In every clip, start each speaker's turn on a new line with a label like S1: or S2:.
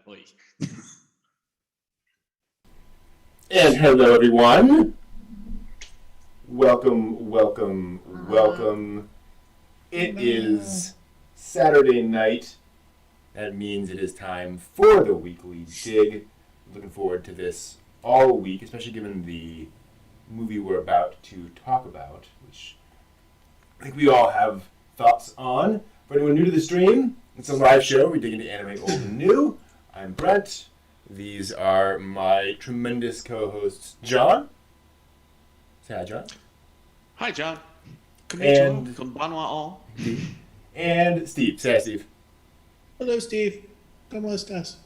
S1: Oy.
S2: And hello, everyone. Welcome. It is Saturday night. That means it is time for the weekly dig. Looking forward to this all week, especially given the movie we're about to talk about, which I think we all have thoughts on. For anyone new to the stream, it's a live show. We dig into anime old and new. I'm Brent. These are my tremendous co-hosts, John. Say hi, John.
S1: Hi, John.
S2: And
S1: Konbanwa all.
S2: And Steve. Say hi, Steve.
S3: Hello, Steve. ¿Cómo estás?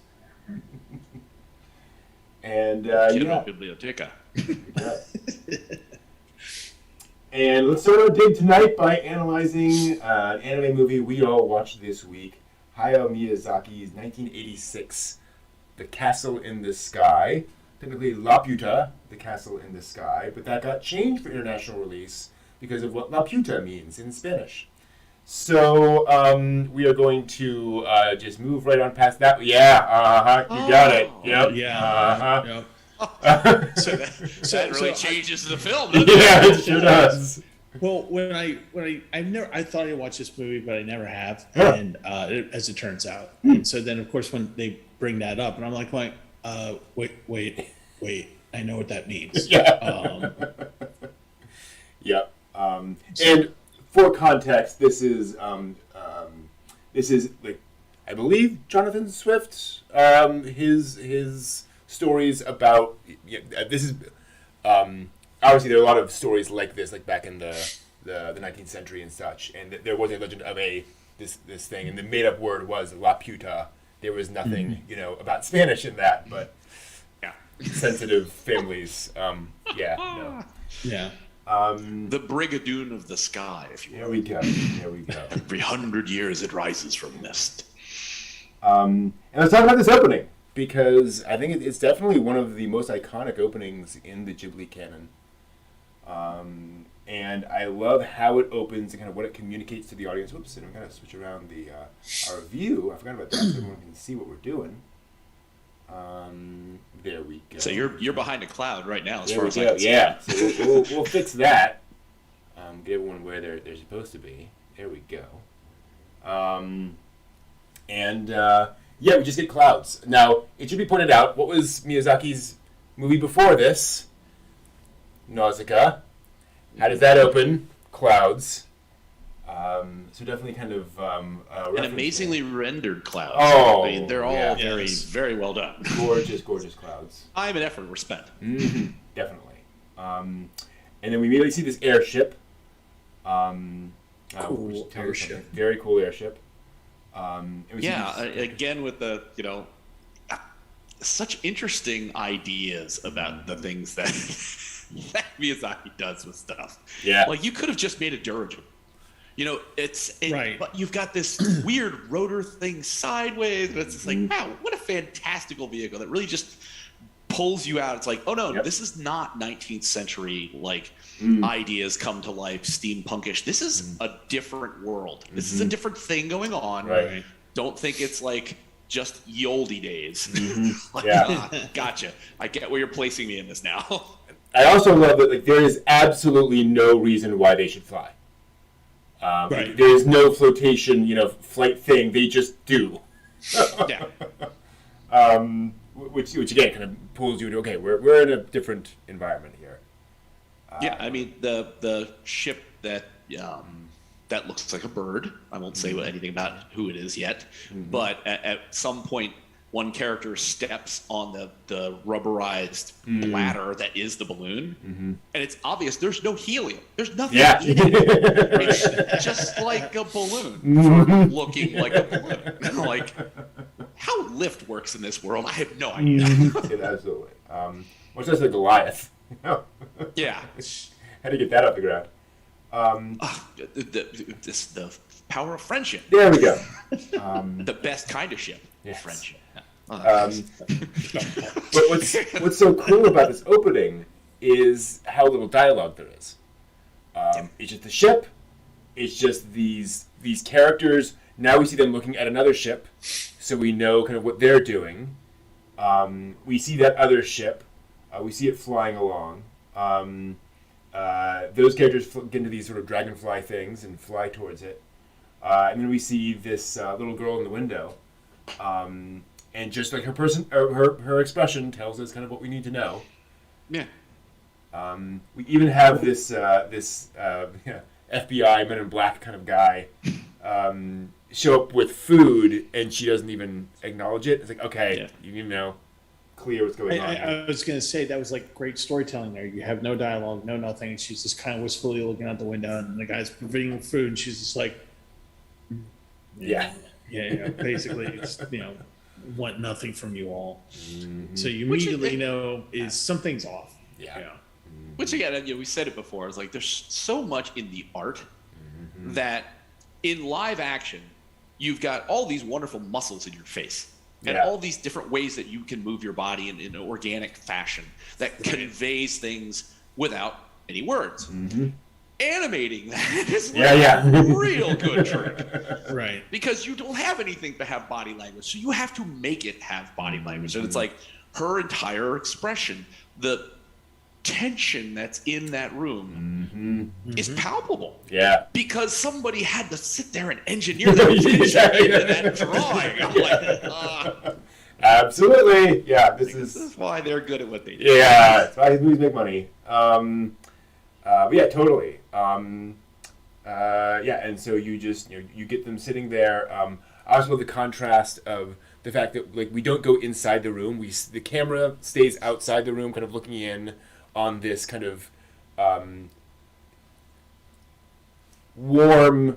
S2: And
S1: Biblioteca.
S2: And let's start our dig tonight by analyzing an anime movie we all watched this week, Hayao Miyazaki's 1986, The Castle in the Sky. Typically Laputa, The Castle in the Sky, but that got changed for international release because of what Laputa means in Spanish. So we are going to just move right on past that. Yeah, you got it. Yep.
S3: Yeah.
S2: Yep.
S1: So that really changes the film, doesn't
S2: Yeah, it sure does.
S3: Well, I thought I watched this movie, but I never have, and as it turns out. And so then, of course, when they bring that up, and I'm like, wait, I know what that means.
S2: Yeah. Yep. And for context, this is like, I believe Jonathan Swift, his stories about this is obviously there are a lot of stories like this, like back in the 19th century and such, and there was a legend of this thing, and the made up word was Laputa. There was nothing about Spanish in that, but sensitive families,
S3: Yeah.
S1: the Brigadoon of the Sky, if you will.
S2: There we go.
S1: Every 100 years it rises from mist.
S2: And let's talk about this opening, because I think it's definitely one of the most iconic openings in the Ghibli canon. And I love how it opens and kind of what it communicates to the audience. Whoops, and I'm going to switch around our view. I forgot about that, so everyone can see what we're doing. There we go.
S1: So you're behind a cloud right now, as
S2: There
S1: far
S2: we
S1: as I
S2: go.
S1: can see.
S2: Yeah, so we'll fix that. Get everyone where they're supposed to be. There we go. We just get clouds. Now, it should be pointed out, what was Miyazaki's movie before this? Nausicaa. How does that open? Clouds. So definitely kind of
S1: An amazingly rendered cloud.
S2: Oh,
S1: I mean, they're all very well done.
S2: Gorgeous clouds.
S1: Time and effort were spent.
S2: Mm-hmm. Definitely. And then we immediately see this airship.
S3: Cool airship.
S2: Very cool airship.
S1: Again with the such interesting ideas about the things that Miyazaki does with stuff.
S2: Yeah.
S1: Like you could have just made a dirigible.
S3: Right.
S1: But you've got this weird rotor thing sideways, but it's just like, wow, what a fantastical vehicle that really just pulls you out. It's like, oh no, this is not 19th century ideas come to life, steampunkish. This is a different world. This is a different thing going on.
S2: Right.
S1: Don't think it's like just ye olde days. Gotcha. I get where you're placing me in this now.
S2: I also love that there is absolutely no reason why they should fly.
S3: Right.
S2: There is no flotation, flight thing. They just do.
S1: Yeah.
S2: Which again kind of pulls you into, okay, we're in a different environment here.
S1: I mean the ship that looks like a bird. I won't say anything about who it is yet, but at some point, one character steps on the rubberized bladder that is the balloon, and it's obvious there's no helium. There's nothing in it. It's just like a balloon for looking like a balloon. Like, how lift works in this world, I have no idea.
S2: Absolutely. Much less like Goliath.
S1: Yeah.
S2: How do you get that off the ground?
S1: The power of friendship.
S2: There we go.
S1: The best kind of ship.
S2: Yes.
S1: Friendship.
S2: But what's so cool about this opening is how little dialogue there is. It's just the ship. It's just these characters. Now we see them looking at another ship, so we know kind of what they're doing. We see that other ship. We see it flying along. Those characters get into these sort of dragonfly things and fly towards it. And then we see this little girl in the window. And just like her expression tells us kind of what we need to know.
S1: Yeah.
S2: We even have this FBI Men in Black kind of guy show up with food, and she doesn't even acknowledge it. It's like, okay, you know, clear what's going on.
S3: I was going to say that was like great storytelling there. You have no dialogue, no nothing. And she's just kind of wistfully looking out the window, and the guy's providing her food, and she's just like, basically, it's, you know, want nothing from you all. Mm-hmm. So you immediately know is something's off. Yeah.
S1: Which again, we said it before. It's like there's so much in the art that in live action, you've got all these wonderful muscles in your face and all these different ways that you can move your body in an organic fashion that conveys things without any words. Mm-hmm. Animating that is a real good trick.
S3: Right.
S1: Because you don't have anything to have body language. So you have to make it have body language. And it's like her entire expression, the tension that's in that room is palpable. Yeah. Because somebody had to sit there and engineer that into that drawing. I'm like,
S2: absolutely. Yeah. This is
S1: why they're good at what they do.
S2: Yeah. That's why movies make money. But yeah, totally. And so you just you get them sitting there. I also love the contrast of the fact that like we don't go inside the room. The camera stays outside the room, kind of looking in on this kind of warmly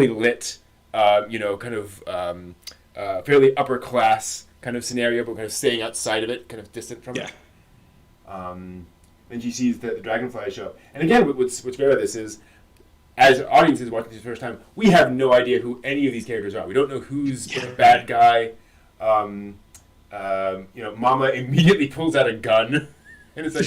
S2: lit, kind of fairly upper class kind of scenario, but kind of staying outside of it, kind of distant from it. Then she sees the dragonfly show up. And again, what's great about this is, as audiences watching this for the first time, we have no idea who any of these characters are. We don't know who's the bad guy. Mama immediately pulls out a gun. And it's like,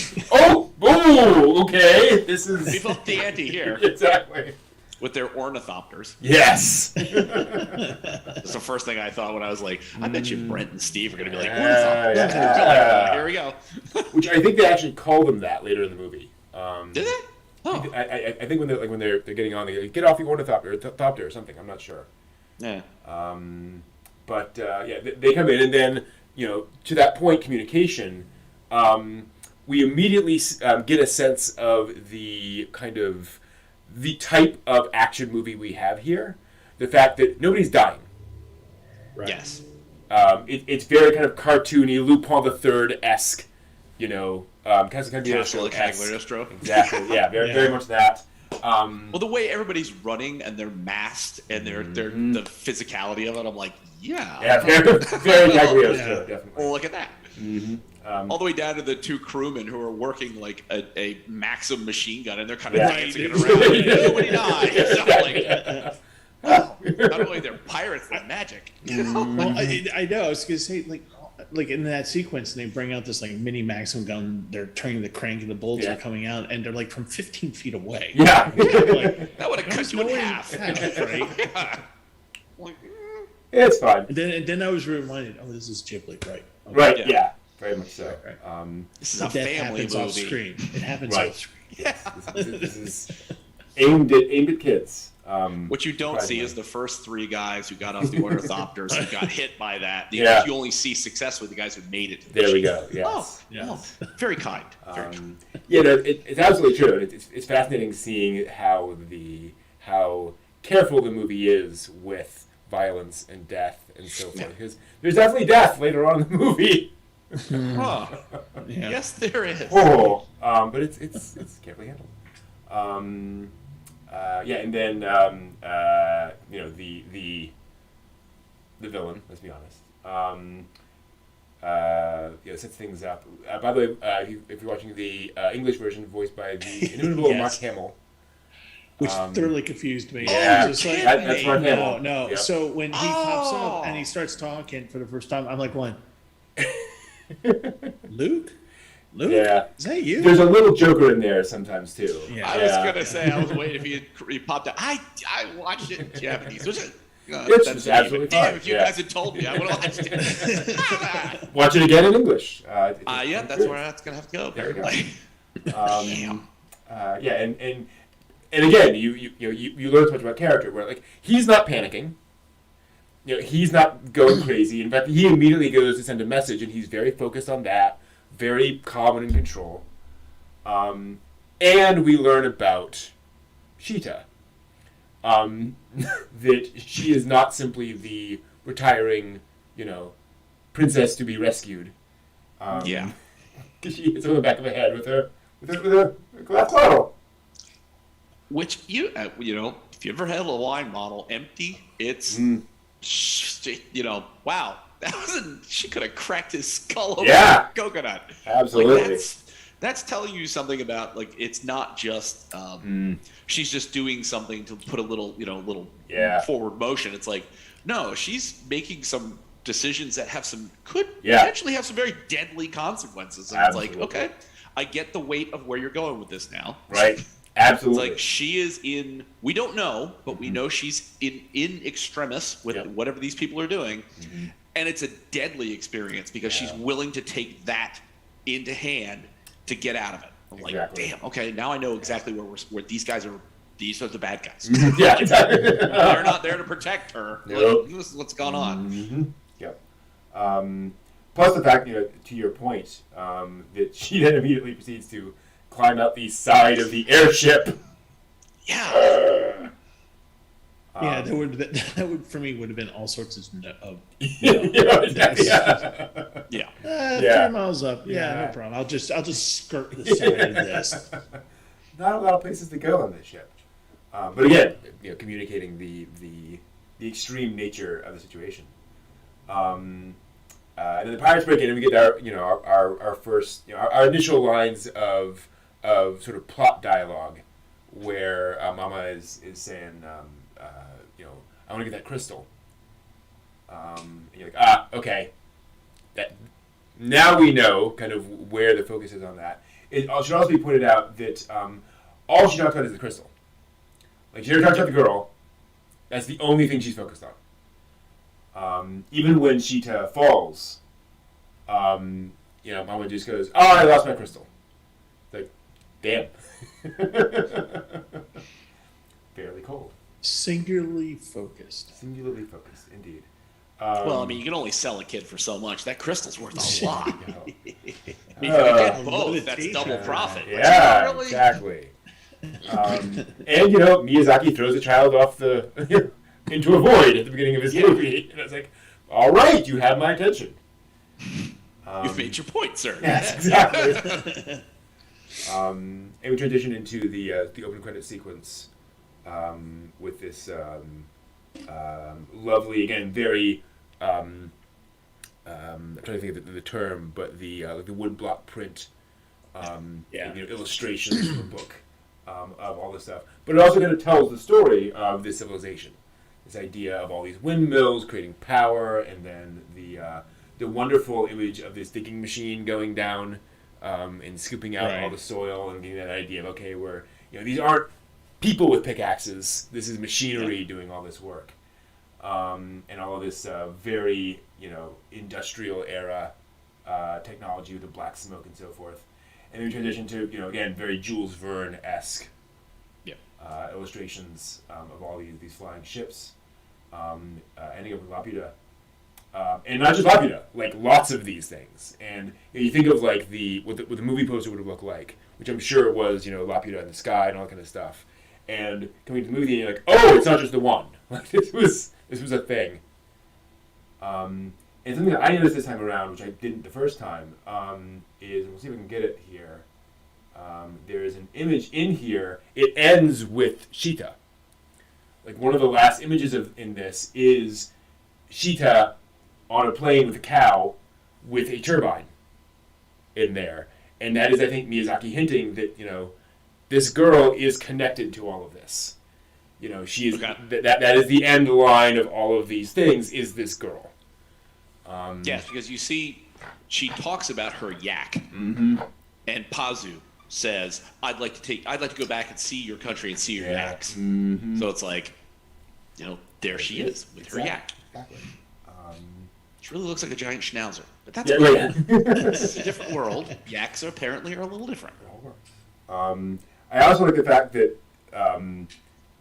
S2: okay, this is...
S1: We've upped the ante here.
S2: Exactly.
S1: With their ornithopters.
S2: Yes!
S1: That's the first thing I thought when I was like, I bet you Brent and Steve are going to be like, ornithopters. Here we go.
S2: Which I think they actually call them that later in the movie.
S1: Did they? Oh.
S2: I think when they're getting on, they get off the ornithopter or something. I'm not sure.
S1: Yeah.
S2: They come in, and then, to that point, communication... we immediately get a sense of the kind of the type of action movie we have here. The fact that nobody's dying.
S1: Right. Yes.
S2: It's very kind of cartoony, Lupin the Third-esque,
S1: Castle Cagliostro.
S2: Exactly. Yeah. Very much that.
S1: Well, the way everybody's running and they're masked and they're the physicality of it, I'm like,
S2: very Cagliostro, definitely.
S1: Well, look at that.
S2: Mm-hmm.
S1: All the way down to the two crewmen who are working like a Maxim machine gun, and they're kind of dancing it around. Nobody dies. Not only they're pirates, they're magic.
S3: Well, I know. I was gonna say like in that sequence, they bring out this like mini Maxim gun. They're turning the crank, and the bullets are coming out, and they're like from 15 feet away.
S2: Yeah,
S1: that would have cut you in half. Right?
S2: It's fine.
S3: And then I was reminded, this is Ghibli, right? Okay.
S2: Right. Yeah. Very much so.
S3: Right.
S1: This is a family movie.
S3: Off screen. It happens off screen.
S1: Yeah.
S2: This is aimed at kids.
S1: What you don't see is the first three guys who got off the ornithopters who got hit by that. You only see success with the guys who made it.
S2: There we go. Yes.
S1: Very kind. Very kind.
S2: It's absolutely true. It's fascinating seeing how careful the movie is with violence and death and so forth. Because there's definitely death later on in the movie.
S1: Yes, there is.
S2: But it's carefully handled. And then the villain. Let's be honest. Sets things up. By the way, if you're watching the English version, voiced by the inimitable Mark Hamill.
S3: Which thoroughly confused me.
S2: Yeah,
S3: just like,
S2: that's Mark Hamill.
S3: No. Yep. So when he pops up and he starts talking for the first time, I'm like, "What? Luke?
S2: Yeah.
S3: Is that you?"
S2: There's a little Joker in there sometimes too.
S1: Yeah. I was gonna say I was waiting if he popped out. I watched it in Japanese.
S2: It's just absolutely fine.
S1: Damn, if you guys had told me, I would have watched it.
S2: Watch it again in English.
S1: Yeah, that's where that's gonna have to go.
S2: There we go.
S1: Damn.
S2: And again, you learn so much about character where like he's not panicking. He's not going crazy. In fact, he immediately goes to send a message, and he's very focused on that, very calm and in control. And we learn about Sheeta. That she is not simply the retiring, princess to be rescued.
S1: Yeah.
S2: Because she hits her on the back of the head with a glass bottle.
S1: Which if you ever had a wine bottle empty, it's wow, she could have cracked his skull over a coconut.
S2: Absolutely.
S1: Like, that's telling you something about like it's not just she's just doing something to put a little forward motion. It's like no, she's making some decisions that could potentially have some very deadly consequences. And
S2: Absolutely.
S1: It's like okay, I get the weight of where you're going with this now.
S2: Right. Absolutely.
S1: It's like she is in. We don't know, but we know she's in extremis with whatever these people are doing, and it's a deadly experience because she's willing to take that into hand to get out of it. I'm like, damn. Okay, now I know exactly where these guys are. These are the bad guys.
S2: Yeah, exactly.
S1: They're not there to protect her.
S2: Nope.
S1: Like, this is what's going on.
S2: Mm-hmm. Yep. Plus the fact, to your point, that she then immediately proceeds to climb out the side of the airship.
S1: Yeah.
S3: That would for me would have been all sorts of
S2: Exactly.
S3: 3 miles up. Yeah, no problem. I'll just skirt the side of this.
S2: Not a lot of places to go on this ship. But again, communicating the extreme nature of the situation. And then the pirates break in, and we get our first our initial lines of sort of plot dialogue, where Mama is saying, I want to get that crystal. And you're like, okay, that now we know kind of where the focus is on that. It should also be pointed out that all she talks about is the crystal. Like she never talks about the girl. That's the only thing she's focused on. Even when Sheeta falls, Mama just goes, "Oh, I lost my crystal." Like, damn. Fairly cold.
S1: Singularly focused,
S2: indeed.
S1: Well, I mean, you can only sell a kid for so much. That crystal's worth a lot. If you get both, that's double profit.
S2: Yeah,
S1: really?
S2: Exactly. And Miyazaki throws a child off into a void at the beginning of his movie, and it's like, all right, you have my attention.
S1: You've made your point, sir.
S2: Yes, exactly. And we transition into the open credit sequence with this lovely, again, very I'm trying to think of the term, but the woodblock print, illustrations from the book of all this stuff. But it also kind of tells the story of this civilization, this idea of all these windmills creating power, and then the wonderful image of this digging machine going down and scooping out all the soil, and getting that idea of these aren't people with pickaxes. This is machinery doing all this work. And all of this very, industrial era technology with the black smoke and so forth. And then we transition to, again, very Jules Verne-esque illustrations of all these flying ships, ending up with Laputa. And not just Laputa, like lots of these things. And you think of like what the movie poster would have looked like, which I'm sure it was, Laputa in the sky and all that kind of stuff. And coming to the movie, and you're like, oh, it's not just the one. Like this was a thing. And something that I noticed this time around, which I didn't the first time, is, we'll see if we can get it here. There is an image in here. It ends with Sheeta. Like one of the last images in this is Sheeta on a plane with a cow with a turbine in there. And that is, I think, Miyazaki hinting that, this girl is connected to all of this. She is that is the end line of all of these things, is this girl.
S1: Yes, because you see, she talks about her yak,
S2: mm-hmm.
S1: and Pazu says, "I'd like to go back and see your country and see your yaks."
S2: Mm-hmm.
S1: So it's like, there she is with her yak.
S2: Exactly.
S1: She really looks like a giant schnauzer, but that's
S2: Yeah,
S1: okay.
S2: right.
S1: It's a different world. Yaks apparently are a little different.
S2: I also like the fact that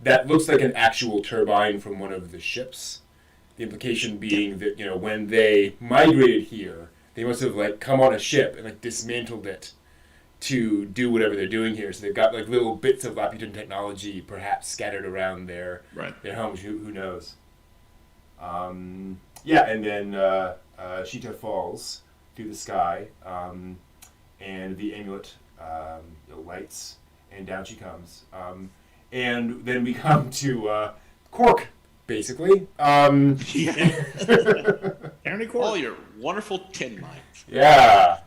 S2: that looks like an actual turbine from one of the ships. The implication being that, you know, when they migrated here, they must have like come on a ship and like dismantled it to do whatever they're doing here. So they've got like little bits of Laputan technology perhaps scattered around their homes. Who knows? Yeah, and then Sheeta falls through the sky, and the amulet lights, and down she comes. And then we come to Cork, basically.
S1: Yeah.
S3: Ernie Cork.
S1: All your wonderful tin mines.
S2: Yeah.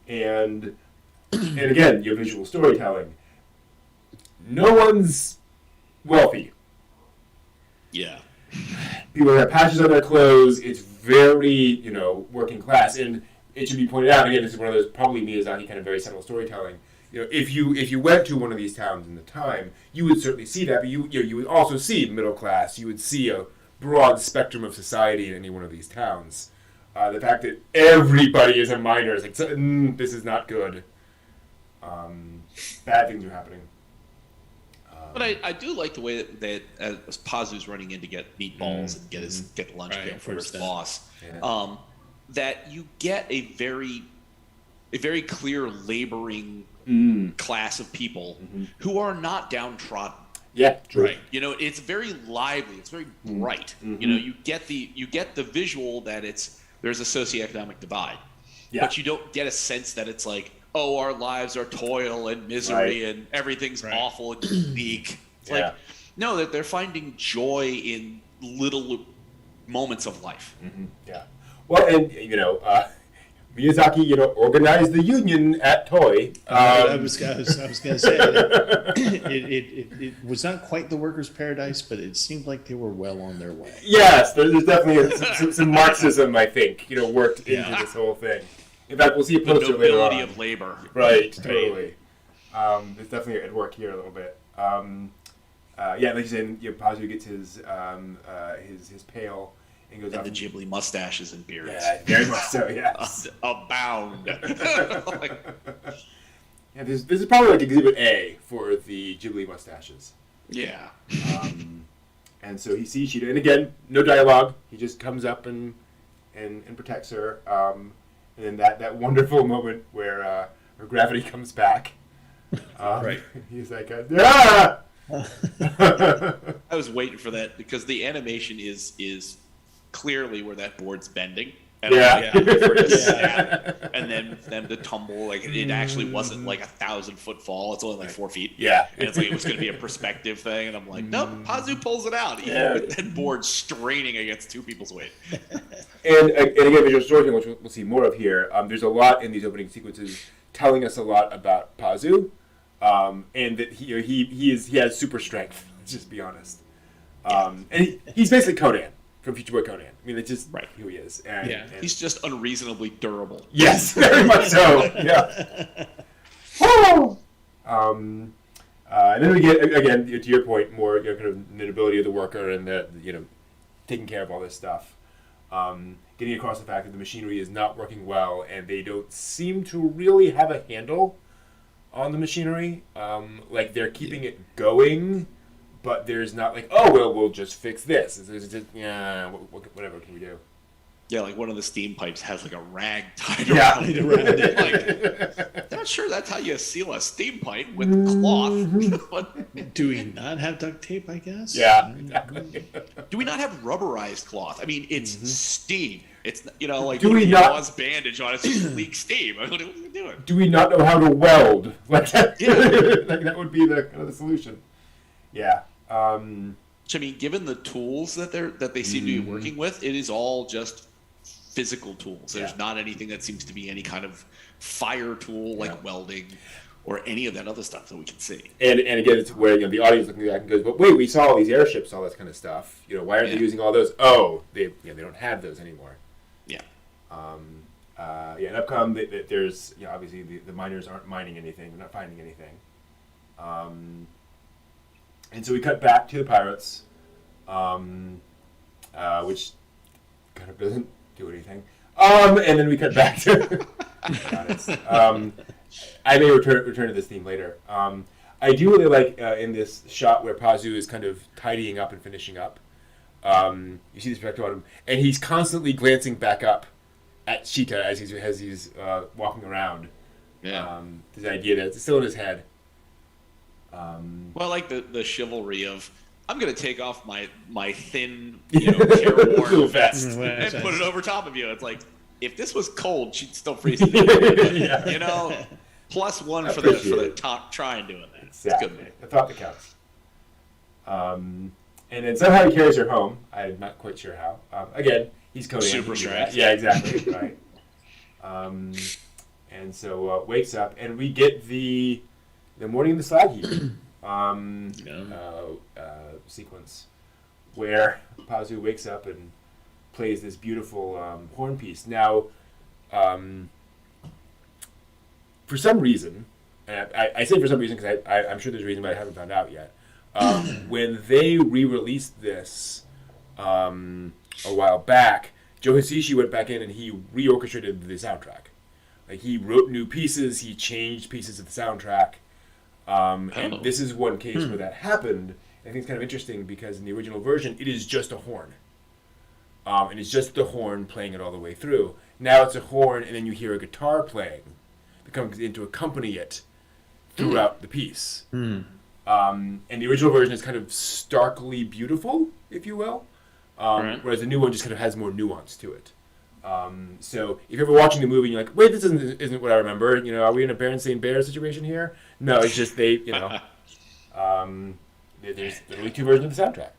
S2: And again, your visual storytelling. No one's wealthy.
S1: Yeah.
S2: People have patches on their clothes. It's very, you know, working class. And it should be pointed out, again, this is one of those probably Miyazaki kind of very subtle storytelling. You know, if you went to one of these towns in the time, you would certainly see that, but you would also see middle class. You would see a broad spectrum of society in any one of these towns. The fact that everybody is a miner is like, this is not good. Bad things are happening.
S1: But I do like the way that as Pazu's running in to get meatballs and get the lunch pail for his boss, that you get a very clear laboring class of people who are not downtrodden.
S2: Yeah, true.
S1: Right. You know, it's very lively. It's very bright. You know, you get the visual that there's a socioeconomic divide, but you don't get a sense that it's like, oh, our lives are toil and misery and everything's awful and unique. It's like, no, that they're finding joy in little moments of life.
S2: Yeah. Well, and you know, Miyazaki, you know, organized the union at Toei.
S3: I was going to say it was not quite the workers' paradise, but it seemed like they were well on their way.
S2: Yes, there's definitely some Marxism, I think, you know, worked into this whole thing. In fact, we'll see a poster later on.
S1: The nobility of labor.
S2: Right, totally. There's definitely at work here a little bit. Yeah, like you said, you know, Pazu gets his pail and goes
S1: And
S2: up.
S1: the Ghibli mustaches and beards.
S2: Yeah, very much so. Yes.
S1: Abound.
S2: Yeah, this is probably like Exhibit A for the Ghibli mustaches.
S1: Yeah.
S2: And so he sees Sheeta, and again, no dialogue. He just comes up and protects her. And then that wonderful moment where her gravity comes back. He's like, ah!
S1: I was waiting for that because the animation is clearly where that board's bending. And and then the tumble, like it actually wasn't like 1,000-foot fall. It's only like 4 feet.
S2: Yeah.
S1: And it's like it was going to be a perspective thing. And I'm like, nope, Pazu pulls it out. Even with that board straining against two people's weight.
S2: And again, visual storytelling, which we'll see more of here, there's a lot in these opening sequences telling us a lot about Pazu, and that he has super strength. Let's just be honest. And he's basically Conan from Future Boy Conan. I mean, it's just who he is. And
S1: he's just unreasonably durable.
S2: Yes, very much so. Yeah. And then we get, again, to your point, more, you know, kind of the ability of the worker and the, you know, taking care of all this stuff. Getting across the fact that the machinery is not working well, and they don't seem to really have a handle on the machinery. Like they're keeping it going, but there's not like, oh well, we'll just fix this. It's just, whatever can we do?
S1: Yeah, like one of the steam pipes has like a rag tied around it. Like, not sure that's how you seal a steam pipe with cloth.
S3: Do we not have duct tape, I guess?
S2: Yeah, exactly.
S1: Do we not have rubberized cloth? I mean, it's steam. It's, you know, like
S2: do we
S1: not bandage on it, it's just leak steam. I mean, what are we doing?
S2: Do we not know how to weld? Like that, like that would be the kind of the solution. Yeah.
S1: Which, I mean, given the tools that they seem to be working with, it is all just physical tools. There's not anything that seems to be any kind of fire tool like welding or any of that other stuff that we can see.
S2: And again, it's where, you know, the audience looking back and goes, but wait, we saw all these airships, all that kind of stuff. You know, why aren't they using all those? Oh, they don't have those anymore.
S1: Yeah.
S2: And upcome, there's, you know, obviously the miners aren't mining anything, they're not finding anything. And so we cut back to the pirates. which kind of doesn't do anything. And then we cut back to. I may return to this theme later. I do really like in this shot where Pazu is kind of tidying up and finishing up. You see this perspective on him, and he's constantly glancing back up at Cheetah as he's walking around.
S1: Yeah.
S2: This idea that it's still in his head.
S1: Well, I like the chivalry of, I'm going to take off my thin, careworn
S2: vest
S1: and put it over top of you. It's like, if this was cold, she'd still freeze to death.
S2: Yeah.
S1: +1 for the top trying doing that.
S2: Exactly.
S1: It's good.
S2: I thought that counts. And then somehow he carries her home. I'm not quite sure how. Again, he's Conan.
S1: Super strength.
S2: Yeah, exactly. Right. And so wakes up, and we get the morning of the slag heap sequence, where Pazu wakes up and plays this beautiful horn piece. Now, for some reason, and I say for some reason because I'm sure there's a reason, but I haven't found out yet. When they re-released this a while back, Joe Hisaishi went back in and he reorchestrated the soundtrack. Like, he wrote new pieces, he changed pieces of the soundtrack, and this is one case where that happened. I think it's kind of interesting because in the original version, it is just a horn. And it's just the horn playing it all the way through. Now it's a horn, and then you hear a guitar playing that comes in to accompany it throughout the piece. And the original version is kind of starkly beautiful, if you will, whereas the new one just kind of has more nuance to it. So if you're ever watching the movie and you're like, wait, this isn't what I remember, are we in a Berenstain Bears situation here? No, it's just there's literally two versions of the soundtrack.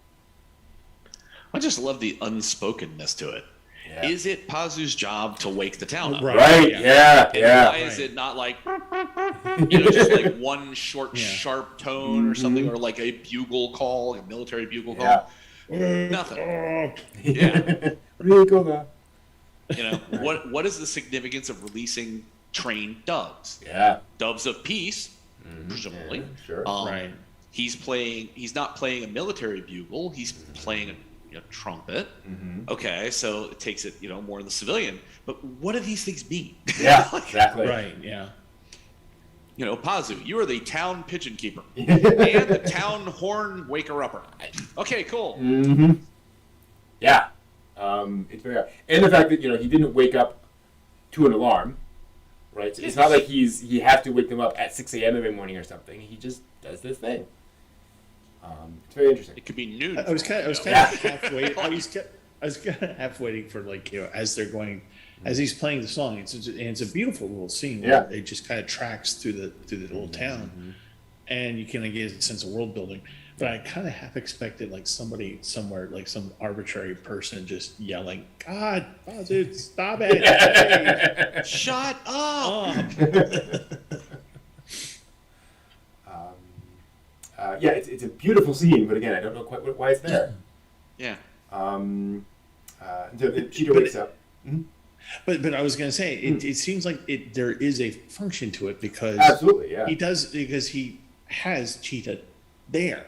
S1: I just love the unspokenness to it. Yeah. Is it Pazu's job to wake the town up?
S2: Right. Yeah.
S1: Why is it not like, just like one short, sharp tone or something, or like a bugle call, like a military bugle call? Nothing. Yeah. What is the significance of releasing trained doves? Yeah. Doves of peace, presumably.
S2: Yeah, sure.
S3: Right.
S1: He's not playing a military bugle. He's playing a trumpet. Okay, so it takes it, more in the civilian. But what do these things mean?
S2: Yeah, exactly.
S3: Right, yeah.
S1: Pazu, you are the town pigeon keeper and the town horn waker-upper. Okay, cool.
S2: Yeah. It's very hard. And the fact that, he didn't wake up to an alarm, right? So it's not like he has to wake them up at 6 a.m. every morning or something. He just does this thing. It's very interesting.
S1: It could be noon.
S3: I was kind of half waiting. I was kind of half waiting for as they're going, as he's playing the song. It's a beautiful little scene where it just kind of tracks through the little town, and you kind of get a sense of world building. But I kind of half expected somebody somewhere, some arbitrary person just yelling, "God, dude, stop it! Hey,
S1: shut up!"
S2: It's a beautiful scene, but again, I don't know quite why it's there.
S1: Yeah.
S2: So Cheetah wakes up.
S3: But I was going to say, it seems like there is a function to it because
S2: absolutely, yeah,
S3: because he has Cheetah there,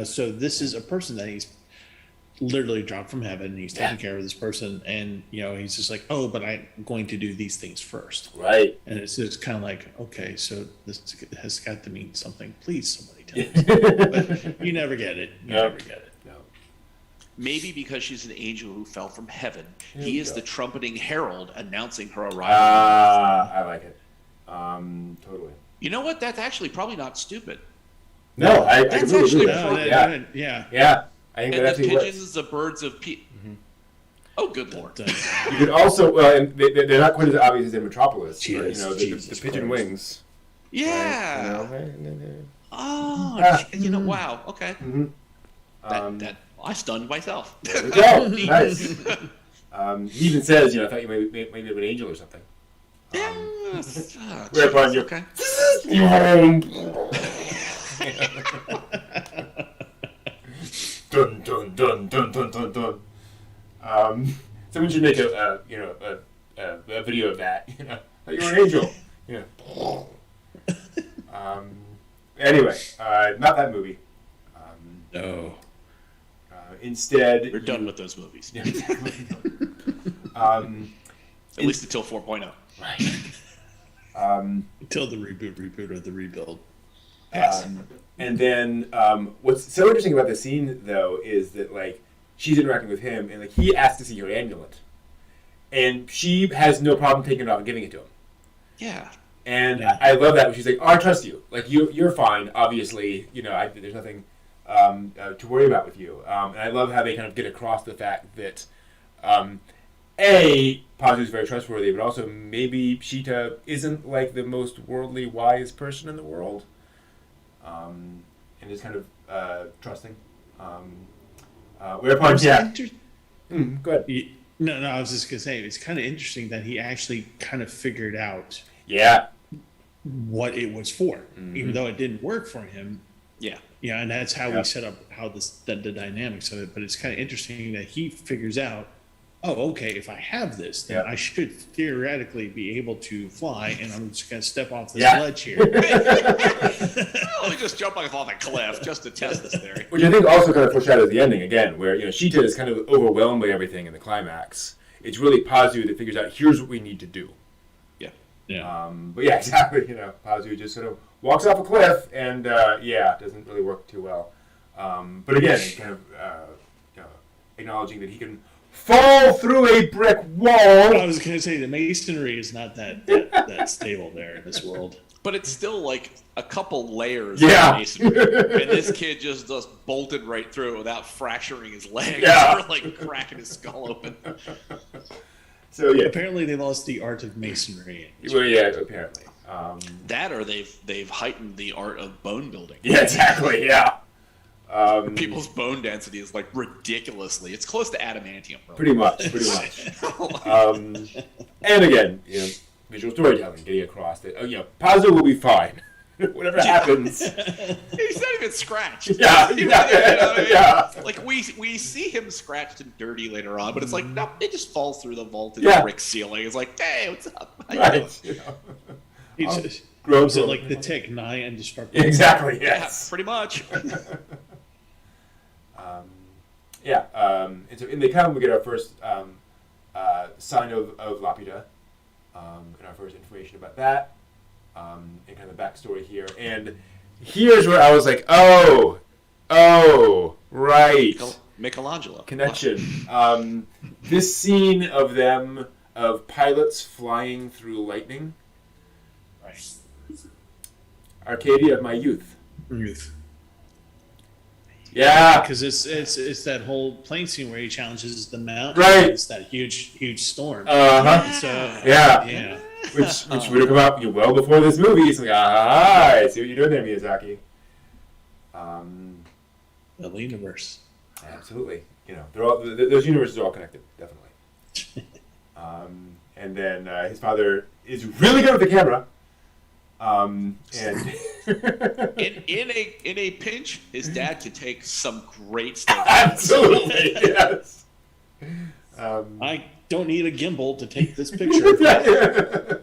S3: so this is a person that he's literally dropped from heaven, and he's taking care of this person, and he's just like, oh, but I'm going to do these things first,
S2: right?
S3: And it's kind of like, okay, so this has got to mean something. Please, somebody tell me. But you never get it. Never get it.
S2: No.
S1: Maybe because she's an angel who fell from heaven, he is the trumpeting herald announcing her arrival.
S2: I like it. Totally.
S1: You know what? That's actually probably not stupid.
S2: No,
S1: that's actually
S3: yeah.
S2: I think
S1: and
S2: that
S1: the pigeons,
S2: works.
S1: the birds of peace. Oh, good lord!
S2: You could also, and they're not quite as obvious as in Metropolis. The pigeon wings.
S1: Yeah.
S2: Right?
S1: Wow. Okay. That I stunned myself.
S2: There we go. Nice. He even says, I thought you maybe an angel or something. Whereupon you're
S1: okay.
S2: Dun dun dun dun dun dun dun. Someone should make a video of that. That you're an angel. Anyway, not that movie.
S3: No.
S2: instead...
S1: We're done with those movies.
S2: Yeah, exactly.
S1: At least until 4.0.
S2: Right.
S3: Until the reboot, or the rebuild.
S2: And then what's so interesting about the scene, though, is that, like, she's interacting with him, and, like, he asks to see her amulet. And she has no problem taking it off and giving it to him.
S1: Yeah.
S2: And I love that when she's like, "Oh, I trust you. Like, you're fine. Obviously, there's nothing to worry about with you." And I love how they kind of get across the fact that, Pazu is very trustworthy, but also maybe Sheeta isn't like the most worldly wise person in the world, and is kind of trusting. Whereupon, go ahead.
S3: No, I was just gonna say it's kind of interesting that he actually kind of figured out.
S2: Yeah.
S3: What it was for, even though it didn't work for him.
S1: Yeah.
S3: Yeah, and that's how we set up the dynamics of it. But it's kind of interesting that he figures out, oh, okay, if I have this, then I should theoretically be able to fly, and I'm just going to step off this ledge here.
S1: Let me just jump off a cliff just to test this theory.
S2: Which I think also kind of foreshadows the ending again, where Sheeta is kind of overwhelmed by everything in the climax. It's really Pazu that figures out, here's what we need to do.
S3: Yeah.
S2: But yeah, exactly. Pazu just sort of walks off a cliff, and doesn't really work too well. But again, kind of acknowledging that he can fall through a brick wall.
S3: I was going to say the masonry is not that stable there in this world.
S1: But it's still like a couple layers of masonry, and this kid just bolted right through it without fracturing his legs or like cracking his skull open.
S2: So yeah,
S3: apparently they lost the art of masonry.
S2: Well, yeah, apparently.
S1: That or they've heightened the art of bone building.
S2: Yeah, exactly. Yeah.
S1: People's bone density is like ridiculously. It's close to adamantium. Really.
S2: Pretty much. And again, visual storytelling getting across that. Pazu will be fine. Whatever happens.
S1: He's not even scratched.
S2: Yeah.
S1: Like we see him scratched and dirty later on, but it's like no, it just falls through the vaulted brick ceiling. It's like, hey, what's up?
S2: Right.
S3: He's just grows it like the Tech 9 and destructive.
S2: Exactly. Yes.
S1: Yeah, pretty much.
S2: And so in the account we get our first sign of Lapida, and our first information about that. And kind of the backstory here. And here's where I was like, oh, right.
S1: Michelangelo.
S2: Connection. This scene of pilots flying through lightning.
S3: Right.
S2: Arcadia of my youth. Yeah.
S3: Because it's that whole plane scene where he challenges the mountain.
S2: Right.
S3: It's that huge storm.
S2: Uh-huh.
S3: So,
S2: yeah. Which would have come out well before this movie. It's like, I see what you're doing there, Miyazaki.
S3: The universe.
S2: Absolutely. They're all those universes are all connected, definitely. And then his father is really good with the camera. And
S1: in a pinch, his dad can take some great stuff.
S2: Absolutely, yes.
S3: I don't need a gimbal to take this picture.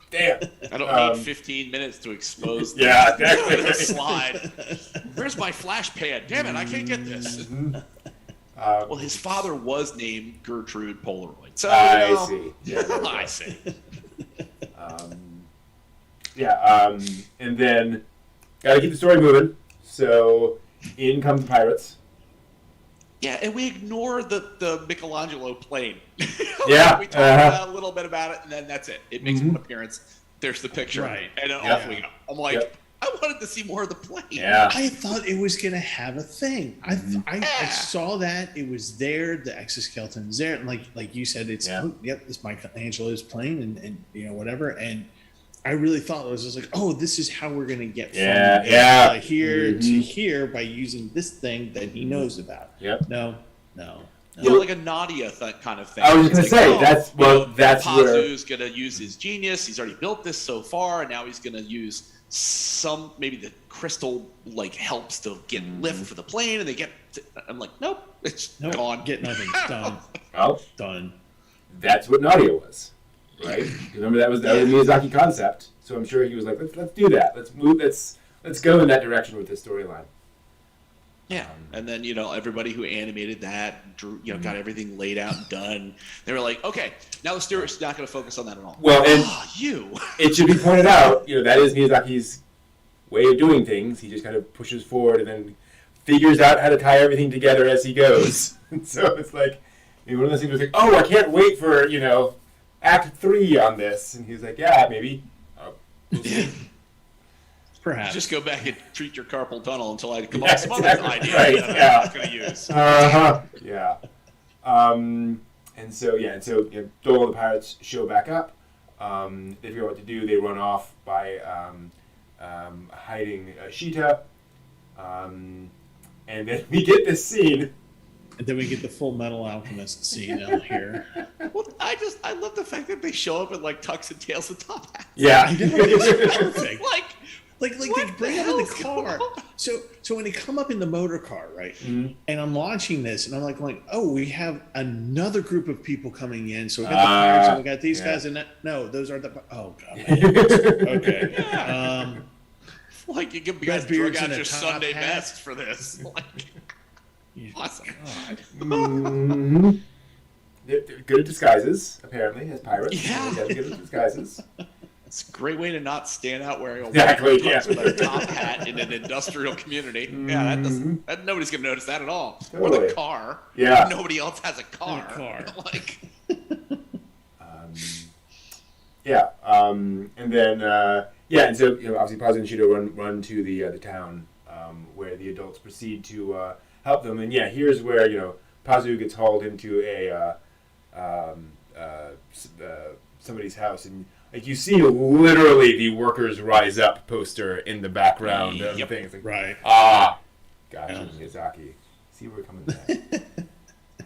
S2: Damn.
S1: I don't need 15 minutes to expose
S2: exactly.
S1: slide. Where's my flash pan? Damn it, I can't get this. Well, his father was named Gertrude Polaroid. So
S2: I see. Yeah,
S1: I see.
S2: And then gotta keep the story moving. So in come the pirates.
S1: Yeah, and we ignore the Michelangelo plane.
S2: Yeah.
S1: We talk about a little bit about it, and then that's it. It makes one appearance. There's the picture.
S3: Right.
S1: And then off we go. I'm like, I wanted to see more of the plane.
S2: Yeah.
S3: I thought it was going to have a thing. I saw that. It was there. The exoskeleton was there. And like you said, it's, it's Michelangelo's plane and whatever. And I really thought it was just like, oh, this is how we're going to get from here to here by using this thing that he knows about.
S2: Yep.
S3: No.
S1: Like a Nadia kind of thing.
S2: I was going to say, that's where
S1: Pazu's going to use his genius. He's already built this so far, and now he's going to use maybe the crystal helps to get lift for the plane, and they get. I'm like, nope, it's gone.
S3: Get nothing. Done.
S2: Well,
S3: done.
S2: That's what Nadia was, right? Remember that was a Miyazaki concept. So I'm sure he was like, let's do that. Let's move. Let's go in that direction with this storyline.
S1: Yeah, and then everybody who animated that drew, got everything laid out and done. They were like, okay, now the studio's not going to focus on that at all.
S2: Well, and it should be pointed out, that is Miyazaki's way of doing things. He just kind of pushes forward and then figures out how to tie everything together as he goes. And so it's like, one of those things was like, oh, I can't wait for, Act 3 on this. And he's like, yeah, maybe. We'll see.
S3: Perhaps.
S1: Just go back and treat your carpal tunnel until I come up with some other idea that I'm not going to use.
S2: Yeah. And so Dole and the pirates show back up. They figure out what to do. They run off by hiding Sheeta. And then we get this scene.
S3: And then we get the Full Metal Alchemist scene out here.
S1: Well, I love the fact that they show up in like tux and tails and top hats.
S2: Yeah.
S3: It's perfect. Like they
S1: What
S3: bring
S1: the
S3: out in the
S1: hell's
S3: car.
S1: going on?
S3: So when they come up in the motor car, right?
S2: Mm-hmm.
S3: And I'm watching this, and I'm like, oh, we have another group of people coming in. So we got the pirates, and we got these guys, and no, those aren't the. Oh god. Okay.
S1: Yeah. Like you guys
S3: beards
S1: drug out
S3: and a
S1: your
S3: top
S1: Sunday
S3: hat.
S1: best for this. Like, awesome.
S3: God.
S2: Mm-hmm. They're good at disguises, apparently, as pirates.
S1: Yeah.
S2: They're good at disguises.
S1: It's a great way to not stand out wearing a
S2: Exactly,
S1: white
S2: yeah.
S1: tux with a top hat in an industrial community. Yeah, nobody's gonna notice that at all. Or
S2: Totally.
S1: the car.
S2: Yeah.
S1: Nobody else has a car. Like,
S2: And then and so obviously Pazu and Shido run to the town where the adults proceed to help them. And here's where Pazu gets hauled into a somebody's house, and like you see literally the Workers Rise Up poster in the background of the thing. It's like,
S3: Right.
S2: gotcha, Miyazaki. See where we're coming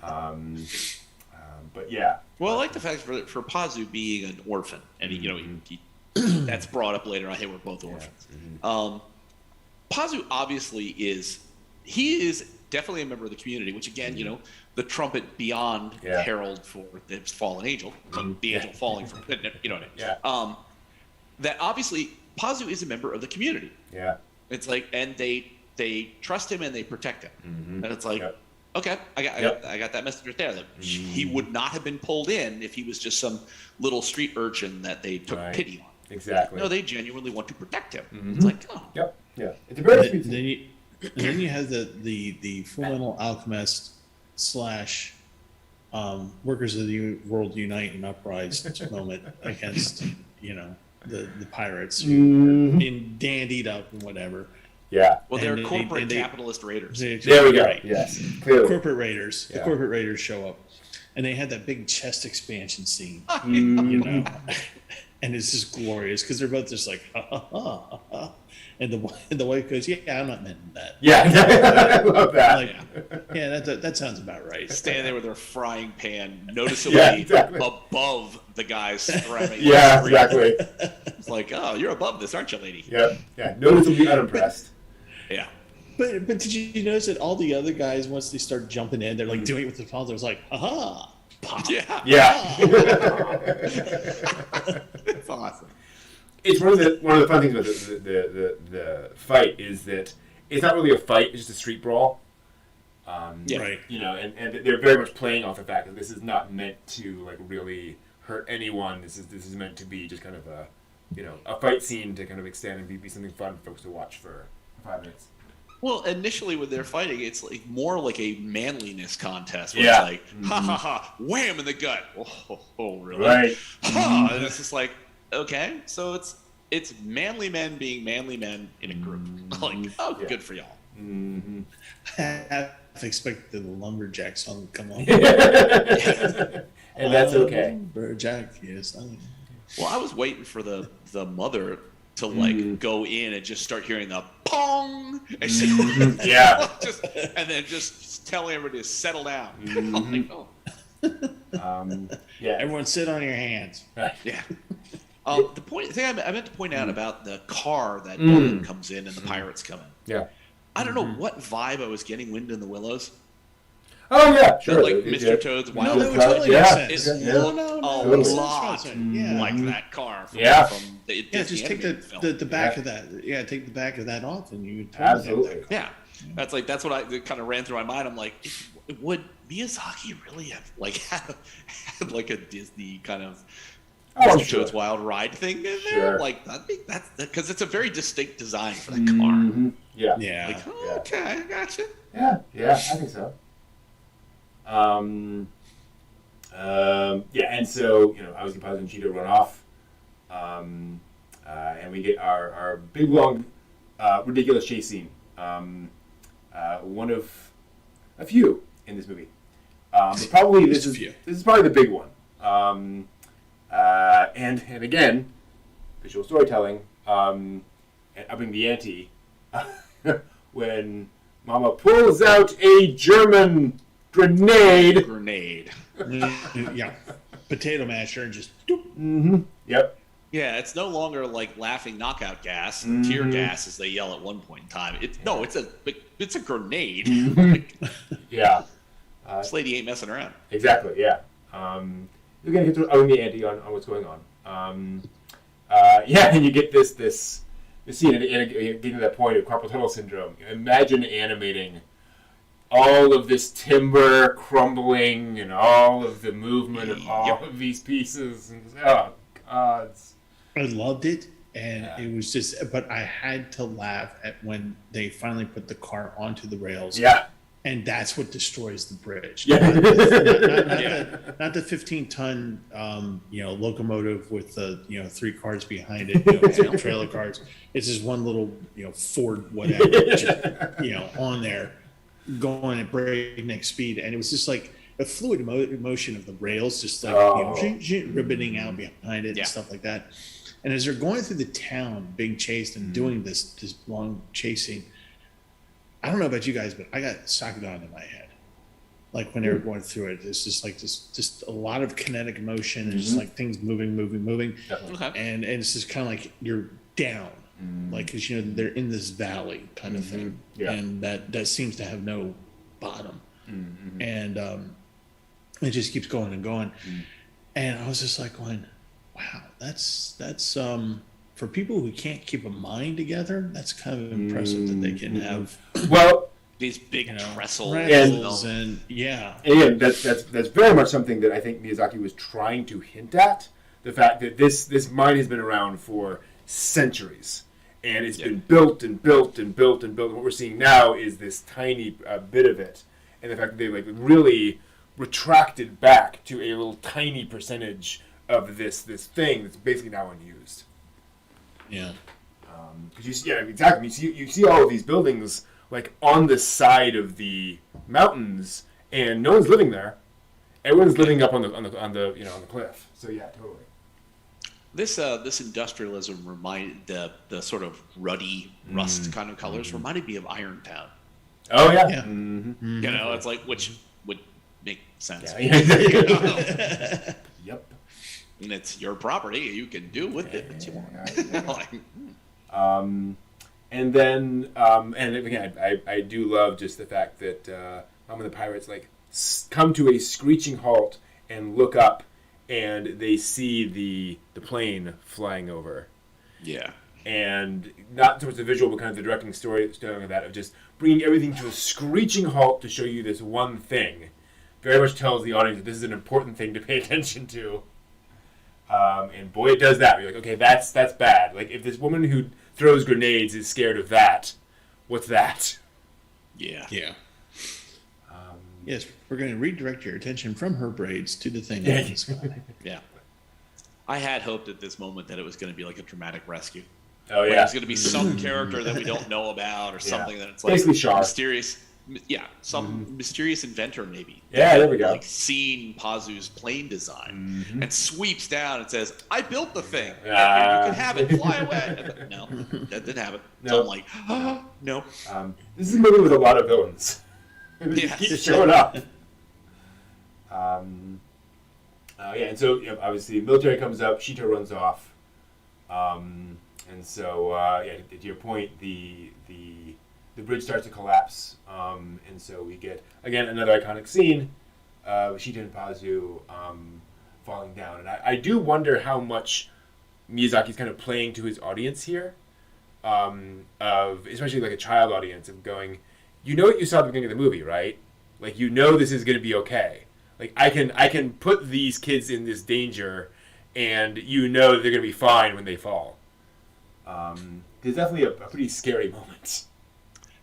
S2: from. But yeah.
S1: well, I like the fact for Pazu being an orphan, and he that's brought up later on. Hey, we're both orphans.
S2: Mm-hmm.
S1: Pazu obviously is definitely a member of the community, which again, the trumpet beyond the herald for the fallen angel, the angel falling from, what I mean?
S2: Yeah.
S1: That obviously Pazu is a member of the community.
S2: Yeah.
S1: It's like, and they trust him and they protect him, and it's like, okay, I got that message right there. That he would not have been pulled in if he was just some little street urchin that they took pity on.
S2: Exactly.
S1: No, they genuinely want to protect him. It's like, oh.
S2: Yep. Yeah. It's a very
S3: And then you have the Full Metal Alchemist / Workers of the World Unite and Uprise moment against the pirates who are being dandied up and whatever.
S2: Yeah.
S1: Well, they're
S3: And
S1: corporate
S3: they-
S1: capitalist raiders.
S2: There we go.
S3: Right.
S2: Yes. Clearly.
S3: Corporate raiders.
S2: Yeah.
S3: The corporate raiders show up, and they had that big chest expansion scene,
S2: Mm-hmm.
S3: and it's just glorious because they're both just like, ha ha ha ha, ha. And the wife goes, yeah, I'm not meant that.
S2: Yeah. I love that.
S3: Like, yeah, that sounds about right.
S1: Standing there with their frying pan noticeably above the guys strapping.
S2: Yeah, exactly.
S1: It's like, oh, you're above this, aren't you, lady?
S2: Yep. Yeah. Noticeably unimpressed.
S1: Yeah.
S3: But did you notice that all the other guys, once they start jumping in, they're like doing it with their palms. It was like, aha, pop.
S1: Yeah.
S2: Yeah.
S1: It's awesome.
S2: It's one of the fun things about the fight is that it's not really a fight; it's just a street brawl.
S3: Right.
S2: And they're very much playing off the fact that this is not meant to like really hurt anyone. This is meant to be just kind of a fight scene to kind of extend and be something fun for folks to watch for 5 minutes.
S1: Well, initially when they're fighting, it's like more like a manliness contest. Where
S2: Yeah.
S1: It's like, ha ha ha, wham in the gut. Oh really?
S2: Right.
S1: Ha! And it's just like, okay, so it's manly men being manly men in a group. Like, oh, good for y'all.
S2: Mm-hmm.
S3: I expected the lumberjack song to come on.
S2: And that's okay.
S3: Lumberjack, yes.
S1: Well, I was waiting for the mother to like go in and just start hearing the pong, and she
S2: Yeah.
S1: and then just telling everybody to settle down.
S2: Mm-hmm.
S1: I'm like, oh.
S2: Yeah.
S3: Everyone sit on your hands.
S1: Yeah. The thing I meant to point out about the car that Norman comes in and the pirates come in.
S2: Yeah.
S1: I don't know what vibe I was getting. Wind in the Willows.
S2: Oh yeah, sure.
S1: Like Mr. Toad's
S3: No,
S1: Wild
S3: that would
S1: Car.
S3: totally
S2: Yeah.
S3: make sense.
S1: It looked a
S3: makes sense.
S1: lot
S3: Yeah.
S1: like that car from,
S2: Yeah.
S1: from the
S3: Yeah,
S1: Disney
S3: just take
S1: animated film.
S3: the back of that. Yeah, take the back of that off, and you would
S2: Absolutely.
S1: Yeah. That's what I kind of ran through my mind. I'm like, would Miyazaki really have like had like a Disney kind of Mr. Toad's Wild Ride thing in there?
S2: Sure.
S1: Like, I think that's because it's a very distinct design for the car.
S2: Yeah.
S3: Yeah.
S1: Like, okay, I gotcha.
S2: Yeah, I think so. And so, obviously Pazu and Cheetah run off. And we get our big, long, ridiculous chase scene. One of a few in this movie. But probably this is probably the big one. And again, visual storytelling, and upping the ante, when Mama pulls out a German grenade.
S3: Yeah. Potato masher and just...
S2: Yep.
S1: Yeah, it's no longer like laughing knockout gas, tear gas, as they yell at one point in time. It's a grenade.
S2: Yeah.
S1: This lady ain't messing around.
S2: Exactly. Yeah. You're gonna get to upping the ante on what's going on. And you get this scene, and getting to that point of carpal tunnel syndrome. Imagine animating all of this timber crumbling and all of the movement of all of these pieces. And, oh, gods.
S3: I loved it, and it was just... But I had to laugh at when they finally put the car onto the rails.
S2: Yeah.
S3: And that's what destroys the bridge.
S2: Yeah.
S3: Not the 15-ton, locomotive with the 3 cars behind it, trailer cars. It's just one little, Ford whatever, on there, going at breakneck speed, and it was just like a fluid motion of the rails, just like ribboning out behind it and stuff like that. And as they're going through the town, being chased and doing this long chasing. I don't know about you guys, but I got Sakugan in my head. Like when they were going through it, it's just like just a lot of kinetic motion and just like things moving.
S1: Okay.
S3: And it's just kind of like you're down, like because they're in this valley kind of thing, and that seems to have no bottom, and it just keeps going and going. And I was just like going, wow, that's for people who can't keep a mind together, that's kind of impressive that they can have.
S2: Well,
S1: these big trestles
S3: and
S2: that's very much something that I think Miyazaki was trying to hint at. The fact that this mine has been around for centuries, and it's been built and built and built and built. And what we're seeing now is this tiny bit of it, and the fact that they really retracted back to a little tiny percentage of this thing that's basically now unused.
S3: Yeah.
S2: Because exactly. You see all of these buildings like on the side of the mountains, and no one's living there. Everyone's living up on the cliff. So yeah, totally.
S1: This industrialism reminded the sort of ruddy rust kind of colors reminded me of Irontown.
S2: Oh yeah.
S1: It's like which would make sense.
S2: Yeah. Yep.
S1: And it's your property; you can do with it what you want.
S2: And then, and again, I do love just the fact that some of the pirates come to a screeching halt and look up, and they see the plane flying over.
S1: Yeah.
S2: And not so much the visual, but kind of the directing story of that, of just bringing everything to a screeching halt to show you this one thing. Very much tells the audience that this is an important thing to pay attention to. And boy, it does that. You're like, okay, that's bad. Like, if this woman who throws grenades is scared of that, what's that?
S1: Yeah.
S3: Yeah. Yes, we're going to redirect your attention from her braids to the thing in the sky.
S1: Yeah. I had hoped at this moment that it was going to be like a dramatic rescue.
S2: Oh, yeah.
S1: There's going to be some character that we don't know about or something that it's like
S2: basically Char.
S1: Mysterious. Yeah, some mysterious inventor maybe.
S2: Yeah, there we go.
S1: Like seen Pazu's plane design and sweeps down and says, "I built the thing. You can have it. Fly away." No, that didn't happen. No. So I'm like, no.
S2: This is a movie with a lot of villains. Keep showing up. And so obviously, military comes up. Shito runs off, and so to your point, the bridge starts to collapse, and so we get, again, another iconic scene with Shita and Pazu falling down. And I do wonder how much Miyazaki's kind of playing to his audience here, of especially like a child audience, of going, you know what you saw at the beginning of the movie, right? Like, you know this is going to be okay. Like, I can put these kids in this danger, and you know that they're going to be fine when they fall. It's definitely a pretty scary moment.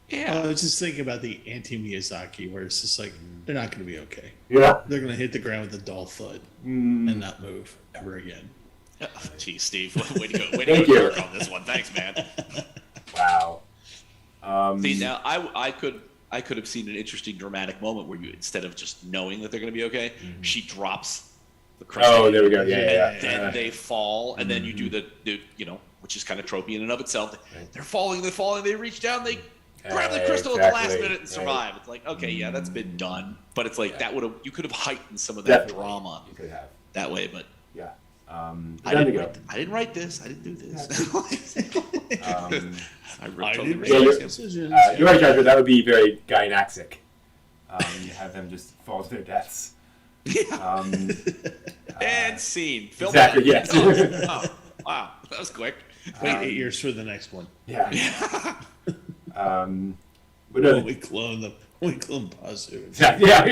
S3: Yeah, I was just thinking about the anti-Miyazaki, where it's just like, they're not going to be okay.
S2: Yeah.
S3: They're going to hit the ground with a dull thud and not move ever again.
S1: Geez, Steve, way to go. Way to go dark on this one. Thanks, man.
S2: Wow.
S1: See, now I could have seen an interesting dramatic moment where you, instead of just knowing that they're going to be okay, she drops the crystal.
S2: Oh, there we go. Yeah.
S1: Then they fall, and then you do the which is kind of tropey in and of itself.
S2: Right.
S1: They're falling, they reach down, they grab the crystal at the last minute and survive. Right. It's like, okay, yeah, that's been done. But it's like you could have heightened some of that drama.
S2: You could have.
S1: That way, but
S2: yeah.
S1: I didn't write this. I didn't do this. I totally
S2: you're right, Joshua. That would be very Gynaxic. You have them just fall to their deaths.
S1: And scene. Film
S2: exactly.
S1: That.
S2: Yes.
S1: Oh, wow, that was quick.
S3: Wait 8 years for the next one.
S2: Yeah. But no,
S3: we clone them. We clone Pazu.
S2: Exactly. Yeah.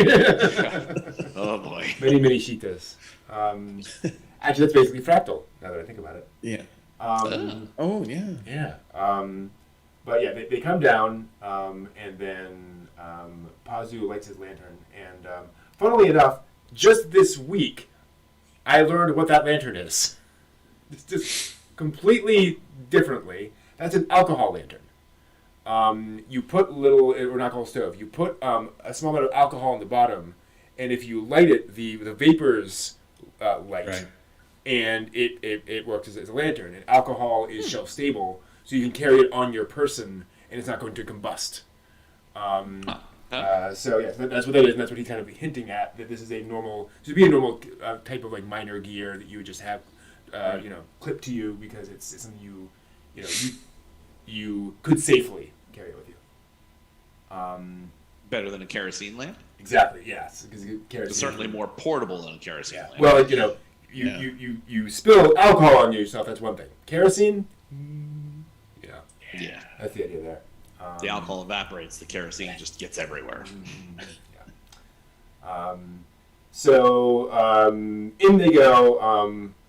S1: Oh boy.
S2: Many Shitas. Actually, that's basically Fractal. Now that I think about it.
S3: Yeah.
S2: Oh
S3: yeah.
S2: Yeah. But yeah, they come down, and then Pazu lights his lantern, and funnily enough, just this week, I learned what that lantern is. It's just completely differently. That's an alcohol lantern. You put or an alcohol stove. You put a small amount of alcohol on the bottom, and if you light it, the vapors light, right. And it works as a lantern. And alcohol is shelf stable, so you can carry it on your person, and it's not going to combust. So yeah, that's what that is, and that's what he's kind of hinting at, that this is a normal type of like minor gear that you would just have, clipped to you, because it's something you could safely carry it with you.
S1: Better than a kerosene lamp?
S2: Exactly. Yes, because kerosene
S1: it's certainly more portable than a kerosene lamp.
S2: Well, you spill alcohol on yourself. That's one thing. Kerosene.
S1: Yeah.
S2: That's the idea there.
S1: The alcohol evaporates. The kerosene just gets everywhere.
S2: So in they go,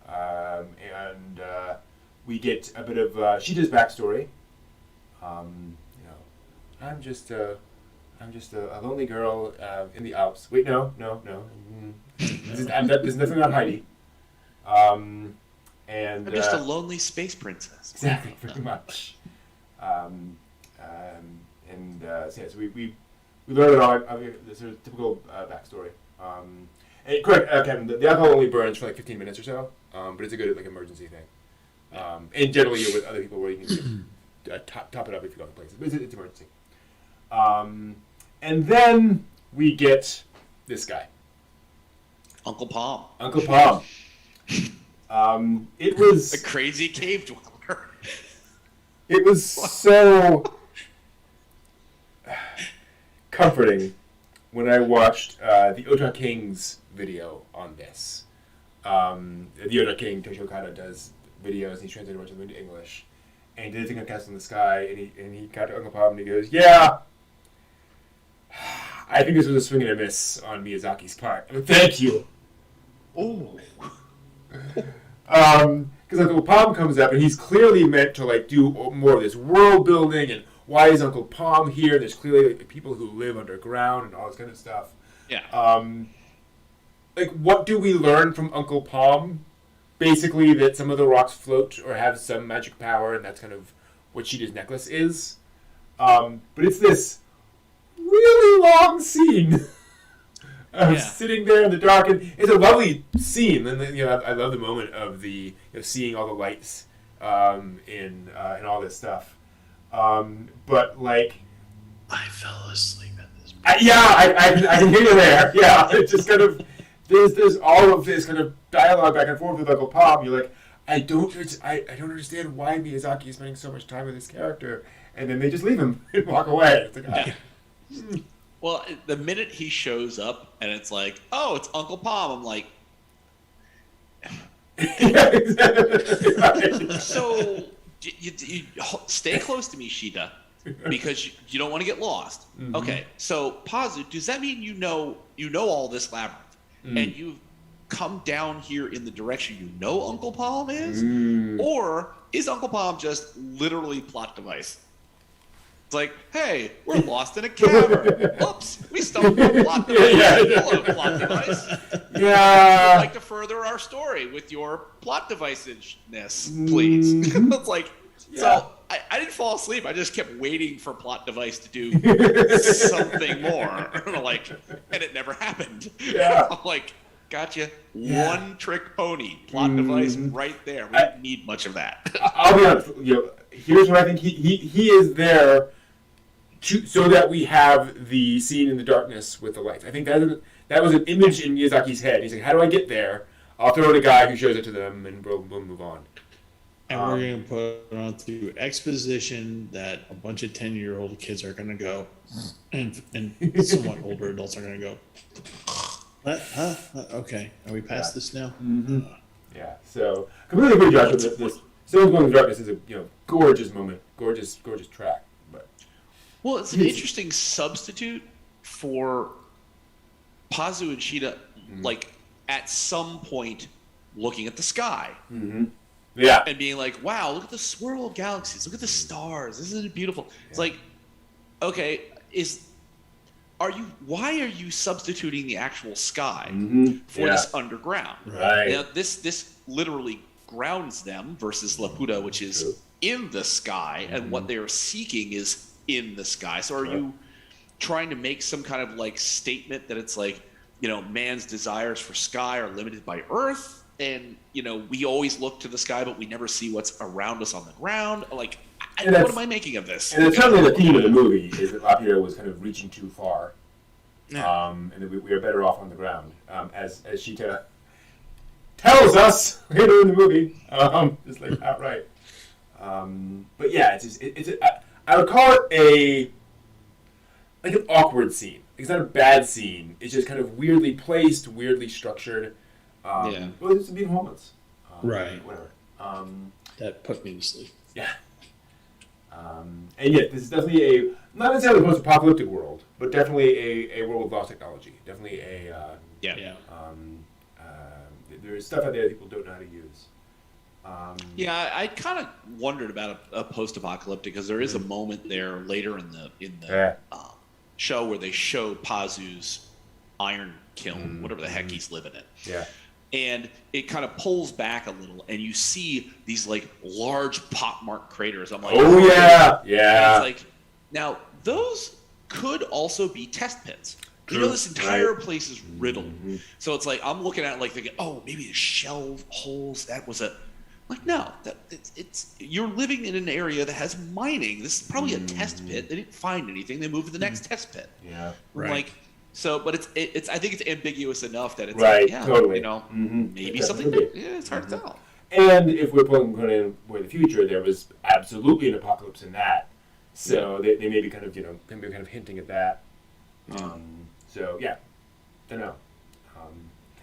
S2: and we get a bit of Sheeta's backstory. I'm just a lonely girl in the Alps. Wait, no. There's nothing on Heidi. And
S1: I'm just a lonely space princess.
S2: Exactly, pretty much. So we learn it all. This is a typical backstory. And correct, Kevin. The alcohol only burns for like 15 minutes or so, but it's a good like emergency thing. And generally, you're with other people where you can top it up if you go to places. But it's emergency. And then we get this guy,
S1: Uncle Palm.
S2: Uncle Palm. It was
S1: a crazy cave dweller.
S2: It was so comforting when I watched the Ota King's video on this. The Ota King, Toshi Okada, does videos. He's translated a bunch of them into English. And he did a thing on Castle in the Sky, and he got to Uncle Palm and he goes, "Yeah, I think this was a swing and a miss on Miyazaki's part. I mean, thank you."
S1: Oh.
S2: Because Uncle Palm comes up and he's clearly meant to like do more of this world building and why is Uncle Palm here? There's clearly like, people who live underground and all this kind of stuff.
S1: Yeah.
S2: Like, what do we learn from Uncle Palm? Basically, that some of the rocks float or have some magic power, and that's kind of what Sheeta's necklace is. But it's this really long scene of sitting there in the dark, and it's a lovely scene. And I love the moment of the seeing all the lights in all this stuff. But like,
S3: I fell asleep at this.
S2: I can hear you there. Yeah, it's just kind of there's all of this kind of dialogue back and forth with Uncle Palm. You're like, I don't understand why Miyazaki is spending so much time with this character, and then they just leave him and walk away. It's like,
S1: Well, the minute he shows up and it's like, oh, it's Uncle Palm, I'm like,
S2: yeah, exactly. Right.
S1: So you stay close to me, Sheeta. because you don't want to get lost. Mm-hmm. Okay, so Pazu, does that mean you know all this labyrinth, and you've come down here in the direction you know Uncle Palm is, or is Uncle Palm just literally plot device? It's like, hey, we're lost in a cavern. Oops, we stumbled on plot device. Hello, plot device.
S2: Yeah.
S1: I'd like to further our story with your plot device-ness, please. It's like, so I didn't fall asleep. I just kept waiting for plot device to do something more. And it never happened.
S2: Yeah.
S1: I'm like, gotcha. Yeah. One trick pony, plot device right there. We didn't need much of that.
S2: I'll be honest. Here's what I think. He is there so that we have the scene in the darkness with the lights. I think that was an image in Miyazaki's head. He's like, how do I get there? I'll throw in a guy who shows it to them, and we'll move on.
S3: And we're going to put on through exposition that a bunch of 10-year-old kids are going to go, and somewhat older adults are going to go, huh? Okay, are we past this now?
S2: Mm-hmm. Yeah. So completely agree, Josh. This Someone's Going in the Darkness is a gorgeous moment, gorgeous track. But
S1: well, it's an interesting substitute for Pazu and Shida, like at some point looking at the sky.
S2: Mm-hmm. Yeah.
S1: And being like, wow, look at the swirl of galaxies. Look at the stars. Isn't it beautiful? Yeah. It's like, okay, why are you substituting the actual sky for this underground?
S2: Right.
S1: Now, this literally grounds them versus Laputa, which is in the sky, and what they're seeking is in the sky. So are you trying to make some kind of like statement that it's like, man's desires for sky are limited by Earth? And, we always look to the sky, but we never see what's around us on the ground. Like, what am I making of this?
S2: And it's certainly the theme of the movie, is that Laputa was kind of reaching too far. Yeah. And that we are better off on the ground. As Shita tells us later in the movie, just like outright. But yeah, I would call it an awkward scene. It's not a bad scene. It's just kind of weirdly placed, weirdly structured. Well, it's being homeless.
S3: Right.
S2: Whatever.
S3: That put me to sleep.
S2: Yeah. And yet, this is definitely not necessarily a post-apocalyptic world, but definitely a world with lost technology. Definitely there's stuff out there that people don't know how to use.
S1: I kind of wondered about a post-apocalyptic, because there is a moment there later in the show where they show Pazu's iron kiln, whatever the heck he's living in.
S2: Yeah.
S1: And it kind of pulls back a little, and you see these like large pockmarked craters. I'm like,
S2: oh yeah.
S1: And it's like, now those could also be test pits.
S2: True.
S1: This entire place is riddled. Mm-hmm. So it's like I'm looking at it like thinking, oh, maybe the shell holes. That was no. It's you're living in an area that has mining. This is probably a test pit. They didn't find anything. They moved to the next test pit.
S2: Yeah.
S1: Right. So, but it's. I think it's ambiguous enough that it's
S2: totally.
S1: Maybe something. It's hard to tell.
S2: And if we're pulling in for the future, there was absolutely an apocalypse in that. So they may be kind of hinting at that. So yeah, don't know.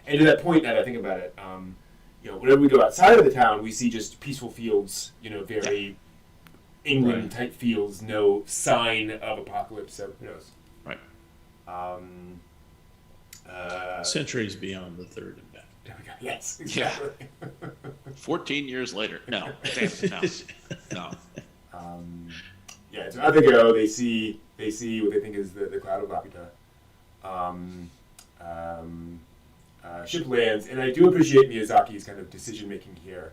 S2: And to that point, now that I think about it, whenever we go outside of the town, we see just peaceful fields. Very England type fields. No sign of apocalypse. So who knows?
S3: Centuries beyond the third and back.
S2: There we go. Yes, exactly.
S1: Yeah. 14 years later. No. No.
S2: So out they go. They see what they think is the cloud of Laputa. Ship lands, and I do appreciate Miyazaki's kind of decision making here,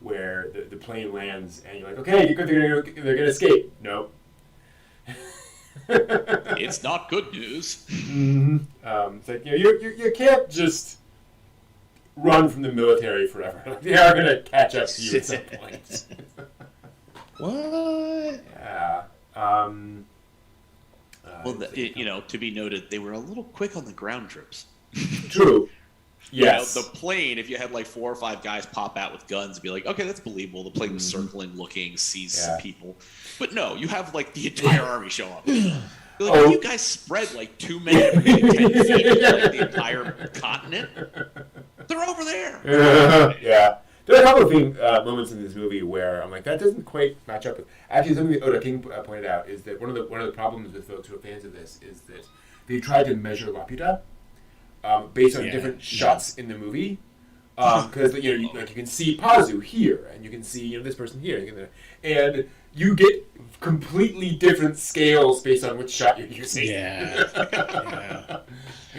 S2: where the plane lands, and you're like, okay, they're gonna escape. No.
S1: It's not good news.
S2: It's like you can't just run from the military forever. They are gonna catch up to you at some point.
S3: What?
S2: Yeah.
S1: To be noted, they were a little quick on the ground trips.
S2: True. Yes.
S1: The plane, if you had like 4 or 5 guys pop out with guns, be like, okay, that's believable. The plane was circling, looking, sees some people. But no, you have like the entire army show up. Like, you guys spread like 2 men every 10 feet, like the entire continent. They're over there.
S2: Yeah. There are a couple of moments in this movie where I'm like, that doesn't quite match up with. Actually, something that Oda King pointed out is that one of the problems with folks who are fans of this is that they tried to measure Laputa based on different shots in the movie. Because you can see Pazu here, and you can see this person here, and you get completely different scales based on which shot you're using.
S3: Yeah.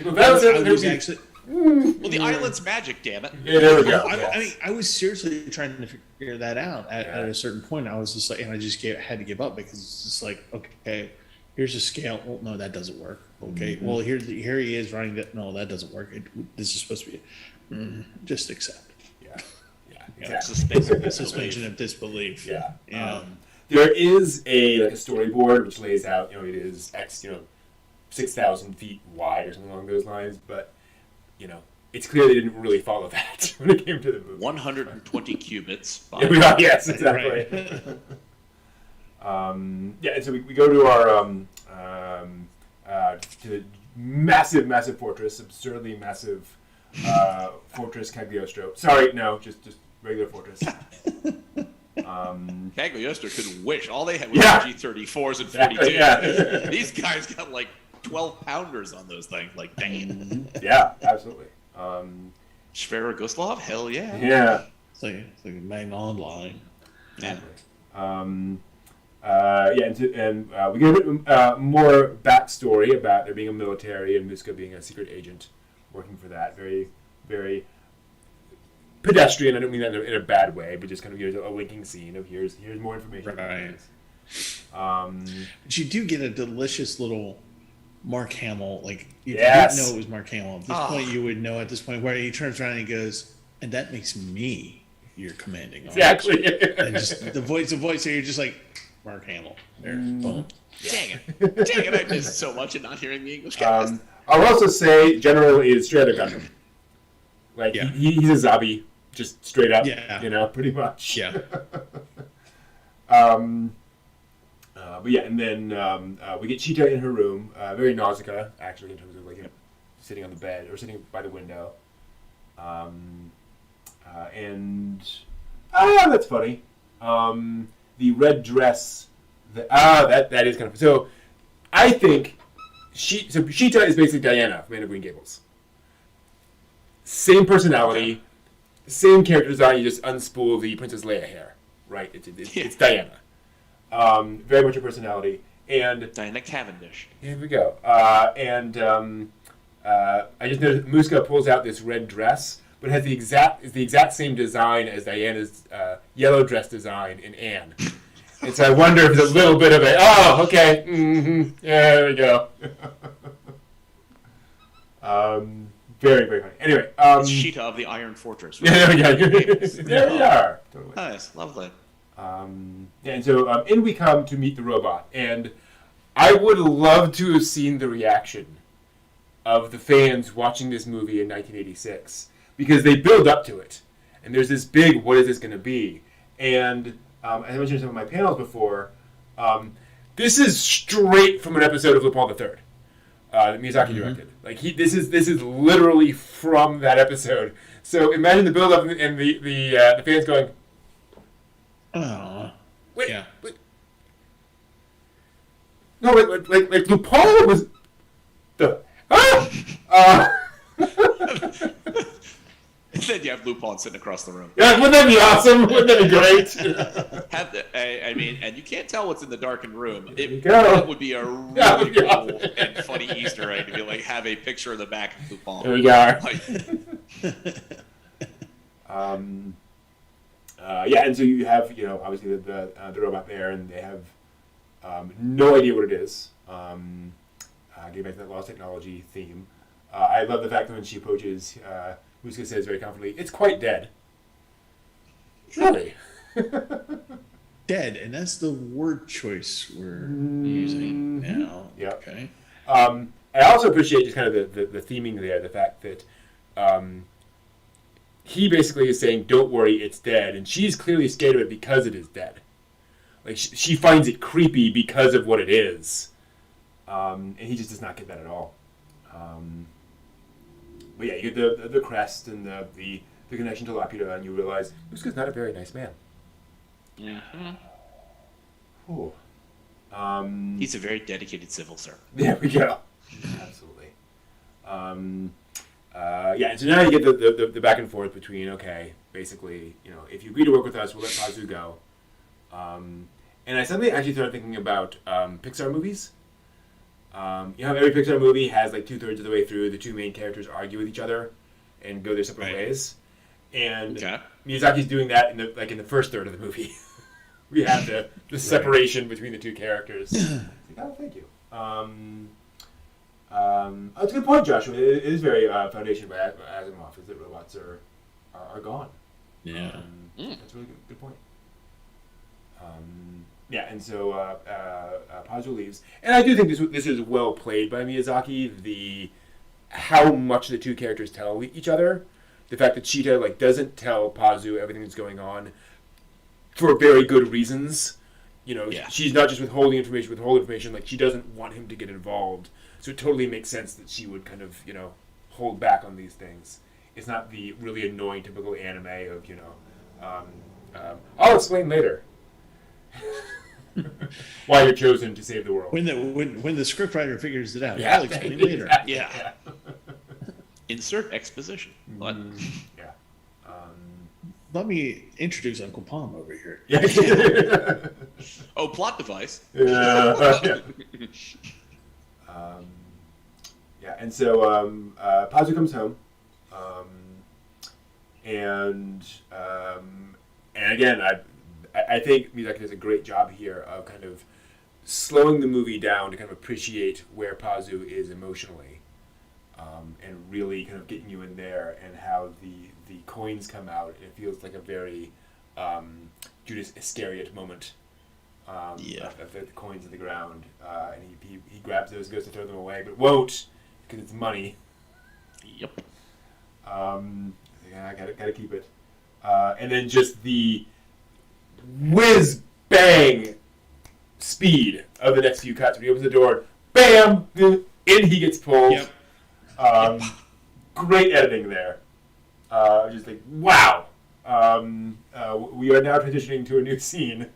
S2: Well, that was
S1: actually. Well, the island's magic, damn it.
S2: Yeah, there we go.
S3: I mean, I was seriously trying to figure that out at a certain point. I was just like, and I just had to give up because it's just like, okay, here's a scale. Well, no, that doesn't work. Okay, well, here he is running that. No, that doesn't work. This is supposed to be. Just accept.
S2: Yeah, exactly.
S3: Suspension of disbelief.
S2: Yeah.
S3: Yeah.
S2: There is a storyboard which lays out, it is X, 6,000 feet wide or something along those lines, but it's clear they didn't really follow that when it came to the movie.
S1: 120 cubits.
S2: Yes, exactly. Right. And so we go to our to the massive fortress, absurdly massive. Fortress Cagliostro. Sorry, no, just regular fortress.
S1: Cagliostro could wish. All they had was G34s and 42.
S2: Yeah.
S1: These guys got like 12 pounders on those things. Like, dang.
S2: Yeah, absolutely.
S1: Sverigoslav? Hell yeah.
S2: Yeah.
S3: It's like a Magna Online.
S2: Exactly. And we get a bit more backstory about there being a military and Muska being a secret agent working for that. Very, very pedestrian. I don't mean that in a bad way, but just kind of a linking scene of here's more information.
S3: Right. But you do get a delicious little Mark Hamill. Like, if you didn't know it was Mark Hamill, at this point you would know at this point, where he turns around and he goes, and that makes me your commanding officer.
S2: Exactly.
S3: And just the voice, so you're just like, Mark Hamill. There. Boom.
S1: Dang it. I missed so much in not hearing the English cast.
S2: I'll also say General is straight out of Gundam. Like, he's a Zabi, just straight up, pretty much.
S3: Yeah.
S2: But yeah, and then we get Cheetah in her room, very Nausicaa, actually, in terms of like sitting on the bed or sitting by the window. And that's funny. The red dress, that is kind of so. I think Cheetah is basically Diana from Anne of Green Gables. Same personality, same character design. You just unspool the Princess Leia hair, right? It's Diana. Very much a personality, and
S1: Diana Cavendish.
S2: Here we go. I just noticed Muska pulls out this red dress, but it has the exact same design as Diana's yellow dress design in Anne. And so I wonder if there's a little bit of okay. Mm-hmm. Yeah, there we go. Very, very funny. Anyway.
S1: It's Cheetah of the Iron Fortress. Right?
S2: Yeah, there we go. There we are. Totally.
S1: Nice. Lovely.
S2: And so in we come to meet the robot. And I would love to have seen the reaction of the fans watching this movie in 1986. Because they build up to it. And there's this big, what is this going to be? And as I mentioned in some of my panels before, this is straight from an episode of Lupin III that Miyazaki directed. Like this is literally from that episode. So imagine the build up and the fans going,
S3: oh,
S2: wait,
S3: yeah.
S2: Wait. No, like Lupin was the
S1: And then you have Lupin sitting across the room.
S2: Yeah, wouldn't that be awesome? Wouldn't that be great?
S1: And you can't tell what's in the darkened room.
S2: That
S1: would be a really cool and funny Easter egg to be like, have a picture of the back of Lupin.
S2: There we go. And so you have, obviously the robot there, and they have no idea what it is. Getting back to that lost technology theme. I love the fact that when she approaches, Muska says very confidently, "It's quite dead." Really?
S3: Dead, and that's the word choice we're using now.
S2: Yeah.
S3: Okay.
S2: I also appreciate just kind of the theming there, the fact that he basically is saying, "Don't worry, it's dead," and she's clearly scared of it because it is dead. Like she finds it creepy because of what it is, and he just does not get that at all. But yeah, you get the crest and the the connection to Laputa, and you realize Muska's not a very nice man.
S1: Yeah.
S2: Ooh.
S1: He's a very dedicated civil servant.
S2: There we go. Absolutely. Yeah, and so now you get the back and forth between, okay, basically, if you agree to work with us, we'll let Pazu go. And I suddenly actually started thinking about Pixar movies. Every Pixar movie has like 2/3 of the way through, the two main characters argue with each other and go their separate ways. And Miyazaki's doing that in the first third of the movie. We have the separation between the two characters. Oh, thank you. That's a good point, Joshua. It is very foundation by Asimov, is that robots are gone.
S3: Yeah.
S2: That's a really good point. Yeah, and so Pazu leaves, and I do think this is well played by Miyazaki. How much the two characters tell each other, the fact that Cheetah doesn't tell Pazu everything that's going on for very good reasons. She's not just withholding information. Like, she doesn't want him to get involved, so it totally makes sense that she would kind of hold back on these things. It's not the really annoying typical anime of I'll explain later. Why you're chosen to save the world.
S3: When the scriptwriter figures it out,
S2: yeah,
S3: I'll explain later.
S1: Yeah. Insert exposition. What?
S2: Yeah.
S3: Let me introduce Uncle Palm over here.
S2: Yeah.
S1: Oh, plot device.
S2: Yeah. Yeah, and so Pazu comes home, and again, I think Miyazaki does a great job here of kind of slowing the movie down to kind of appreciate where Pazu is emotionally, and really kind of getting you in there, and how the coins come out. It feels like a very Judas Iscariot moment. Of the coins in the ground, and he grabs those, goes to throw them away, but won't because it's money.
S1: Yep.
S2: I gotta keep it. And then just the whiz bang speed of the next few cuts. When he opens the door, bam, in he gets pulled.
S3: Yep.
S2: Great editing there. Just like, wow. We are now transitioning to a new scene.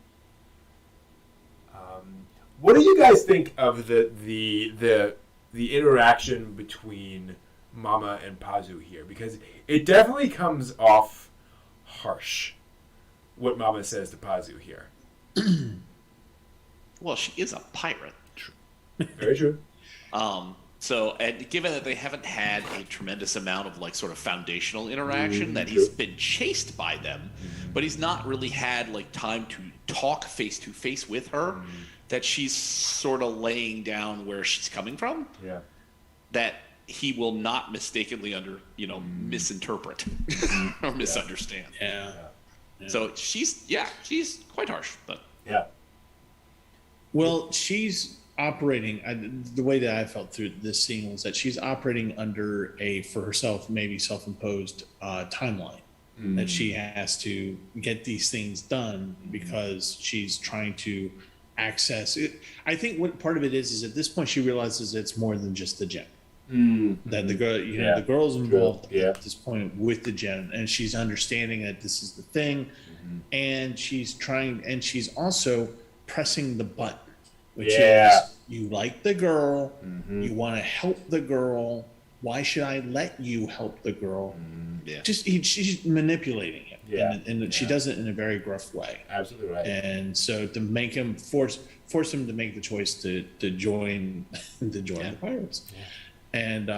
S2: What do you guys think of the interaction between Mama and Pazu here? Because it definitely comes off harsh, what Mama says to Pazu here.
S1: Well, she is a pirate.
S2: Very true.
S1: So, and given that they haven't had a tremendous amount of sort of foundational interaction, that he's been chased by them, but he's not really had time to talk face to face with her, that she's sort of laying down where she's coming from. Yeah. That he will not mistakenly misinterpret or misunderstand.
S3: Yeah.
S1: So she's quite harsh, but
S2: yeah.
S3: Well, she's operating. The way that I felt through this scene was that she's operating under for herself, maybe self-imposed timeline, that she has to get these things done because she's trying to access it. I think what part of it is at this point she realizes it's more than just the gem. That the girl, the girl's involved at this point with the gem, and she's understanding that this is the thing, and she's trying, and she's also pressing the button, which is you like the girl, you want to help the girl. Why should I let you help the girl? She's manipulating him, and she does it in a very gruff way.
S2: Absolutely right.
S3: And so to make him force him to make the choice to join the pirates. Yeah. And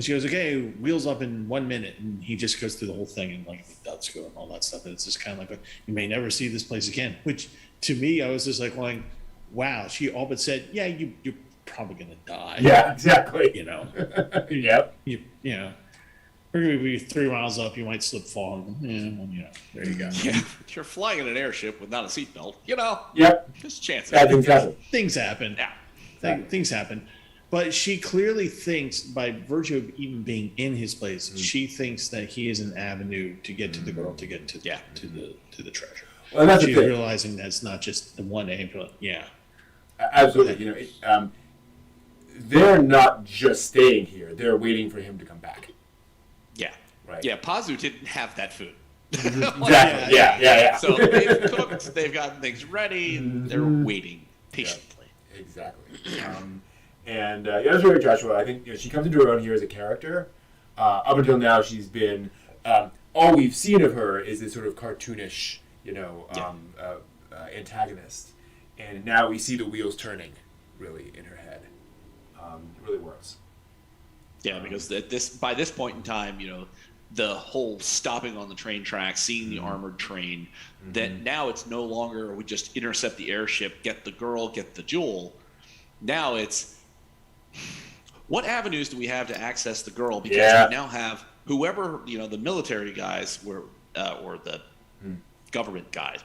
S3: she goes, okay, wheels up in 1 minute, and he just goes through the whole thing and dots go and all that stuff. And it's just kind of you may never see this place again. Which to me, I was just going, wow. She all but said, yeah, you're probably gonna die.
S2: Yeah, exactly.
S3: Yep. We're gonna be 3 miles up. You might slip, fall. There you go.
S1: Yeah, you're flying in an airship with not a seatbelt.
S2: Yep.
S1: Just chances.
S2: Bad things happen.
S3: Things happen.
S1: Yeah.
S3: Things happen. But she clearly thinks, by virtue of even being in his place, she thinks that he is an avenue to get to the girl, to get to the treasure.
S2: Well, that's
S3: she's realizing that's not just the one aim. Yeah.
S2: Absolutely. They're not just staying here; they're waiting for him to come back.
S1: Yeah.
S2: Right.
S1: Yeah, Pazu didn't have that food.
S2: Exactly. Yeah.
S1: So they've cooked, they've gotten things ready, they're waiting patiently.
S2: Yeah, exactly. And the other Joshua, I think she comes into her own here as a character. Up until now, she's been all we've seen of her is this sort of cartoonish, antagonist, and now we see the wheels turning, really, in her head. It really works.
S1: Yeah, because by this point in time, the whole stopping on the train tracks, seeing the armored train, that now it's no longer we just intercept the airship, get the girl, get the jewel. Now it's what avenues do we have to access the girl? Because we now have whoever, the military guys or the government guys,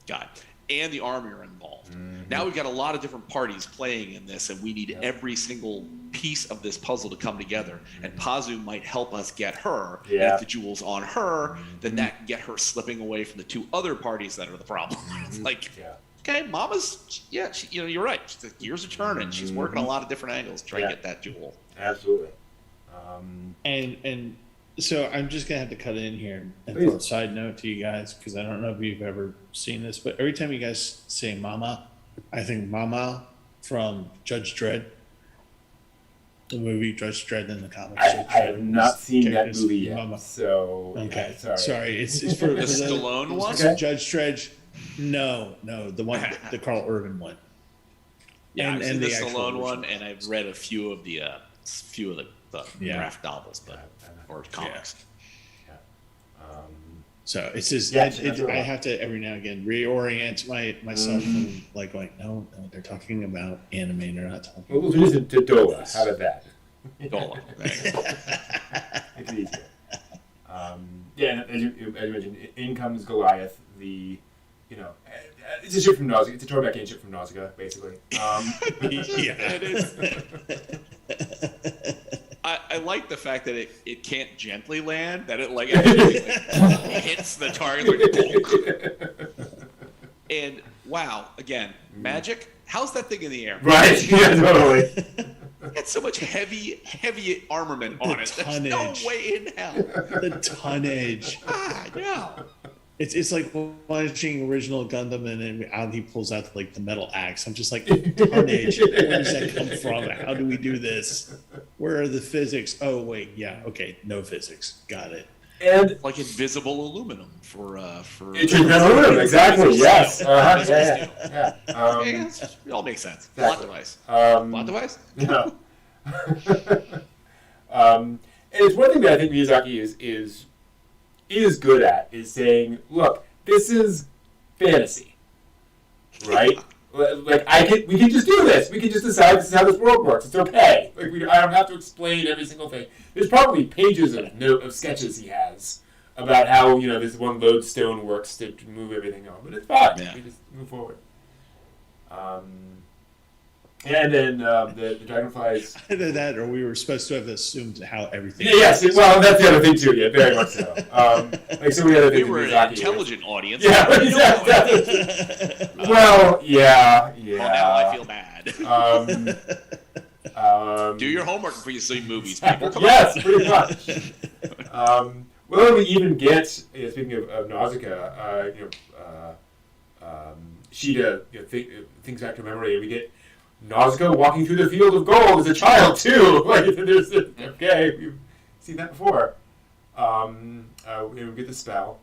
S1: guy, and the army are involved. Now we've got a lot of different parties playing in this, and we need every single piece of this puzzle to come together. And Pazu might help us get her. And if the jewel's on her, then that can get her slipping away from the two other parties that are the problem. It's like, okay, Mama's, you're right. The gears are turning. She's working a lot of different angles to try and get that jewel.
S2: Absolutely.
S3: And so I'm just gonna have to cut in here and throw a side note to you guys, because I don't know if you've ever seen this, but every time you guys say "Mama," I think Mama from Judge Dredd, the movie Judge Dredd in the comics.
S2: I have not seen that movie yet. Mama. So
S3: okay, sorry. It's for
S1: the Stallone one.
S3: Okay. Judge Dredd. No, the one, the Carl Urban one.
S1: Yeah, I've seen the Stallone one, and I've read a few of the graphic novels, or comics.
S3: So it's just I have to every now and again reorient myself and like going, no, they're talking about anime. They're not talking.
S2: Well, we'll use it to Dola. How about that?
S1: Dola.
S2: Make it easier. And as you mentioned, in comes Goliath. It's a ship from Nausicaa. It's a throwback ship from Nausicaa, basically.
S1: It is. I like the fact that it can't gently land, that it hits the target. And wow, again, magic. How's that thing in the air?
S2: Right, yeah, totally.
S1: It's so much heavy armament on it. There's no way in hell.
S3: The tonnage.
S1: Yeah.
S3: It's like watching original Gundam, and then out he pulls out the metal axe. I'm just like, tonnage. Where does that come from? How do we do this? Where are the physics? Oh wait, okay, no physics. Got it.
S2: And
S1: like invisible aluminum for
S2: aluminum, exactly. Yes.
S1: It all makes sense.
S2: Exactly.
S1: Plot device. Plot device.
S2: No. And it's one thing that I think Miyazaki is good at, is saying, look, this is fantasy, right? We can just do this. We can just decide this is how this world works. It's okay. I don't have to explain every single thing. There's probably pages of sketches he has about how this one lodestone works to move everything on, but it's fine. Yeah. We just move forward. And then the dragonflies.
S3: Either that, or we were supposed to have assumed how everything.
S2: Yes, well, that's the other thing too. Yeah, very much so. So many other things.
S1: We were an intelligent audience.
S2: Yeah, exactly. Well, yeah.
S1: Well, now I feel bad. Do your homework before you see movies, people.
S2: Yes, pretty much. Well, we even get, speaking of Nausicaa, Sheeta thinks back to memory, and we get Nausicaa walking through the field of gold as a child too. Okay, we've seen that before. We get the spell.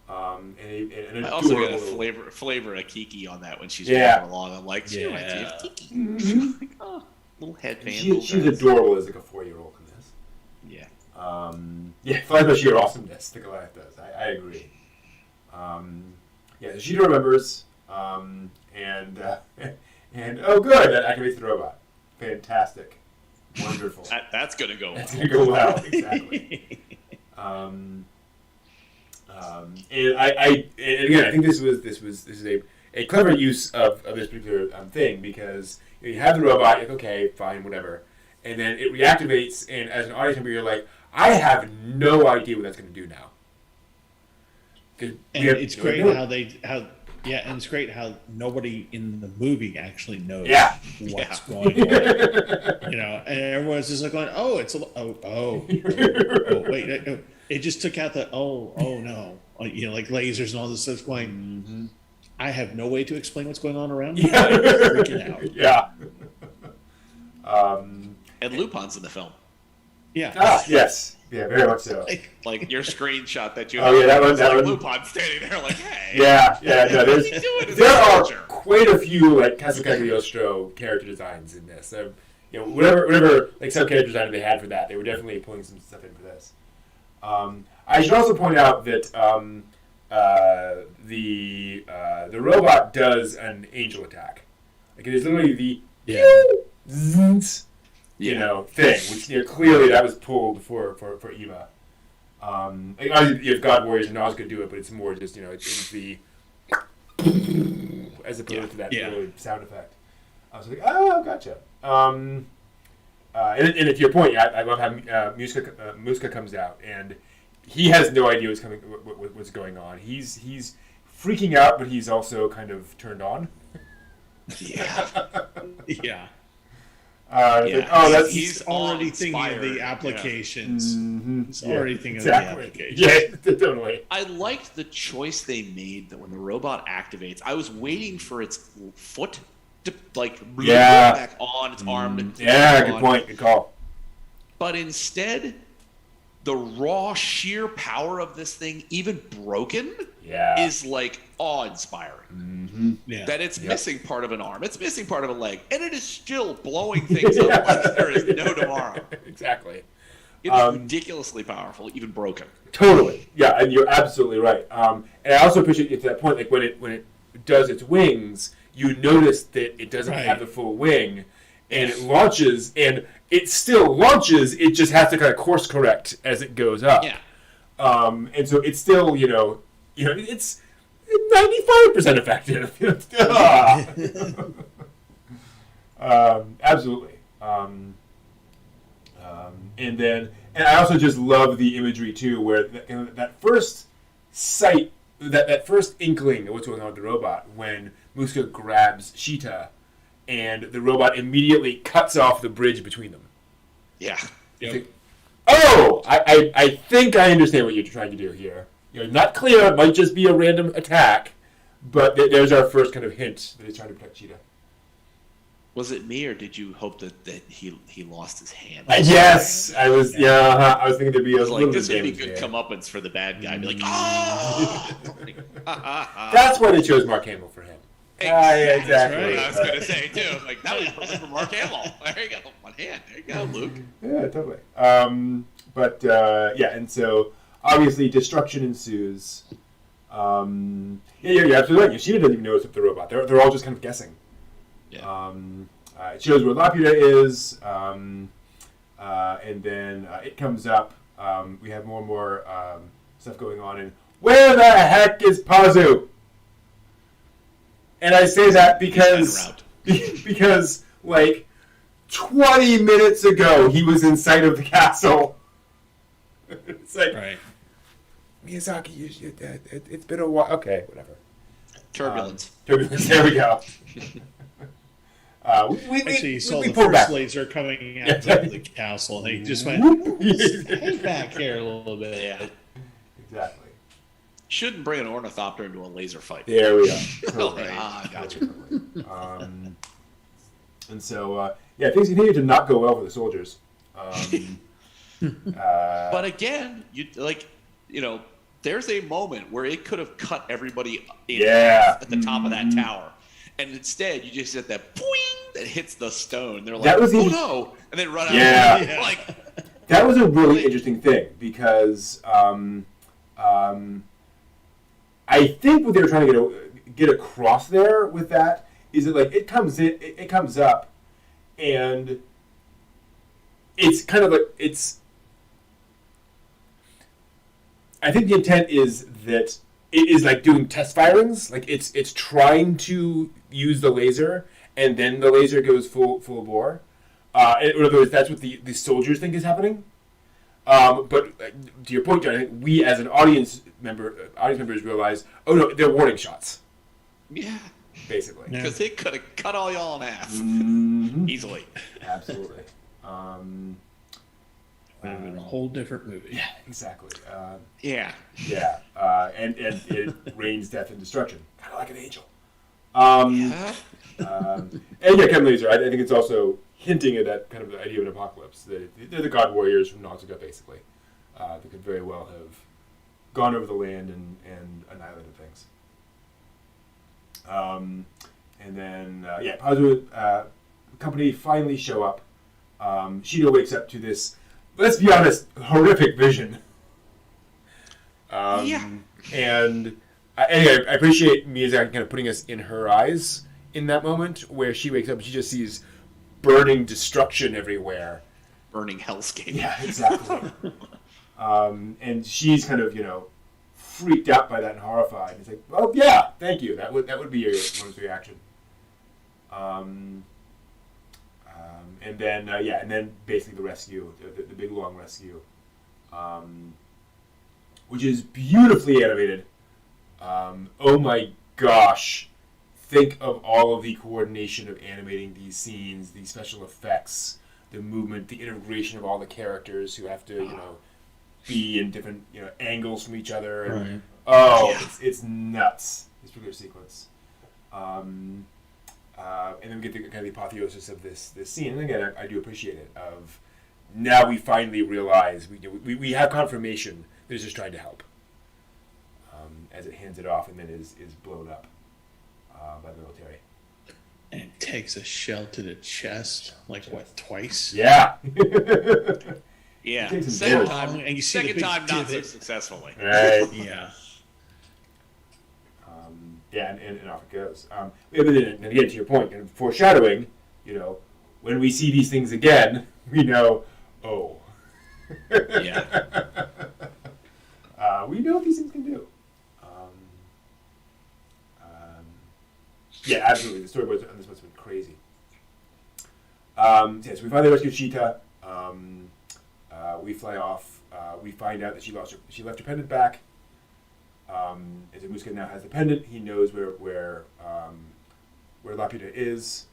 S2: And
S1: I also get a flavor of Kiki on that when she's walking along. I'm like, Kiki. Like, oh, little headband.
S2: She's adorable as a 4-year-old in this.
S1: Yeah.
S2: Fly by sheer awesomeness, the Goliath does. I agree. So she remembers, and oh, good, that activates the robot. Fantastic, wonderful.
S1: That's gonna go.
S2: That's gonna go well, exactly. And again, I think this is a clever use of this particular thing, because you have the robot, you're like, okay, fine, whatever, and then it reactivates, and as an audience member, you're like, I have no idea what that's going to do now.
S3: And it's great how Yeah, and it's great how nobody in the movie actually knows what's going on. And everyone's just like going, "Oh, it's wait, it just took out the oh no, like lasers and all this stuff going."
S2: Mm-hmm.
S3: I have no way to explain what's going on around me.
S2: Yeah.
S3: I'm freaking out.
S2: Yeah.
S1: And Lupin's in the film.
S3: Yeah.
S2: Ah, yes. Yeah, very much so.
S1: Like your screenshot that you
S2: Oh, yeah, that one.
S1: Lupin standing there like, hey.
S2: Yeah. No, there are
S1: soldier?
S2: quite a few like Cagliostro character designs in this. So, whatever like sub character design they had for that, they were definitely pulling some stuff in for this. I should also point out that the robot does an angel attack. Like it is literally the zzz, thing, which clearly that was pulled for Eva. Obviously, you have God Warriors and Oz could do it, but it's more just it's the as opposed to that really sound effect. I was like, oh, gotcha. And to your point, I love how Muska comes out and he has no idea what's going on. He's freaking out, but he's also kind of turned on.
S3: Yeah.
S1: He's
S3: already thinking of the applications. Yeah. Mm-hmm. He's already thinking of the applications.
S2: Yeah, totally.
S1: I liked the choice they made that when the robot activates, I was waiting for its foot to move back on its arm.
S2: Good point. Good call.
S1: But instead, the raw sheer power of this thing, even broken, is awe-inspiring.
S2: Mm-hmm.
S3: Yeah.
S1: That it's missing part of an arm, it's missing part of a leg, and it is still blowing things up like there is no tomorrow.
S2: Exactly.
S1: It is ridiculously powerful, even broken.
S2: Totally. Yeah, and you're absolutely right. And I also appreciate it to that point, like when it does its wings, you notice that it doesn't have the full wing, and it launches, and it still launches. It just has to kind of course correct as it goes up.
S1: Yeah.
S2: And so it's still, it's 95% effective. Absolutely. And I also just love the imagery too, where that first sight, that first inkling of what's going on with the robot, when Muska grabs Sheeta, and the robot immediately cuts off the bridge between them.
S1: Yeah.
S3: Yep.
S2: I think I understand what you're trying to do here. Not clear. It might just be a random attack, but there's our first kind of hint that he's trying to protect Cheetah.
S1: Was it me, or did you hope that he lost his hand?
S2: Yes, I was. Yeah, I was thinking there'd be a little
S1: this
S2: bit
S1: would
S2: of
S1: be good
S2: damage
S1: comeuppance for the bad guy. Be like, oh!
S2: That's why they chose Mark Hamill for him.
S1: Exactly.
S2: Exactly.
S1: Right. I was going to say too. That was perfect for Mark Hamill. There you go, one hand. There you go, Luke.
S2: Yeah, totally. And so obviously destruction ensues. You're absolutely right. Yoshida doesn't even know it's with the robot. They're all just kind of guessing.
S1: Yeah.
S2: It shows where Laputa is, and then it comes up. We have more and more stuff going on. And where the heck is Pazu? And I say that because 20 minutes ago he was in sight of the castle. It's like, Miyazaki, it's been a while. Okay, whatever.
S1: Turbulence.
S2: There we go.
S3: Actually, you saw the first laser coming out of the castle, and he just went, hang back here a little bit.
S1: Yeah.
S2: Exactly.
S1: Shouldn't bring an ornithopter into a laser fight.
S2: There we go. Totally.
S1: Gotcha.
S2: And so, things continue to not go well for the soldiers.
S1: But again, there's a moment where it could have cut everybody in half at the top of that tower. And instead, you just get that boing that hits the stone. They're like, no! And then run out.
S2: Yeah. That was a really interesting thing because I think what they were trying to get across there with that is that it comes up, and it's kind of I think the intent is that it is doing test firings, it's trying to use the laser, and then the laser goes full bore. In other words, that's what the soldiers think is happening. But to your point, John, I think we as an audience members realize, oh no, they're warning shots.
S1: Yeah.
S2: Basically.
S1: Because it could have cut all y'all in half. Easily.
S2: Absolutely.
S3: Would have been a whole different movie.
S2: Yeah, exactly.
S1: Yeah.
S2: Yeah. And it rains death and destruction. Kind of like an angel.
S1: Yeah.
S2: And yeah, Ken Laser, I think it's also hinting at that kind of the idea of an apocalypse. They're the god warriors from Nausicaa, basically. That could very well have gone over the land and annihilated things. And then, Pazu, the company finally show up. Shido wakes up to this, let's be honest, horrific vision. And anyway, I appreciate Miyazaki kind of putting us in her eyes in that moment where she wakes up and she just sees burning destruction everywhere.
S1: Burning hellscape.
S2: Yeah, exactly. And she's kind of, freaked out by that and horrified. It's like, well, yeah, thank you. That would be your one's reaction. And then basically the rescue, the big long rescue, which is beautifully animated. Oh my gosh. Think of all of the coordination of animating these scenes, the special effects, the movement, the integration of all the characters who have to, be in different, angles from each other. And, it's nuts, this particular sequence. And then we get the kind of the apotheosis of this scene. And again, I do appreciate it. Of now we finally realize we have confirmation that he's just trying to help. As it hands it off and then is blown up by the military.
S3: And it takes a shell to the chest, twice?
S2: Yeah.
S1: Yeah. Second time,
S3: and you see
S1: second time not so successfully.
S2: Right.
S3: Yeah.
S2: And off it goes. And again, to your point, and foreshadowing, when we see these things again, we know, oh.
S1: Yeah.
S2: We know what these things can do. Yeah, absolutely. The storyboards on this one's been crazy. So we finally rescue Cheetah. We fly off. We find out that she left her pendant back. As Muska now has the pendant, he knows where Laputa is.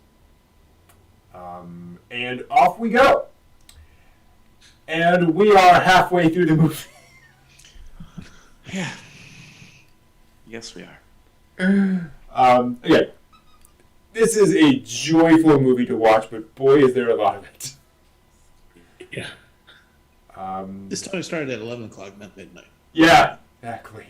S2: And off we go. And we are halfway through the movie.
S1: Yeah. Yes, we are.
S2: Again, this is a joyful movie to watch, but boy, is there a lot of it.
S3: Yeah. This time it started at 11 o'clock, not midnight.
S2: Yeah, exactly.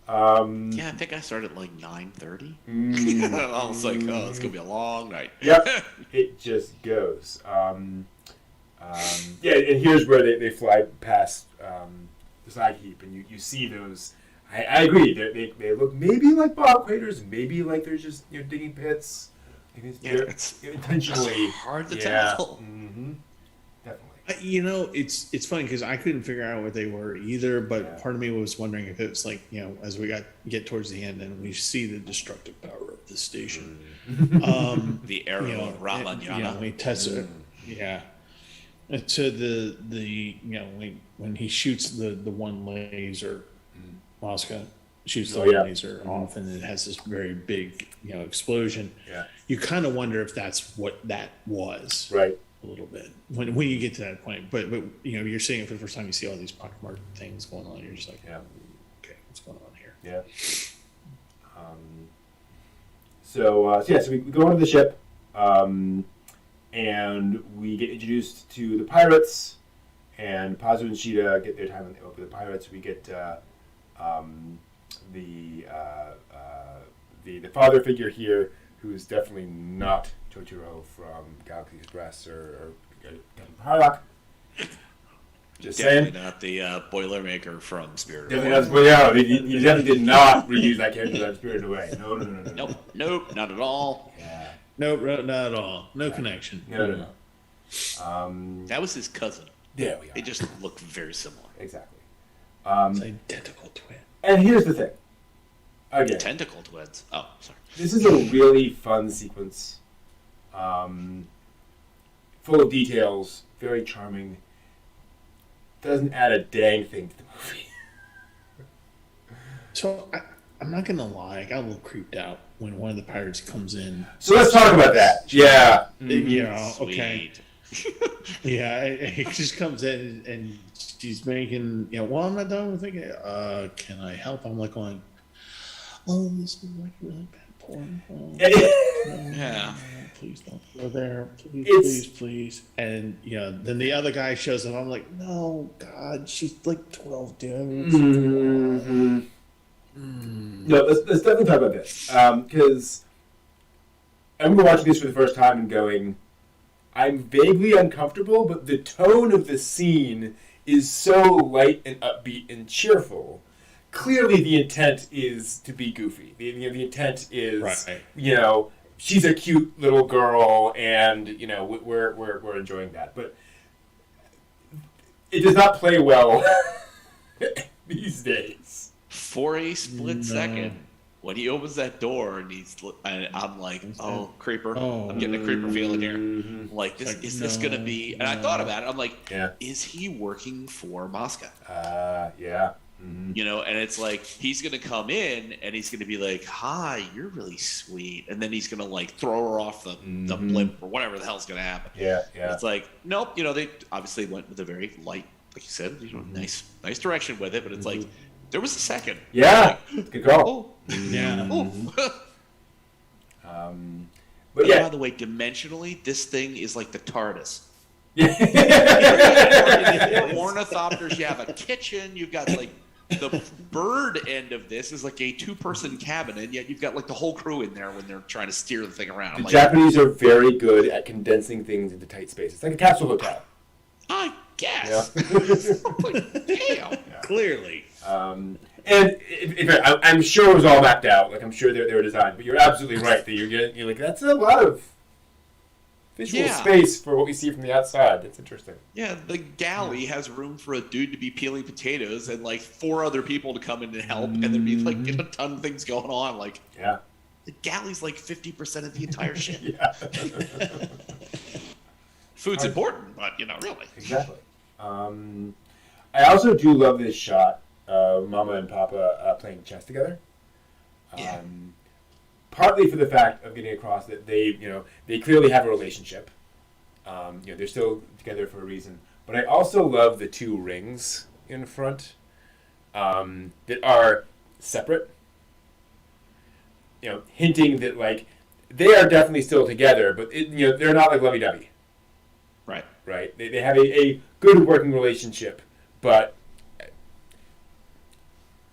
S1: Yeah, I think I started at 9:30. I was like, oh, it's going to be a long night.
S2: Yep, it just goes. And here's where they fly past the side heap, and you see those. I agree. They look maybe like bomb craters, maybe like they're just digging pits. It's intentionally
S1: hard to tell.
S2: Mm-hmm. Definitely.
S3: It's funny because I couldn't figure out what they were either, but part of me was wondering if it was as we get towards the end and we see the destructive power of the station.
S1: The arrow of Ramanyana.
S3: We test it. Yeah. And so when he shoots the one laser, Mosca shoots the laser off, and it has this very big explosion.
S2: Yeah.
S3: You kind of wonder if that's what that was.
S2: Right.
S3: A little bit when you get to that point, but you're seeing it for the first time. You see all these pockmarked things going on. You're just like, okay, what's going on here?
S2: Yeah. So we go onto the ship, and we get introduced to the pirates, and Pazu and Shida get their time with the pirates. We get the father figure here, who's definitely not Totoro from Galaxy Express or Captain Harlock. Just
S1: definitely
S2: saying.
S1: Not the Boilermaker from Spirited
S2: Definitely not. He definitely did not reuse that character from Spirited Away. No.
S1: Nope, not at all.
S2: Yeah.
S3: Nope, not at all. No connection.
S2: No.
S1: That was his cousin.
S2: Yeah, we are.
S1: They just look very similar.
S2: Exactly.
S3: It's identical twin.
S2: And here's the thing. Again,
S1: Tentacle twins. Oh, sorry.
S2: this is a really fun sequence. Full of details, very charming. Doesn't add a dang thing to the movie.
S3: So I'm not gonna lie, I got a little creeped out when one of the pirates comes in.
S2: So let's talk about that. Yeah.
S3: You know,
S1: Sweet.
S3: okay. Yeah, he just comes in and she's making, well, I'm not done with thinking, can I help? I'm like going, oh, this is like really bad porn. Oh,
S1: Yeah.
S3: please don't go there. Please. And, then the other guy shows up. I'm like, no, God, she's like 12, dude.
S2: Mm-hmm. No, let's definitely talk about this. Because I remember watching this for the first time and going, I'm vaguely uncomfortable, but the tone of the scene is so light and upbeat and cheerful. Clearly, the intent is to be goofy. The intent is, right. She's a cute little girl, and we're enjoying that. But it does not play well these days.
S1: For a split second, when he opens that door and I'm like, oh, creeper. I'm getting a creeper feeling here.
S2: Mm-hmm.
S1: Like, is this going to be... And I thought about it. I'm like, is he working for Mosca?
S2: Yeah. Mm-hmm.
S1: And it's like, he's going to come in and he's going to be like, hi, you're really sweet. And then he's going to, like, throw her off the blimp or whatever the hell's going to happen.
S2: Yeah.
S1: It's like, nope. They obviously went with a very light, like you said, nice direction with it. But it's like, there was a second.
S2: Yeah.
S1: Like,
S2: good call.
S3: Yeah.
S2: But yeah.
S1: By the way, dimensionally, this thing is like the TARDIS.
S2: Yeah.
S1: Ornithopters, you have a kitchen, you've got like the bird end of this is like a 2-person cabin, and yet you've got like the whole crew in there when they're trying to steer the thing around.
S2: The Japanese are very good at condensing things into tight spaces. Like a capsule hotel.
S1: I guess.
S2: Yeah.
S1: Like, damn.
S3: Clearly.
S2: And I'm sure it was all mapped out. Like, I'm sure they were designed. But you're absolutely right that you're like, that's a lot of visual space for what we see from the outside. That's interesting.
S1: Yeah, the galley has room for a dude to be peeling potatoes and like 4 other people to come in and help, and there'd be like a ton of things going on. Like, the galley's like 50% of the entire ship. Food's important, but really.
S2: Exactly. I also do love this shot. Mama and Papa playing chess together. Partly for the fact of getting across that they clearly have a relationship. They're still together for a reason. But I also love the 2 rings in front that are separate. Hinting that like they are definitely still together, but they're not like lovey-dovey. Right. They have a good working relationship, but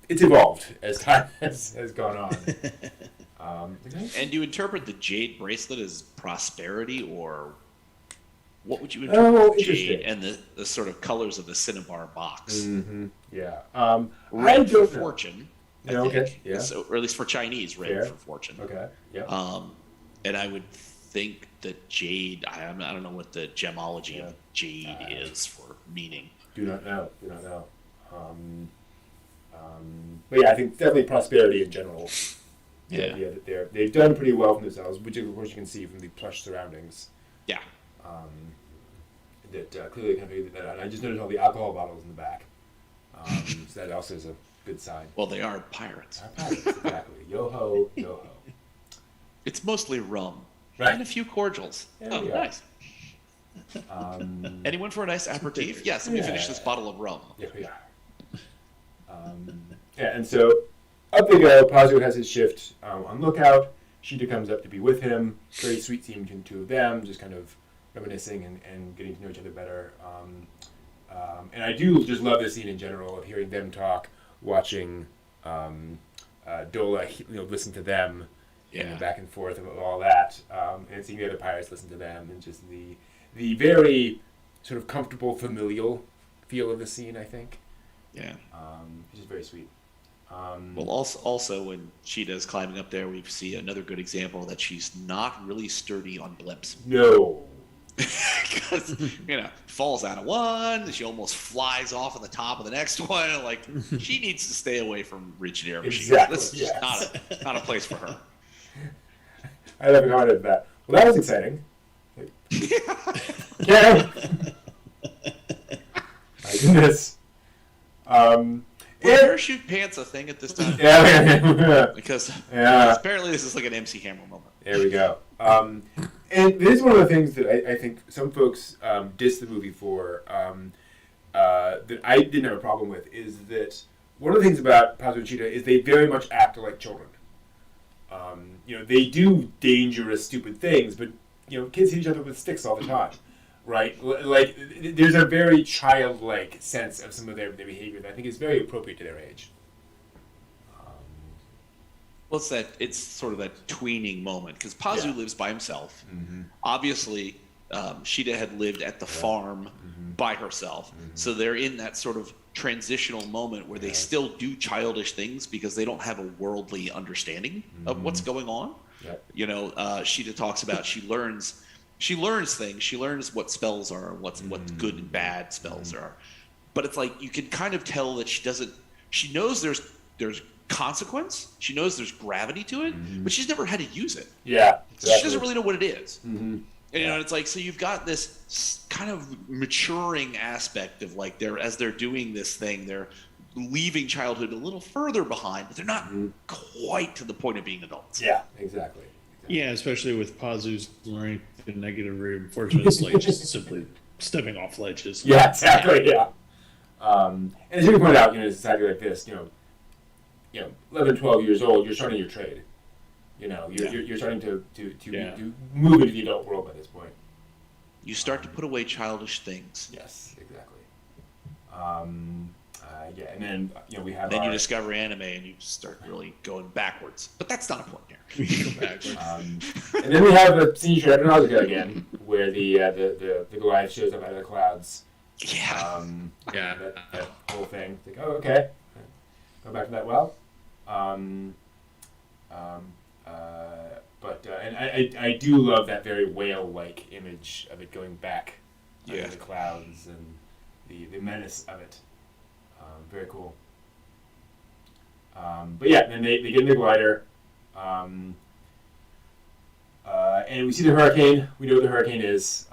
S2: it's evolved as time has gone on.
S1: And do you interpret the Jade Bracelet as prosperity, or what would you interpret Jade and the sort of colors of the Cinnabar box?
S2: Mm-hmm. Yeah.
S1: Red for fortune, I think.
S2: Okay. Yeah.
S1: So, or at least for Chinese, red for fortune.
S2: Okay. Yeah.
S1: And I would think that Jade, I don't know what the gemology of Jade is for meaning.
S2: Do not know. But yeah, I think definitely prosperity in general.
S1: Yeah.
S2: That they've done pretty well for themselves, which of course you can see from the plush surroundings.
S1: Yeah.
S2: That clearly kind of that out. And I just noticed all the alcohol bottles in the back. So that also is a good sign.
S1: Well, they are pirates.
S2: Exactly. Yo ho, yo ho.
S1: It's mostly rum.
S2: Right.
S1: And a few cordials. Nice. Anyone for a nice aperitif? Yes, let me finish this bottle of rum.
S2: Yeah, we are. And so up they go. Pazu has his shift on lookout. Sheeta comes up to be with him. Very sweet scene between the 2 of them, just kind of reminiscing and getting to know each other better. And I do just love this scene in general of hearing them talk, watching Dola listen to them, and back and forth and all that, and seeing the other pirates listen to them, and just the very sort of comfortable, familial feel of the scene, I think.
S1: Yeah.
S2: Which is very sweet.
S1: Well, also when Cheetah's climbing up there, we see another good example that she's not really sturdy on blips.
S2: No.
S1: Because, falls out of one, she almost flies off on the top of the next one. Like, she needs to stay away from rigid air machines.
S2: Exactly.
S1: This is just not a place for her.
S2: I never commented that. Well, that was exciting. Yeah. My goodness.
S1: Were parachute pants a thing at this time? Because apparently this is like an MC Hammer moment.
S2: There we go. And this is one of the things that I think some folks diss the movie for, that I didn't have a problem with, is that one of the things about Pazu and Cheetah is they very much act like children. They do dangerous, stupid things, but kids hit each other with sticks all the time, right? Like, there's a very childlike sense of some of their behavior that I think is very appropriate to their age.
S1: Well, it's sort of that tweening moment, because Pazu lives by himself. Mm-hmm. Obviously, Sheeta had lived at the farm by herself, so they're in that sort of transitional moment where they still do childish things because they don't have a worldly understanding of what's going on. Sheeta talks about she learns things. She learns what spells are, what good and bad spells are. But it's like you can kind of tell that she knows there's consequence. She knows there's gravity to it, but she's never had to use it.
S2: Yeah, exactly.
S1: She doesn't really know what it is. And it's like, so you've got this kind of maturing aspect of like as they're doing this thing, they're leaving childhood a little further behind, but they're not quite to the point of being adults.
S2: Yeah, exactly.
S3: Yeah, especially with Pazu's learning the negative reinforcements, like just simply stepping off ledges.
S2: Yeah, exactly. Yeah. And as you point out, in a society like this, 11, 12 years old, you're starting your trade. You're starting to move into the adult world by this point.
S1: You start to put away childish things.
S2: Yes, exactly. And then we have.
S1: Then you discover anime and you start really going backwards. But that's not important here. You go backwards.
S2: And then we have a scene straight out of Nausicaa again, where the Goliath shows up out of the clouds.
S1: Yeah.
S2: That whole thing. It's like, oh, okay. Go back to that well. And I do love that very whale-like image of it going back under the clouds and the menace of it. Very cool. But yeah, then they get in the glider, and we see the hurricane. We know what the hurricane is.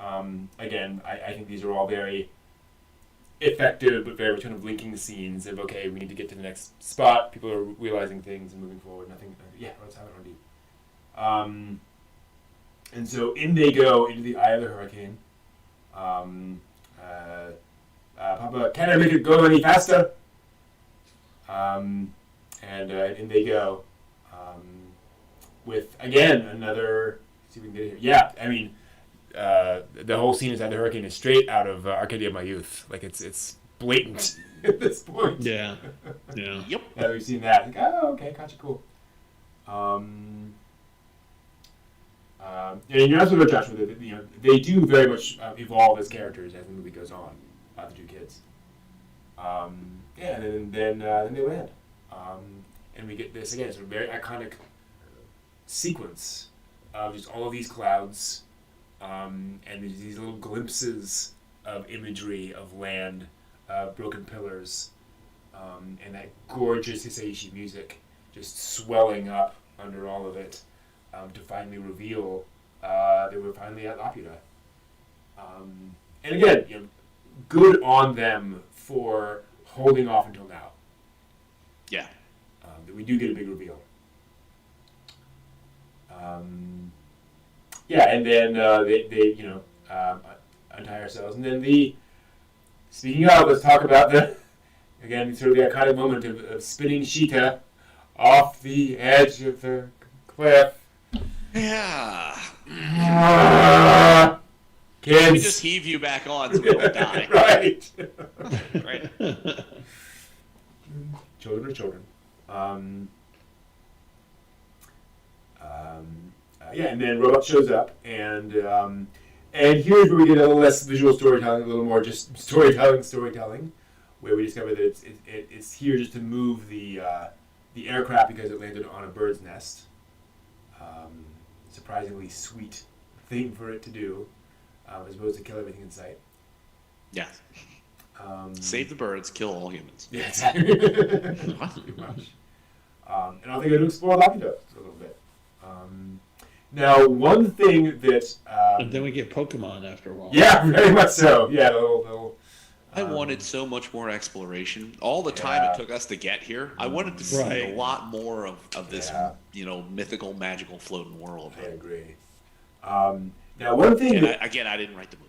S2: Again, I think these are all very effective, but very kind of linking the scenes of, okay, we need to get to the next spot. People are realizing things and moving forward. Nothing. Let's have it on deep. And so in they go into the eye of the hurricane. Papa, can I make it go any faster? And in they go. With, again, another... Let's see if we can get it here. Yeah, I mean, the whole scene inside the hurricane is straight out of Arcadia of My Youth. Like, it's blatant at this point.
S3: Yeah.
S1: Yep.
S2: Yeah, we've seen that. Like, oh, okay, gotcha, cool. And you're absolutely right, Joshua. They do very much evolve as characters as the movie goes on. The two kids. And then they land. And we get this again, sort of very iconic sequence of just all of these clouds, and there's these little glimpses of imagery of land, broken pillars, and that gorgeous Hisaishi music just swelling up under all of it, to finally reveal they were finally at Laputa. And again, good on them for holding off until now.
S1: Yeah.
S2: That we do get a big reveal. And then they untie ourselves, and then speaking of, let's talk about again, sort of the iconic moment of spinning Sheeta off the edge of the cliff.
S1: Yeah.
S2: Kids.
S1: We just heave you back on so we don't die.
S2: Right.
S1: Right.
S2: Children are children. And then Robot shows up, and here's where we get a little less visual storytelling, a little more just storytelling, where we discover that it's here just to move the aircraft because it landed on a bird's nest. Surprisingly sweet thing for it to do, as opposed to kill everything in sight.
S1: Yeah. Save the birds, kill all humans.
S2: Yeah, exactly. Pretty much. And I think I'm going to explore Laputa a little bit. Now, one thing that...
S3: and then we get Pokemon after a while.
S2: Yeah, very much so. Yeah, the little
S1: I wanted so much more exploration. All the time it took us to get here, I wanted to see a lot more of this, mythical, magical floating world.
S2: I agree. Now, one thing
S1: I didn't write the movie.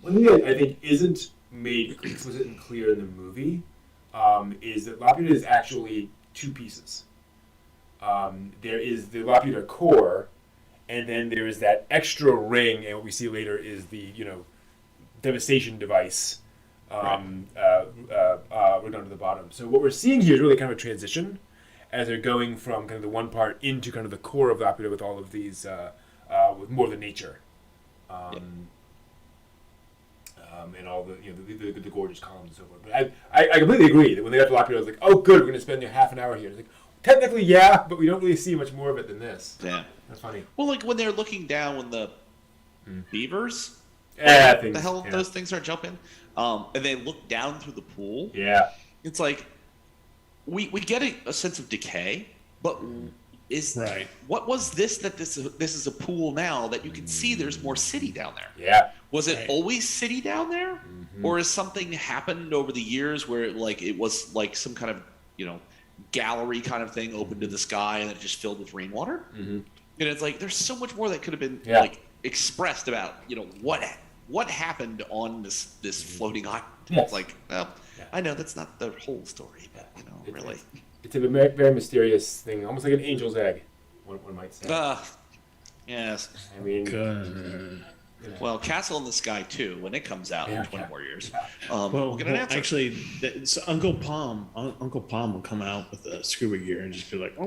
S2: One thing that I think isn't made explicit and clear in the movie is that Laputa is actually two pieces. There is the Laputa core, and then there is that extra ring, and what we see later is the devastation device run down to the bottom. So what we're seeing here is really kind of a transition as they're going from kind of the one part into kind of the core of Laputa with all of these, with more of the nature. And all the gorgeous columns and so forth. But I completely agree that when they got to Laputa, I was like, oh, good, we're going to spend half an hour here. It's like, technically, yeah, but we don't really see much more of it than this.
S1: Yeah.
S2: That's funny.
S1: Well, like when they're looking down when the beavers, those things are jumping, and they look down through the pool.
S2: Yeah.
S1: It's like, we get a sense of decay, but what was this that this is a pool now that you can see there's more city down there?
S2: Yeah.
S1: Was it always city down there? Or has something happened over the years where it was like some kind of, gallery kind of thing open to the sky and it just filled with rainwater? And it's like there's so much more that could have been expressed about, what happened on this floating island.
S2: Yes.
S1: It's like, well, I know that's not the whole story, but really.
S2: It's a very, very mysterious thing, almost like an angel's egg, one might say.
S1: Yes.
S2: I mean,
S1: well, Castle in the Sky 2, when it comes out in 20 more years, we'll get an answer.
S3: Actually, Uncle Palm will come out with a scuba gear and just be like, "Oh,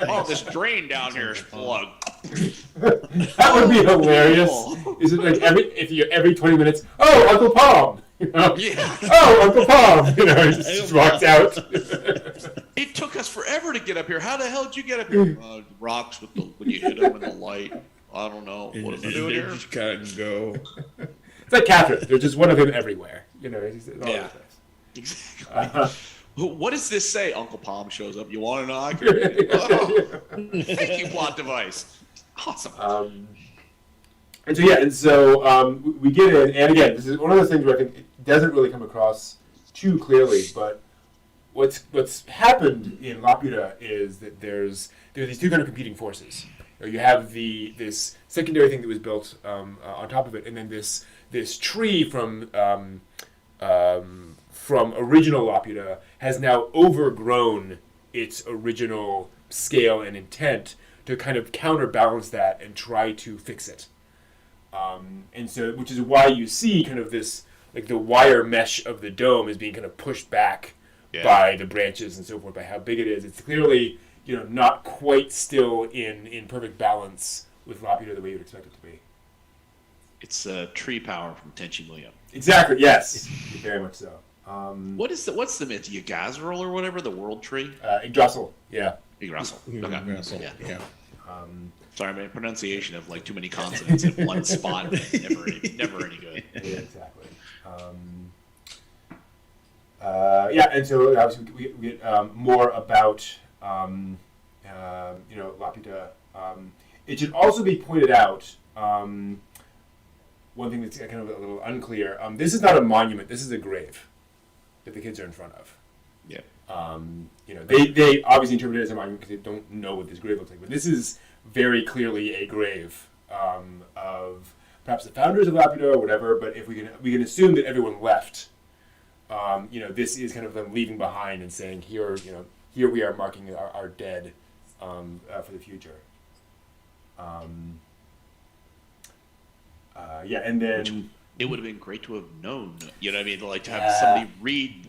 S1: oh, this drain down here is plugged."
S2: That would be hilarious. Is it like every 20 minutes? Oh, Uncle Palm.
S1: Yeah.
S2: Oh, Uncle Palm. He just walks out.
S1: It took us forever to get up here. How the hell did you get up here? Rocks when you hit them in the light. I don't know. What is it doing here?
S3: Just gotta go.
S2: It's like Catherine. There's just one of him everywhere. He's all over the place.
S1: Exactly. What does this say? Uncle Palm shows up. You want to know? I can read it. Thank you, plot device. Awesome.
S2: And so we get in, and again, this is one of those things where I think it doesn't really come across too clearly, but what's happened in Laputa is that there are these two kind of competing forces. You have this secondary thing that was built on top of it, and then this tree from original Laputa has now overgrown its original scale and intent to kind of counterbalance that and try to fix it. And so, which is why you see kind of this, like the wire mesh of the dome is being kind of pushed back by the branches and so forth, by how big it is. It's clearly not quite still in perfect balance with Laputa the way you would expect it to be.
S1: It's tree power from Tenchi Muyo.
S2: Exactly. Yes. Very much so.
S1: What's the myth? Yggdrasil or whatever, the world tree?
S2: Yggdrasil. Yeah.
S1: Yggdrasil.
S3: Yggdrasil.
S1: Yeah. Sorry, my pronunciation of like too many consonants in one spot never any good.
S2: Yeah, exactly. And so obviously we get more about Laputa. It should also be pointed out, one thing that's kind of a little unclear. This is not a monument. This is a grave that the kids are in front of.
S1: Yeah.
S2: They obviously interpret it as a monument because they don't know what this grave looks like. But this is very clearly a grave of perhaps the founders of Laputa or whatever. But if we can assume that everyone left, this is kind of them leaving behind and saying, here we are marking our dead for the future. And then
S1: it would have been great to have known. You know what I mean? Like to have somebody read,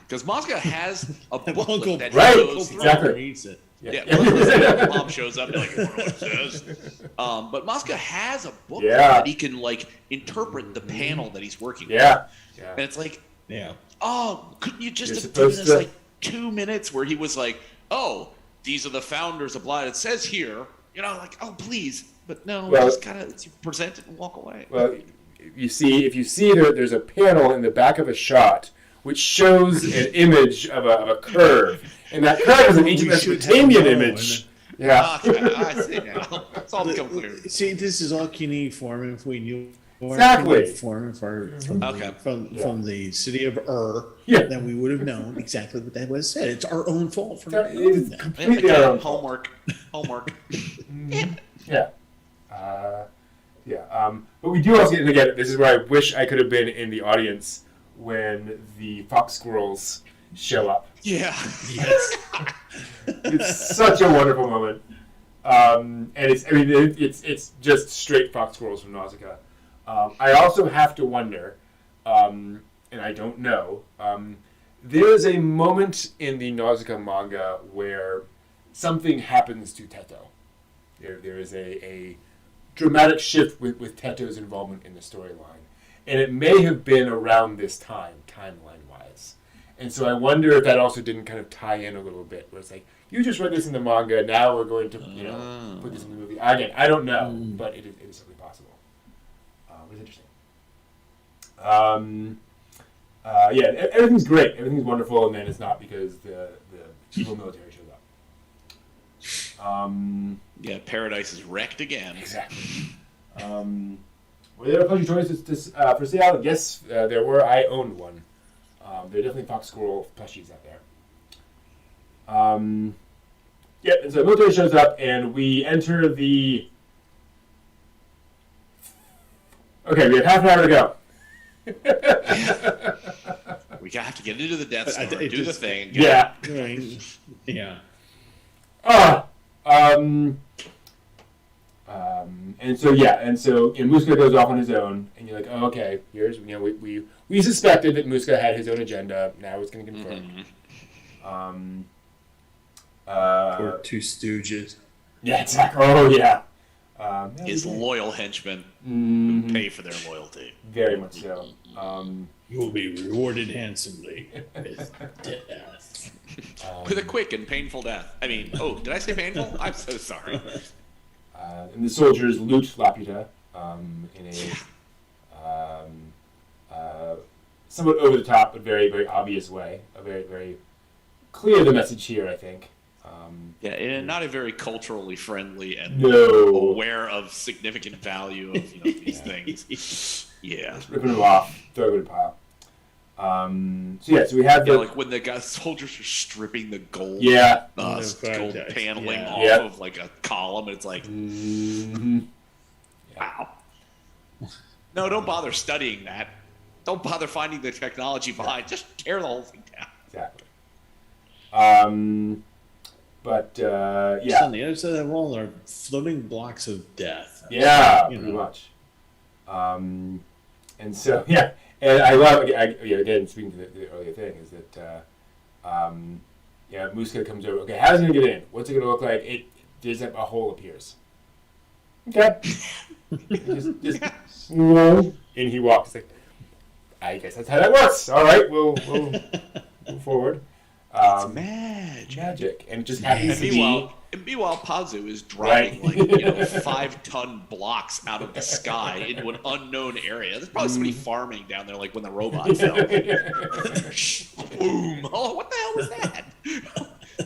S1: because Mosca has a booklet that he goes through.
S2: Exactly.
S3: Reads it.
S1: Mom shows up and like, I wonder what it says. But Mosca has a booklet that he can like interpret the panel that he's working with. And it's like, couldn't you just have given us like 2 minutes where he was like, oh, these are the founders of Blood. It says here, like, oh, please. But no, just kind of present it and walk away.
S2: Well, if you see there's a panel in the back of a shot which shows an image of a curve. And that curve is an ancient Mesopotamian image.
S1: I see now. It's all become clear.
S3: See, this is all cuneiform. If we knew
S2: Exactly.
S3: From
S1: Okay.
S3: from the city of
S2: Yeah.
S3: then we would have known exactly what that was said. It's our own fault for not knowing
S2: It's
S3: that.
S2: completely our own fault.
S1: Homework.
S2: Yeah. But we do also get, and again, this is where I wish I could have been in the audience when the fox squirrels show up.
S1: Yeah.
S3: Yes.
S2: It's such a wonderful moment. And it's just straight fox squirrels from Nausicaa. I also have to wonder, and I don't know, there is a moment in the Nausicaa manga where something happens to Teto. There is a dramatic shift with Teto's involvement in the storyline. And it may have been around this time, timeline-wise. And so I wonder if that also didn't kind of tie in a little bit, where it's like, you just read this in the manga, now we're going to, put this in the movie. Again, I don't know, but it is certainly possible. It's interesting. Everything's great. Everything's wonderful, and then it's not because the evil military shows up.
S1: Yeah, paradise is wrecked again.
S2: Exactly. Were there plushie toys for sale? Yes, there were. I owned one. There are definitely fox squirrel plushies out there. And so the military shows up, and we enter the... Okay, we have half an hour to go.
S1: We have to get into the Death Star, do the thing.
S2: Yeah.
S3: Yeah.
S2: And so Muska goes off on his own, and you're like, oh, okay, here's we suspected that Muska had his own agenda. Now it's going to confirm.
S3: Poor two stooges.
S2: Yeah, exactly. Oh yeah.
S1: His loyal henchmen who pay for their loyalty.
S2: Very much so.
S3: You will be rewarded handsomely with death.
S1: With a quick and painful death. I mean, did I say painful? I'm so sorry.
S2: And the soldiers loot Laputa in a somewhat over the top but very, very obvious way. A very, very clear the message here, I think.
S1: And not a very culturally friendly and
S2: No.
S1: aware of significant value of these things. Yeah.
S2: Just ripping them off, throwing it in a pile. So we have
S1: like when the soldiers are stripping the gold, gold paneling off of like a column, and it's like, wow. No, don't bother studying that. Don't bother finding the technology behind. Just tear the whole thing down.
S2: Exactly.
S3: Just on the other side of that wall are floating blocks of death.
S2: Yeah, pretty much. And I love, again, speaking to the earlier thing, is that, Muska comes over. Okay, how's it going to get in? What's it going to look like? There's a hole appears. Okay. And he walks. Like, I guess that's how that works. All right, we'll move forward.
S1: It's magic.
S2: And it just happens to be...
S1: Meanwhile, Pazu is driving 5-ton blocks out of the sky into an unknown area. There's probably somebody farming down there, like when the robot fell. Boom! Oh, what the hell was that?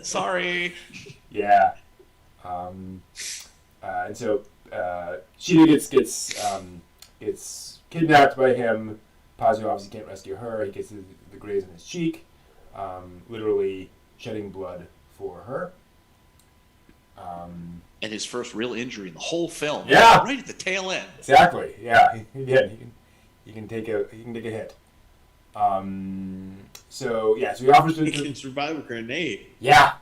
S1: Sorry.
S2: Yeah. And so Sheeta gets kidnapped by him. Pazu obviously can't rescue her. He gets the graze in his cheek, literally shedding blood for her.
S1: And his first real injury in the whole film.
S2: Yeah.
S1: Right at the tail end.
S2: Exactly. Yeah. He can take a hit. So he offers to.
S3: He can survive a grenade.
S2: Yeah.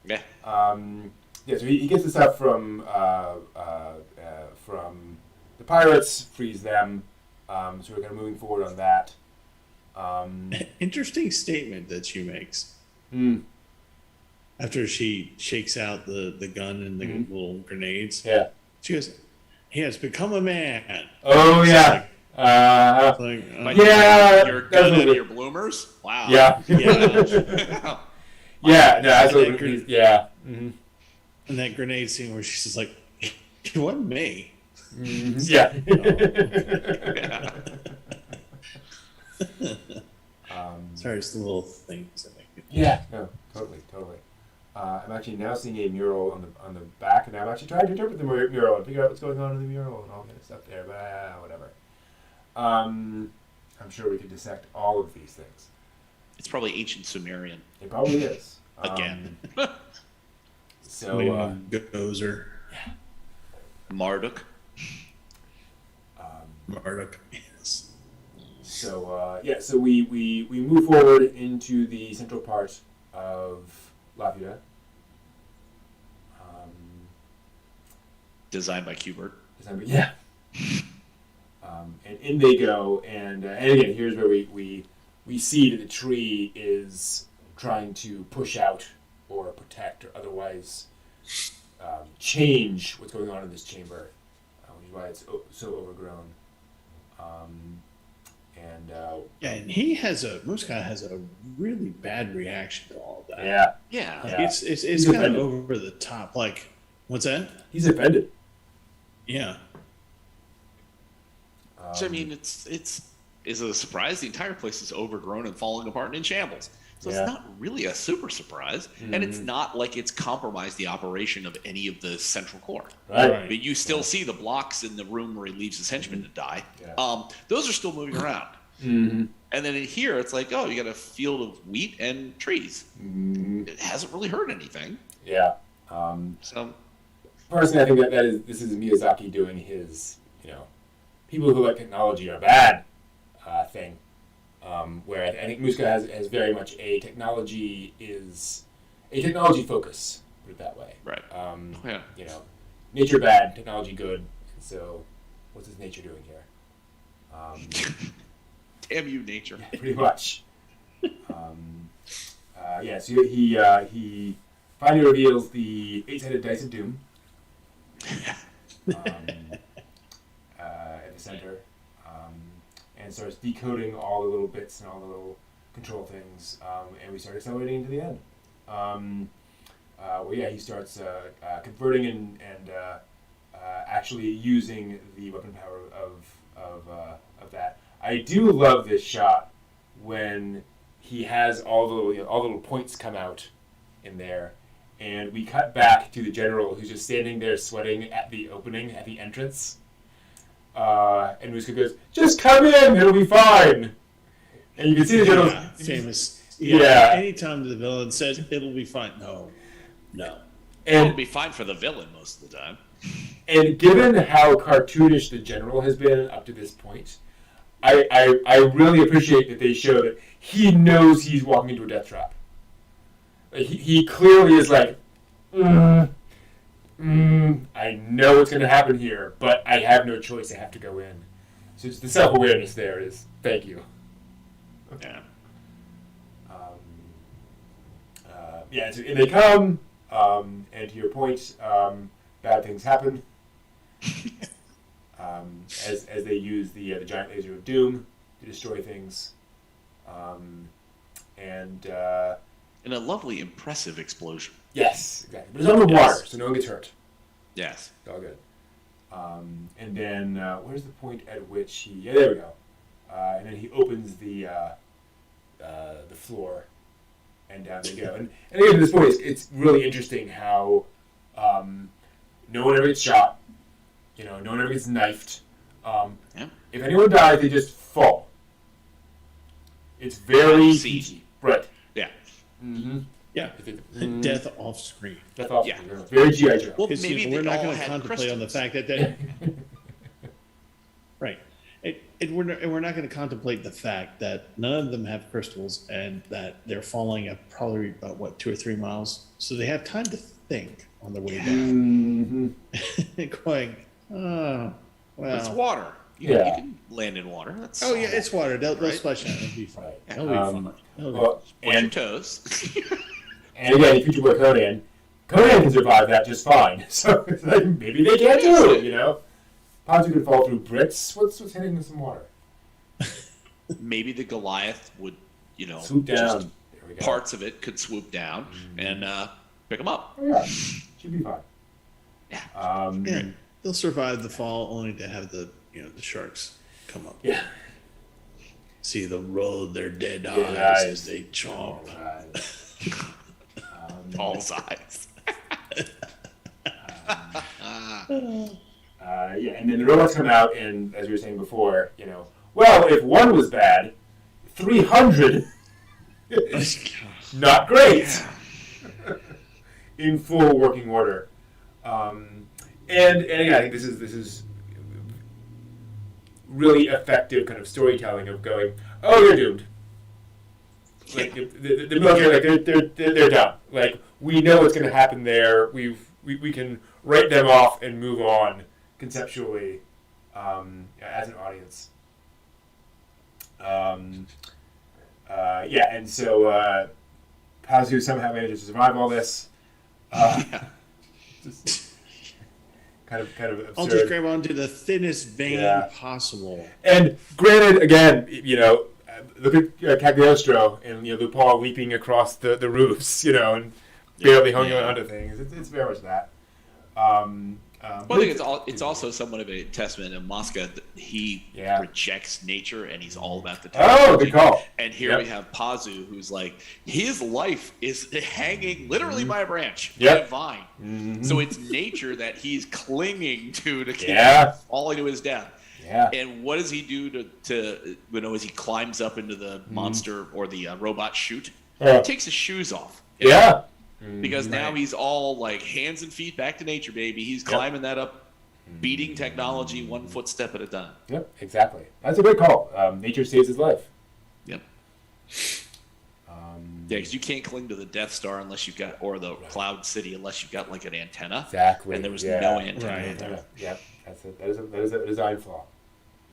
S1: Yeah.
S2: So he gets the stuff from the pirates, frees them. So we're kind of moving forward on that.
S3: Interesting statement that she makes. After she shakes out the gun and the little grenades.
S2: Yeah.
S3: She goes, he has become a man.
S2: Oh, yeah.
S1: Your gun and your bloomers? Wow.
S2: Yeah. Yeah. No,
S3: absolutely.
S2: Yeah. Mm-hmm.
S3: And that grenade scene where she's just like, it wasn't me.
S2: Yeah.
S3: Sorry, it's the little things that make it.
S2: Yeah. No, totally. I'm actually now seeing a mural on the back, and I'm actually trying to interpret the mural and figure out what's going on in the mural and all that stuff there. But whatever. I'm sure we could dissect all of these things.
S1: It's probably ancient Sumerian.
S2: It probably is.
S1: Again.
S2: So,
S3: Gozer.
S2: yeah.
S1: Marduk.
S3: Marduk. Yes.
S2: So, so we move forward into the central part of Latvia.
S1: Designed by Kubert.
S2: Yeah. And in they go, and again, here's where we see that the tree is trying to push out or protect or otherwise change what's going on in this chamber, which is why it's so overgrown.
S3: And Muska has a really bad reaction to all that.
S2: Yeah.
S1: Yeah.
S3: Like, it's kind of over the top. Like, what's that?
S2: He's offended.
S3: Yeah.
S1: So, I mean, is it a surprise? The entire place is overgrown and falling apart and in shambles. So it's not really a super surprise, and it's not like it's compromised the operation of any of the central core.
S2: Right.
S1: But you still see the blocks in the room where he leaves his henchmen to die.
S2: Yeah.
S1: Those are still moving around.
S2: Mm-hmm.
S1: And then in here, it's like, oh, you got a field of wheat and trees.
S2: Mm-hmm.
S1: It hasn't really hurt anything.
S2: Yeah.
S1: So,
S2: personally, I think this is Miyazaki doing his, people who like technology are bad thing. Where I think Muska has very much a technology focus, put it that way.
S1: right.
S2: Nature bad, technology good. So, what's his nature doing here?
S1: Damn you, nature.
S2: Yeah, pretty much. So he finally reveals the 8-sided dice of doom at the center. And starts decoding all the little bits and all the little control things, and we start accelerating into the end. He starts converting and actually using the weapon power of that. I do love this shot when he has all the little points come out in there, and we cut back to the general who's just standing there sweating at the opening, at the entrance. And Muska goes, "Just come in, it'll be fine." And you can see the general
S3: famous.
S2: Yeah.
S3: Anytime the villain says it'll be fine, no.
S1: It'll be fine for the villain most of the time.
S2: And given how cartoonish the general has been up to this point, I really appreciate that they show that he knows he's walking into a death trap. Like, he clearly is like, I know what's going to happen here, but I have no choice. I have to go in. So it's the self-awareness there is, thank you.
S1: Yeah.
S2: So in they come, and to your point, bad things happen. As they use the giant laser of doom to destroy things.
S1: And a lovely, impressive explosion.
S2: Yes, exactly. But it's underwater, so no one gets hurt.
S1: Yes.
S2: It's all good. And then, where's the point at which he... Yeah, there we go. And then he opens the floor, and down they go. And again, at this point, it's really interesting how no one ever gets shot. No one ever gets knifed. If anyone dies, they just fall. It's very PG. Right.
S1: Yeah.
S2: Mm-hmm.
S3: Yeah. Death off screen.
S2: Death off screen. Very G.I. Joe.
S1: Well, maybe
S3: we're not going to
S1: had
S3: contemplate
S1: crystals.
S3: on the fact that right. We're not going to contemplate the fact that none of them have crystals and that they're falling at probably about 2 or 3 miles, so they have time to think on the way down. Going, oh, well,
S1: it's water. You can land in water. That's
S3: it's water. They'll splash out. It'll be fine. It'll be fine.
S1: Watch your toes.
S2: And again, if you work Conan can survive that just fine. So it's like, maybe they can too, Possibly could fall through bricks. What's hitting in some water?
S1: Maybe the Goliath would,
S2: swoop down. There we go.
S1: Parts of it could swoop down and pick them up.
S2: Oh, yeah. Should be fine.
S1: Yeah.
S3: They'll survive the fall only to have the sharks come up.
S2: Yeah.
S3: See them roll their dead eyes as they chomp.
S1: Paul's eyes.
S2: And then the robots come out, and as we were saying before, well, if one was bad, 300 not great. In full working order. And again, I think this is really effective kind of storytelling of going, oh, you're doomed. Like the military, like they're done. Like we know what's going to happen there. We can write them off and move on conceptually as an audience. And so Pazu somehow manages to survive all this. Just kind of absurd.
S3: I'll just grab onto the thinnest vein possible.
S2: And granted, again, look at Cagliostro and Lupin leaping across the roofs, and barely hanging onto things. It's very much that.
S1: I think it's also somewhat of a testament of Mosca that he rejects nature and he's all about the technology.
S2: Oh, good call.
S1: And here we have Pazu, who's like, his life is hanging literally by a branch, by a vine. Mm-hmm. So it's nature that he's clinging to keep falling to his death. Yeah. And what does he do to as he climbs up into the monster or the robot chute? He takes his shoes off.
S2: Yeah.
S1: Because now he's all like hands and feet back to nature, baby. He's climbing that up, beating technology one footstep at a time.
S2: Yep, exactly. That's a great call. Nature saves his life.
S1: Yep. Because you can't cling to the Death Star unless you've got, or the Cloud City unless you've got like an antenna.
S2: Exactly.
S1: And there was no antenna there.
S2: Yep. That is a design flaw.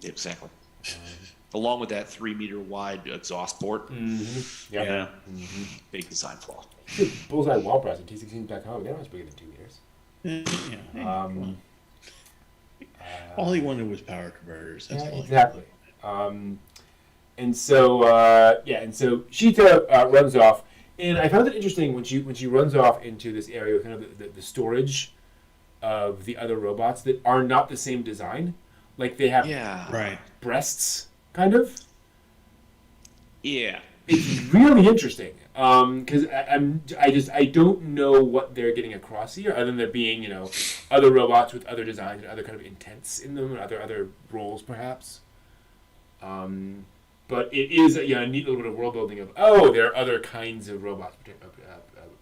S1: Exactly. Along with that 3-meter wide exhaust port.
S2: Mm-hmm. Yep.
S1: Yeah. Mm-hmm. Big design flaw.
S2: Bullseye wall press and T16 back home. They're not much bigger than 2 meters.
S3: All he wanted was power converters. That's all
S2: exactly. And so Sheeta runs off, and I found it interesting when she runs off into this area with kind of the storage of the other robots that are not the same design. Like they have breasts, kind of.
S1: Yeah.
S2: It's really interesting because I don't know what they're getting across here, other than there being other robots with other designs and other kind of intents in them, and other roles perhaps. But it is a neat little bit of world building of there are other kinds of robots.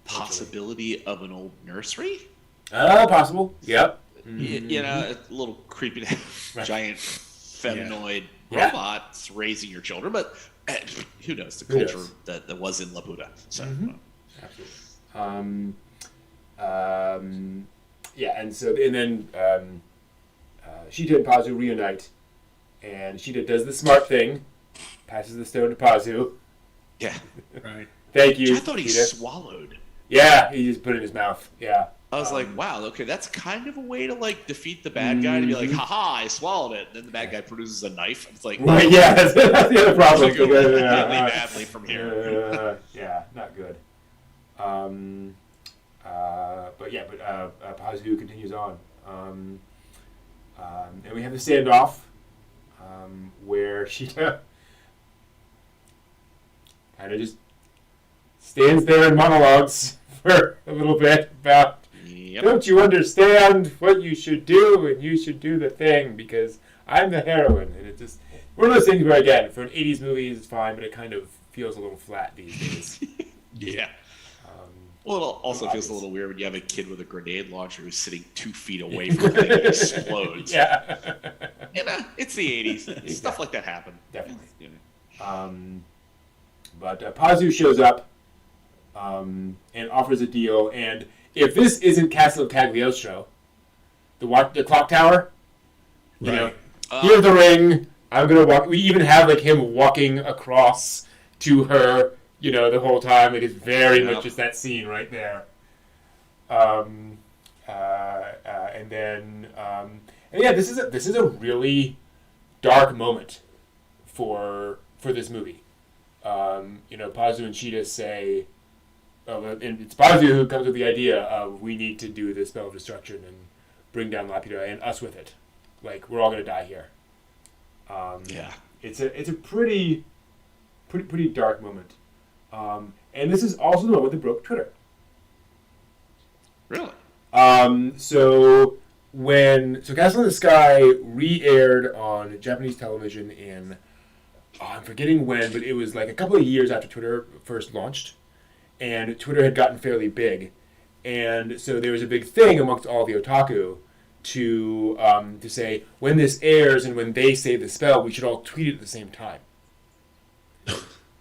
S1: Possibility of an old nursery.
S2: Possible. Yep.
S1: Mm-hmm. A little creepy to have giant feminoid robots raising your children, but. Who knows the culture that was in Laputa? So,
S2: absolutely. And then Sheeta and Pazu reunite, and Sheeta does the smart thing, passes the stone to Pazu.
S1: Yeah,
S3: right.
S2: Thank you.
S1: I thought he swallowed.
S2: Yeah, he just put it in his mouth. Yeah.
S1: I was like, wow, okay, that's kind of a way to like defeat the bad guy, to be like, haha, I swallowed it. And then the bad guy produces a knife. It's like,
S2: that's the other problem.
S1: Go really badly from here.
S2: Not good. But Pazu continues on. And we have the standoff where Sheeta kind of just stands there and monologues for a little bit about, don't you understand what you should do, and you should do the thing because I'm the heroine. And it just, one of those things where, again, for an 80s movie it's fine, but it kind of feels a little flat these days.
S1: Yeah. Well, it also feels a little weird when you have a kid with a grenade launcher who's sitting 2 feet away from it and it explodes.
S2: Yeah.
S1: It's the 80s. Exactly. Stuff like that happened.
S2: Definitely. But Pazu shows up and offers a deal, and if this isn't Castle of Cagliostro, the clock tower, here's the ring, I'm going to walk. We even have him walking across to her, the whole time. It's very much just that scene right there. This is a really dark moment for this movie. Pazu and Sheeta say, and it's Pazu who comes with the idea of, we need to do this spell of destruction and bring down Laputa and us with it. We're all going to die here. It's a pretty dark moment. And this is also the moment that broke Twitter.
S1: Really?
S2: So So Castle in the Sky re-aired on Japanese television in, I'm forgetting when, but it was like a couple of years after Twitter first launched, and Twitter had gotten fairly big, and so there was a big thing amongst all the otaku to say, when this airs and when they say the spell, we should all tweet it at the same time.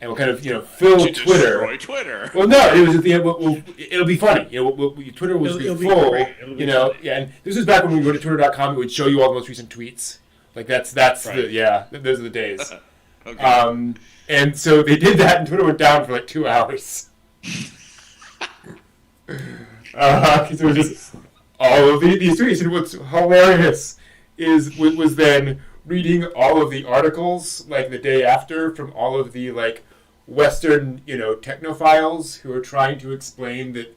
S2: And we'll kind of, fill Twitter.
S1: Destroy Twitter.
S2: Well, no, it was at the end. It'll be funny. Twitter will be full.
S3: Great. Funny.
S2: Yeah. And this was back when we go to Twitter.com. It would show you all the most recent tweets. Like that's right. Those are the days.
S1: Okay.
S2: And so they did that, and Twitter went down for like 2 hours. Because it was just all of these tweets. And what's hilarious was then reading all of the articles like the day after from all of the like Western, technophiles who are trying to explain that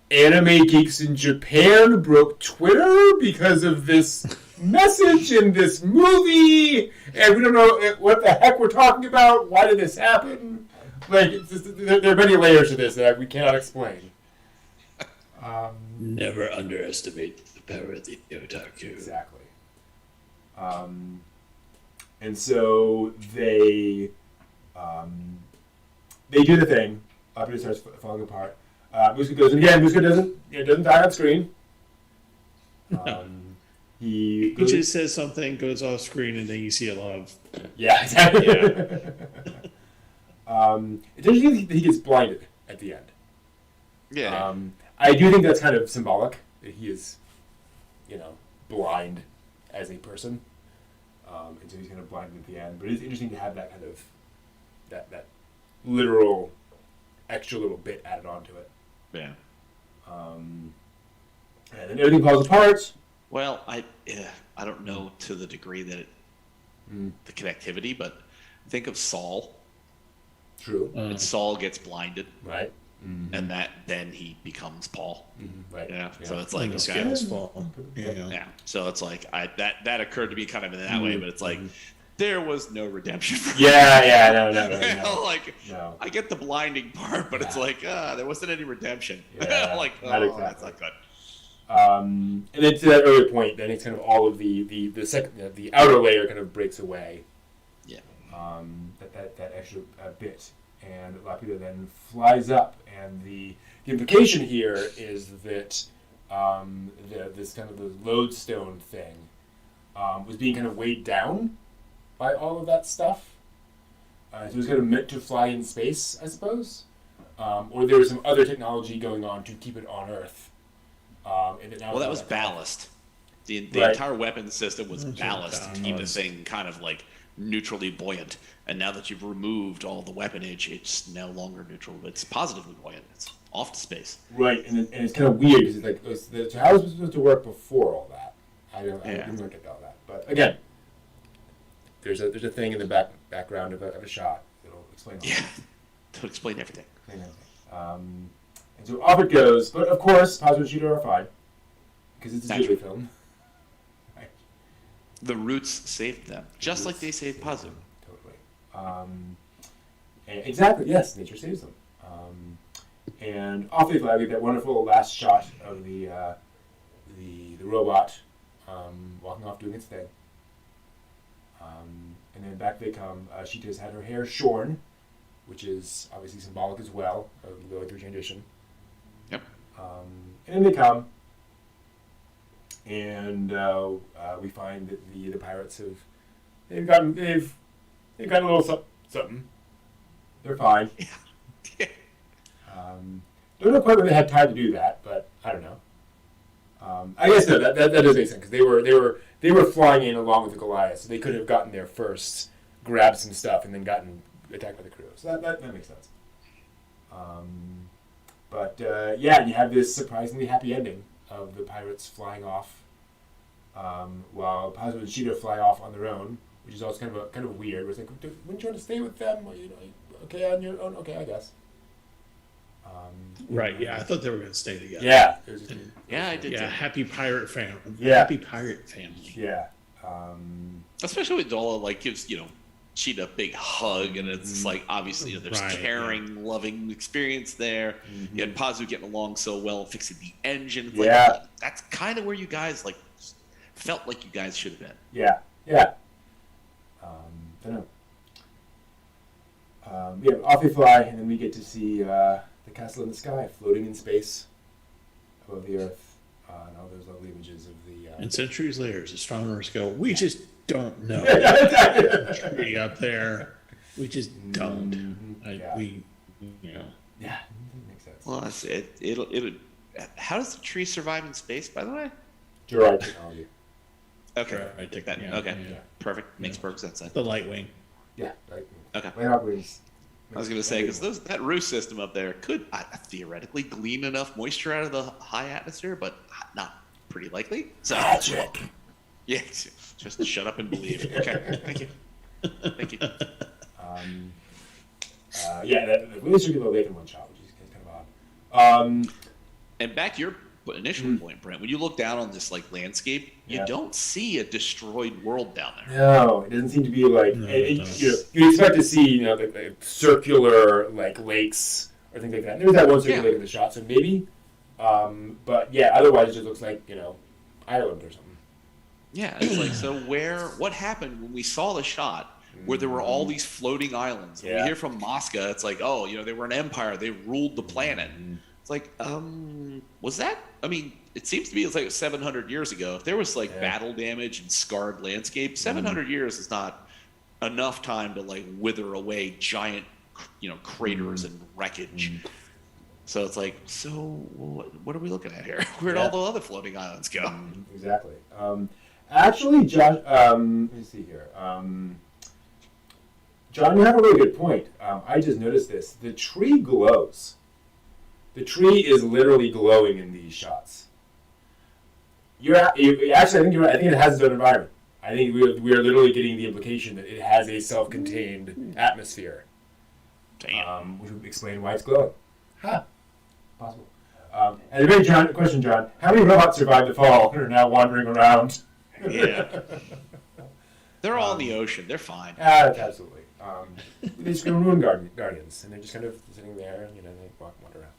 S2: anime geeks in Japan broke Twitter because of this message in this movie, and we don't know what the heck we're talking about. Why did this happen? Like, there are many layers to this that we cannot explain.
S3: Never underestimate the power of the otaku.
S2: Exactly. And so they do the thing. After it starts falling apart, Muska goes, and again, Muska doesn't die on screen. He
S3: just says something, goes off screen, and then you see a lot of.
S2: Yeah, exactly.
S3: Yeah.
S2: It's interesting that he gets blinded at the end.
S1: Yeah.
S2: I do think that's kind of symbolic that he is, blind as a person, and so he's kind of blinded at the end. But it's interesting to have that kind of that literal extra little bit added onto it.
S1: Yeah.
S2: And then everything falls apart.
S1: Well, I don't know to the degree that the connectivity, but think of Saul.
S2: True.
S1: And Saul gets blinded,
S2: Right. Mm-hmm.
S1: and then he becomes Paul.
S2: Mm-hmm. Right.
S1: Yeah. So it's like
S3: This
S1: okay.
S3: guy's fault. Yeah.
S1: Yeah. So it's like that occurred to me kind of in that way, but it's like there was no redemption for
S2: Yeah. No.
S1: Like
S2: No.
S1: I get the blinding part, but it's like there wasn't any redemption.
S2: Yeah,
S1: like
S2: not exactly.
S1: that's not good.
S2: And then to that earlier point, then it's kind of all of the outer layer kind of breaks away.
S1: Yeah.
S2: That extra bit, and Laputa then flies up, and the implication here is that this kind of the lodestone thing was being kind of weighed down by all of that stuff. So it was kind of meant to fly in space, I suppose, or there was some other technology going on to keep it on Earth.
S1: That was ballast. The
S2: Right.
S1: entire weapon system was ballast to keep the thing kind of like neutrally buoyant. And now that you've removed all the weaponage, it's no longer neutral. It's positively buoyant. It's off to space.
S2: Right, and it's kind of weird because it's like, so how was it supposed to work before all that? I didn't look at all that. But again, there's a thing in the background of a shot that'll explain all that.
S1: To explain everything.
S2: And so off it goes, but of course, Pazu and Shooter are fine because it's a Ghibli film. Right.
S1: The roots saved them, just like they saved Pazu.
S2: Totally. Exactly. Yes, nature saves them. And off they fly. We get that wonderful last shot of the robot walking off doing its thing. And then back they come. Sheeta's had her hair shorn, which is obviously symbolic as well of going through transition.
S1: Yep.
S2: And then they come, and we find that the pirates they've gotten a little something. They're fine.
S1: Yeah.
S2: Don't know quite when they had time to do that, but I don't know. I guess no, that does make sense because they were flying in along with the Goliath, so they could have gotten there first, grabbed some stuff, and then gotten attacked by the crew. So that makes sense. But you have this surprisingly happy ending of the pirates flying off, while Pazu and Sheeta fly off on their own, which is also kind of weird. It's like, wouldn't you want to stay with them? Or, okay, on your own. Okay, I guess.
S3: Right. Yeah, I thought they were going to stay together.
S2: Yeah.
S1: I did.
S3: Yeah,
S1: too.
S3: happy pirate family.
S2: Yeah.
S3: Happy pirate family.
S2: Yeah.
S1: Especially with Dola, like gives Cheetah a big hug, and it's like obviously there's caring, loving experience there. You had Pazu getting along so well, fixing the engine. It's like, that's kind of where you guys like felt like you guys should have been.
S2: Yeah. I don't know. Off they fly, and then we get to see the castle in the sky floating in space above the Earth, and all those lovely images of the.
S3: And centuries later, as astronomers go, we just don't know. Tree up there, we just don't. We,
S2: Yeah, makes sense.
S1: Well, it'll. How does the tree survive in space, by the way?
S2: Gerard technology.
S1: Okay,
S3: I take
S1: that.
S3: that.
S1: Okay, perfect. Makes perfect sense. Then.
S3: The light wing.
S2: Yeah, right.
S1: Okay.
S2: Light wings.
S1: I was going to say, because that roof system up there could theoretically glean enough moisture out of the high atmosphere, but not pretty likely. So,
S2: magic.
S1: Yeah, just shut up and believe. Okay, thank you. Thank you.
S2: The really circular lake in one shot, which is kind of odd.
S1: And back to your initial point, Brent, when you look down on this like landscape, you don't see a destroyed world down there.
S2: No, it doesn't seem to be like you expect to see like circular like lakes or things like that. There's that one circular lake in the shot, so maybe. But otherwise it just looks like Ireland or something.
S1: Yeah, it's like so. What happened when we saw the shot where there were all these floating islands? When we hear from Mosca, it's like, they were an empire. They ruled the planet. It's like, was that? I mean, it seems to be it's like 700 years ago. If there was like battle damage and scarred landscape, 700 years is not enough time to like wither away giant, craters and wreckage. So it's like, what are we looking at here? Where'd all the other floating islands go?
S2: Exactly. Actually, Josh, let me see here. John, you have a really good point. I just noticed this. The tree glows. The tree is literally glowing in these shots. Actually, I think you're right. I think it has its own environment. I think we are literally getting the implication that it has a self-contained atmosphere.
S1: Damn.
S2: Which would explain why it's glowing. Possible. And a very question, John. How many robots survived the fall and are now wandering around?
S1: Yeah. They're all in the ocean. They're fine.
S2: Absolutely. They just go ruin guardians, and they're just kind of sitting there, they wander around.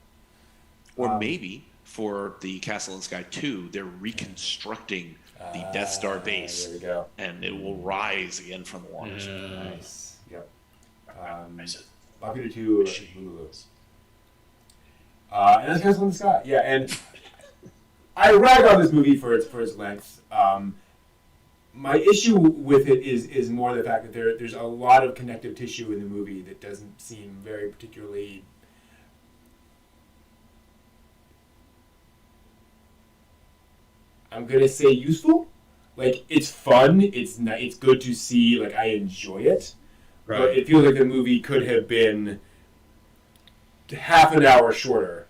S1: Or maybe for the Castle in the Sky 2, they're reconstructing the Death Star base.
S2: There we go.
S1: And it will rise again from the waters.
S2: Nice. Yep.
S1: Bucket
S2: 2 Lulu. And that's Castle in the Sky. Yeah, and I rag on this movie for its length. My issue with it is more the fact that there's a lot of connective tissue in the movie that doesn't seem very particularly. I'm gonna say useful. Like, it's fun. It's good to see. Like, I enjoy it. Right. But it feels like the movie could have been half an hour shorter,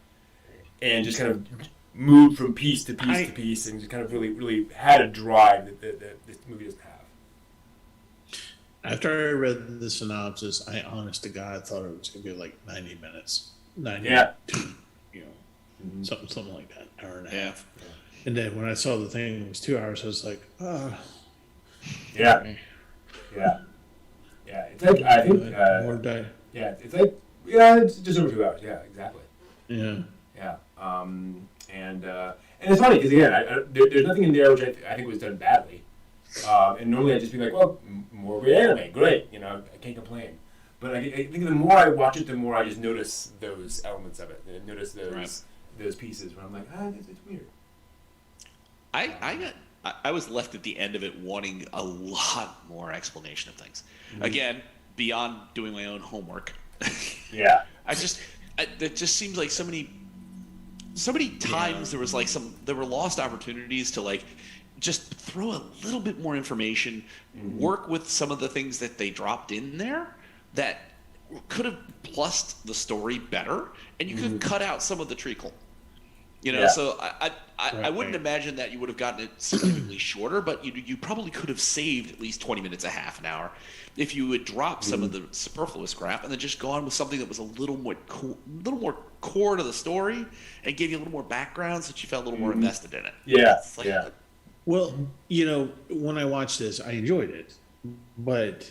S2: and just kind of moved from piece to piece to piece, and just kind of really had a drive that this movie doesn't have.
S3: After I read the synopsis, I honest to God thought it was going to be like 90 minutes. 90 something like that, hour and a half. Yeah. And then when I saw the thing, it was 2 hours, I was like,
S2: Yeah. It's like, I think, it's just over 2 hours. Yeah, exactly.
S3: Yeah.
S2: And it's funny because again, there's nothing in there which I think was done badly. And normally I'd just be like, well, more great anime, great. I can't complain. But I think the more I watch it, the more I just notice those elements of it. And notice those pieces where I'm like, it's weird.
S1: I was left at the end of it wanting a lot more explanation of things. Again, beyond doing my own homework.
S2: Yeah.
S1: It just seems like so many times there were lost opportunities to like just throw a little bit more information, work with some of the things that they dropped in there that could have plussed the story better, and you could cut out some of the treacle. So I wouldn't imagine that you would have gotten it significantly shorter, but you probably could have saved at least 20 minutes, a half an hour, if you would drop some of the superfluous crap and then just gone with something that was a little more core to the story and gave you a little more background so that you felt a little more invested in it.
S2: Yeah.
S3: Well, when I watched this, I enjoyed it, but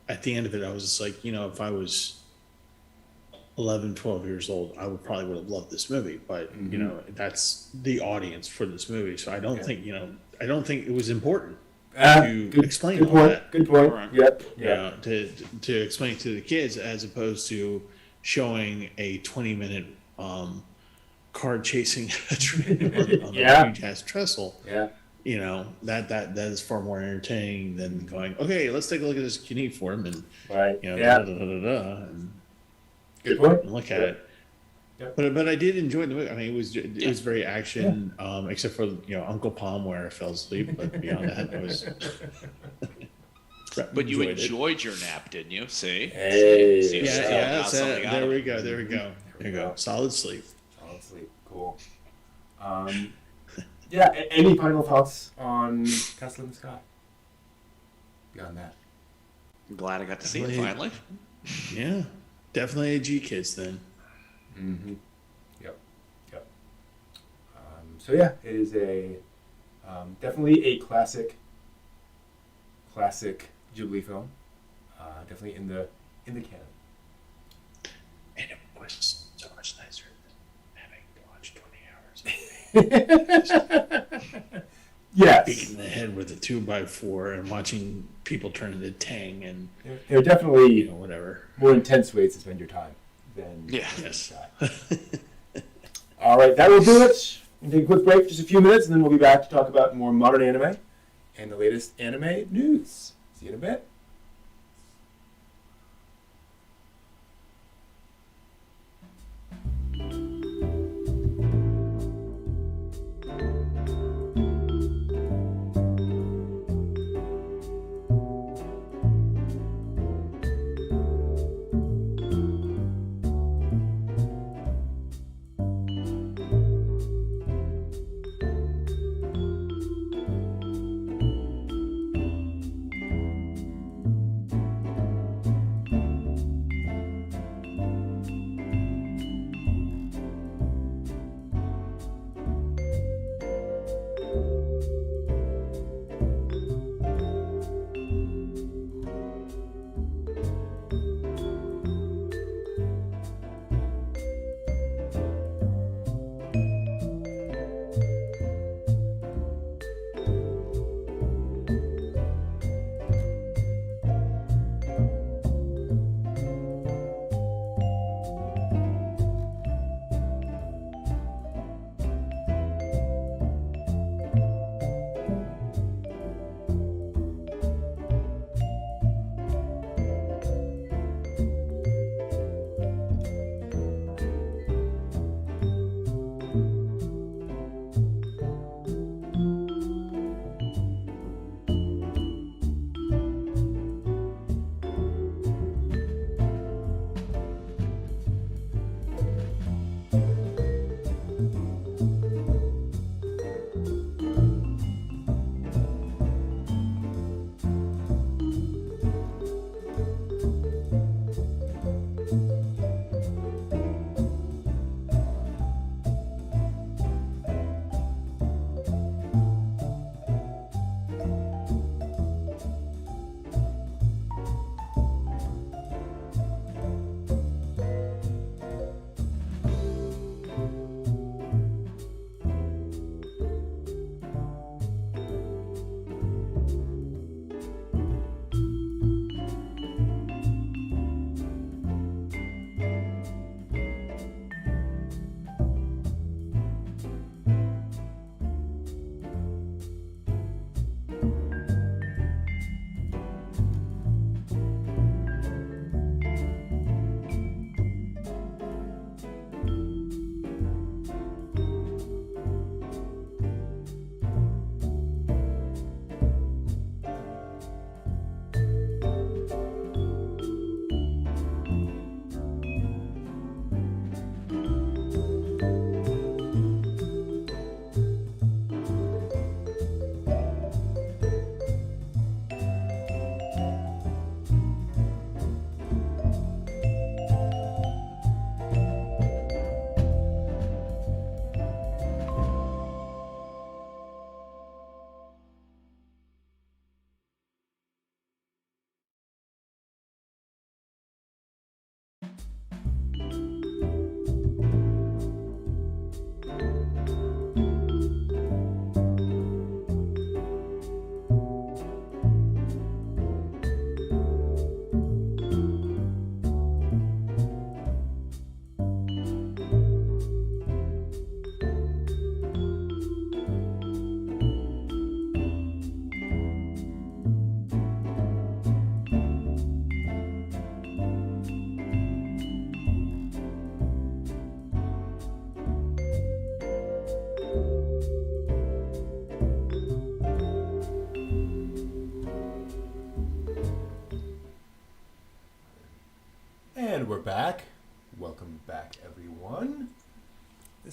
S3: at the end of it, I was just like, if I was 11, 12 years old, I would have loved this movie, but that's the audience for this movie. So I don't think, I don't think it was important to explain all that.
S2: Good point.
S1: Right.
S2: Yep.
S3: To explain to the kids as opposed to showing a 20-minute car chasing a train on a huge ass trestle.
S2: Yeah.
S3: That is far more entertaining than going, okay, let's take a look at this cuneiform and
S2: Right.
S3: and
S2: Good point.
S3: look at it.
S2: Yep.
S3: But I did enjoy the movie. I mean, it was very action, except for Uncle Palm where I fell asleep. But beyond that, it was.
S1: But you enjoyed your nap, didn't you? See?
S2: Hey.
S1: See
S3: there we go. Solid sleep.
S2: Solid sleep. Cool. Yeah. Any final thoughts on Castle in the Sky? Beyond that.
S1: I'm glad I got to see it finally.
S3: Yeah, definitely a G Kids then.
S2: Mm-hmm. Yep. So yeah, it is definitely a classic Ghibli film. Definitely in the canon.
S3: And it was so much nicer than having to watch 20 hours.
S2: Yes.
S3: Beating the head with a 2x4 and watching people turn into Tang and
S2: There are definitely
S3: whatever.
S2: more intense ways to spend your time than
S3: Yes.
S2: All right, that will do it. We'll take a quick break, just a few minutes, and then we'll be back to talk about more modern anime and the latest anime news. See you in a bit.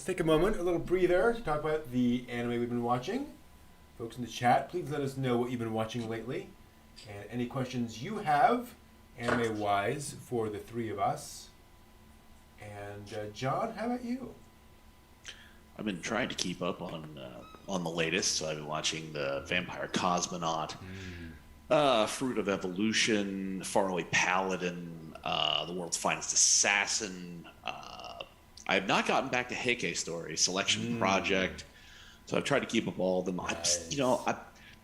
S2: take a moment, a little breather, to talk about the anime we've been watching. Folks in the chat, please let us know what you've been watching lately. And any questions you have, anime-wise, for the three of us. And John, how about you?
S1: I've been trying to keep up on the latest, so I've been watching the Vampire Cosmonaut, Fruit of Evolution, Faraway Paladin, The World's Finest Assassin. I have not gotten back to Heike Story, Selection Project, so I've tried to keep up all of them.
S2: Nice.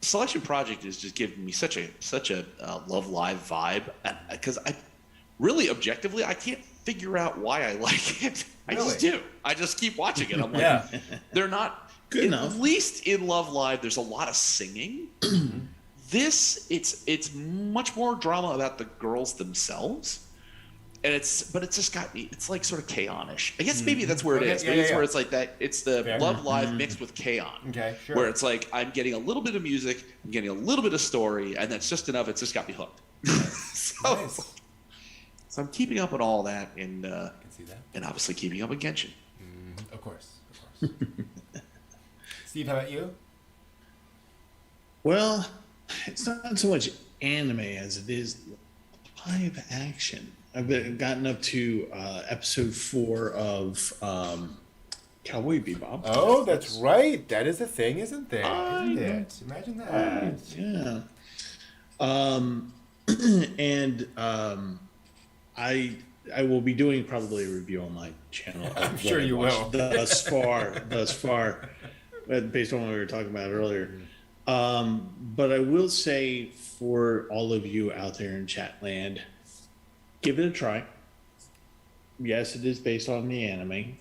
S1: Selection Project is just giving me such a Love Live vibe, because I really objectively I can't figure out why I like it. I just do. I just keep watching it. I'm like, they're not
S3: good enough.
S1: At least in Love Live, there's a lot of singing. This, it's much more drama about the girls themselves, and it's just got me. It's like sort of K-on-ish. I guess maybe that's where it is. Maybe it's where it's like that. It's the Love Live mixed with K-on.
S2: Okay, sure.
S1: Where it's like I'm getting a little bit of music, I'm getting a little bit of story, and that's just enough. It's just got me hooked. So I'm keeping up on all that, and
S2: I can see that.
S1: And obviously keeping up with Genshin.
S2: Of course. Steve, how about you?
S3: Well, it's not so much anime as it is live action. I've gotten up to episode 4 of Cowboy Bebop.
S2: Oh, that's right. That is a thing, isn't there?
S3: I
S2: Isn't
S3: know.
S2: it? Imagine that.
S3: I will be doing probably a review on my channel.
S2: I'm sure you will.
S3: Thus far, based on what we were talking about earlier. But I will say for all of you out there in chat land, give it a try. Yes, it is based on the anime,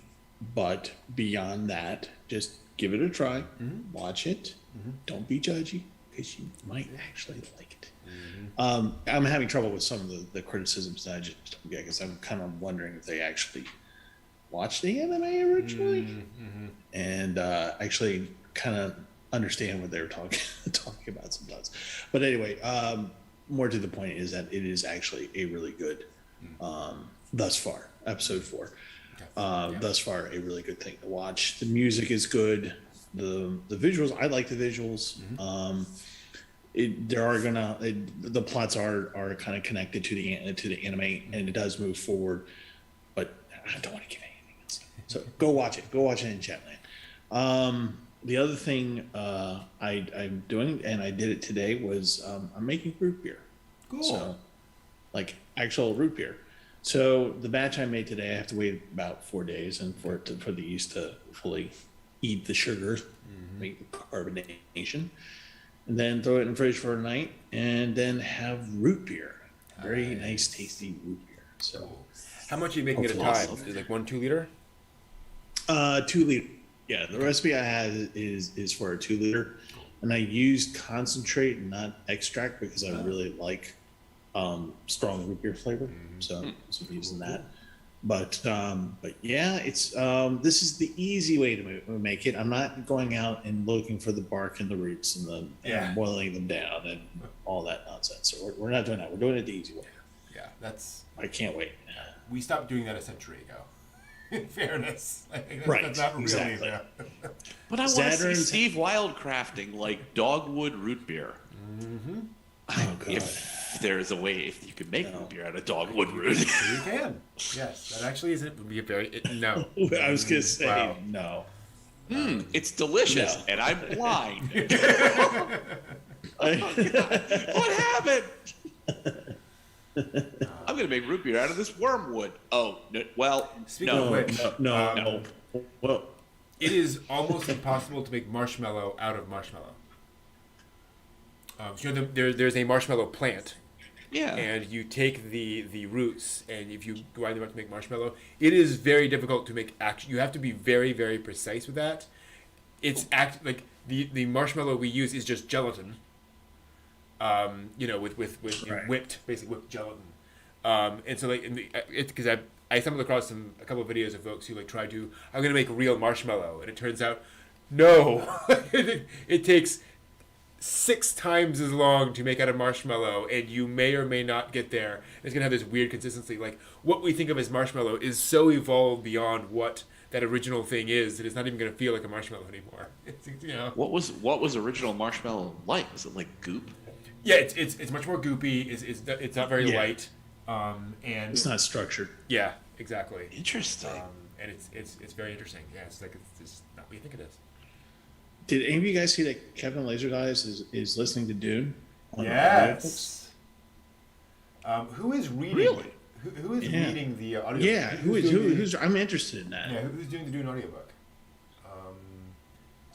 S3: but beyond that, just give it a try. Watch it. Don't be judgy, because you might actually like it. I'm having trouble with some of the criticisms that I just don't get, because I'm kind of wondering if they actually watched the anime originally and actually kind of understand what they were talking about sometimes. But anyway, more to the point is that it is actually a really good, thus far, episode 4. Thus far, a really good thing to watch. The music is good. The visuals, I like the visuals. The plots are kind of connected to the anime, and it does move forward, but I don't want to give anything else. So go watch it in Chatland. The other thing I'm doing, and I did it today, was I'm making root beer.
S2: Cool.
S3: So, like actual root beer. So the batch I made today, I have to wait about 4 days, and for the yeast to fully eat the sugar, make the carbonation, and then throw it in the fridge for a night, and then have root beer. Very nice, tasty root beer. So,
S2: how much are you making at a time? Is it like 1-2 liter?
S3: 2 liter. Yeah, the recipe I had is for a 2 liter, and I used concentrate and not extract because I really like strong root beer flavor. So I'm using that. But yeah, it's this is the easy way to make it. I'm not going out and looking for the bark and the roots and boiling them down and all that nonsense. So we're not doing that. We're doing it the easy way.
S2: Yeah, that's.
S3: I can't wait.
S2: We stopped doing that a century ago. In fairness, I think
S3: Right,
S2: that's not really.
S3: exactly.
S2: Yeah.
S1: But I want to see Steve wildcrafting like dogwood root beer.
S3: Oh, God.
S1: If there's a way, if you could make root beer out of dogwood root.
S2: You can. Yes, that actually would be a very no.
S3: I was gonna say
S2: Wow.
S3: no.
S1: It's delicious,
S3: No.
S1: and I'm blind. What happened? I'm gonna make root beer out of this wormwood. Oh, no, well,
S2: Speaking
S1: no.
S2: of which,
S3: No. Well,
S2: it is almost impossible to make marshmallow out of marshmallow. There's a marshmallow plant,
S1: Yeah.
S2: and you take the roots, and if you grind them up to make marshmallow, it is very difficult to make. You have to be very, very precise with that. It's like the marshmallow we use is just gelatin. With
S3: Right.
S2: basically whipped gelatin. And so it's because I stumbled across a couple of videos of folks who I'm going to make real marshmallow, and it turns out, no, it takes 6 times as long to make out a marshmallow, and you may or may not get there. It's going to have this weird consistency. Like, what we think of as marshmallow is so evolved beyond what that original thing is that it's not even going to feel like a marshmallow anymore. It's, you know.
S1: What was original marshmallow like? Was it like goop?
S2: Yeah, it's much more goopy. It's not very light. And
S3: it's not structured.
S2: Yeah, exactly.
S1: Interesting.
S2: And it's very interesting. Yeah, it's like it's not what you think it is.
S3: Did any of you guys see that Kevin Laserdice is listening to Dune? On
S2: Yes. Who is reading?
S1: Really?
S2: Who is reading the audiobook?
S3: Yeah, who's I'm interested in that.
S2: Yeah, who's doing the Dune audiobook?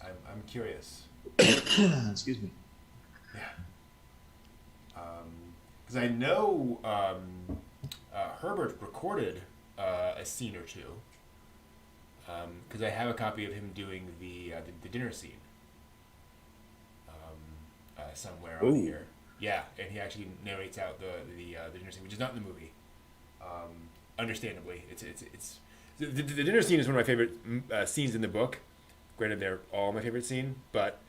S2: I'm curious.
S3: Excuse me.
S2: Yeah. Because I know Herbert recorded a scene or two. Because I have a copy of him doing the dinner scene. Somewhere on here. Yeah, and he actually narrates out the dinner scene, which is not in the movie. Understandably, it's the dinner scene is one of my favorite scenes in the book. Granted, they're all my favorite scene, but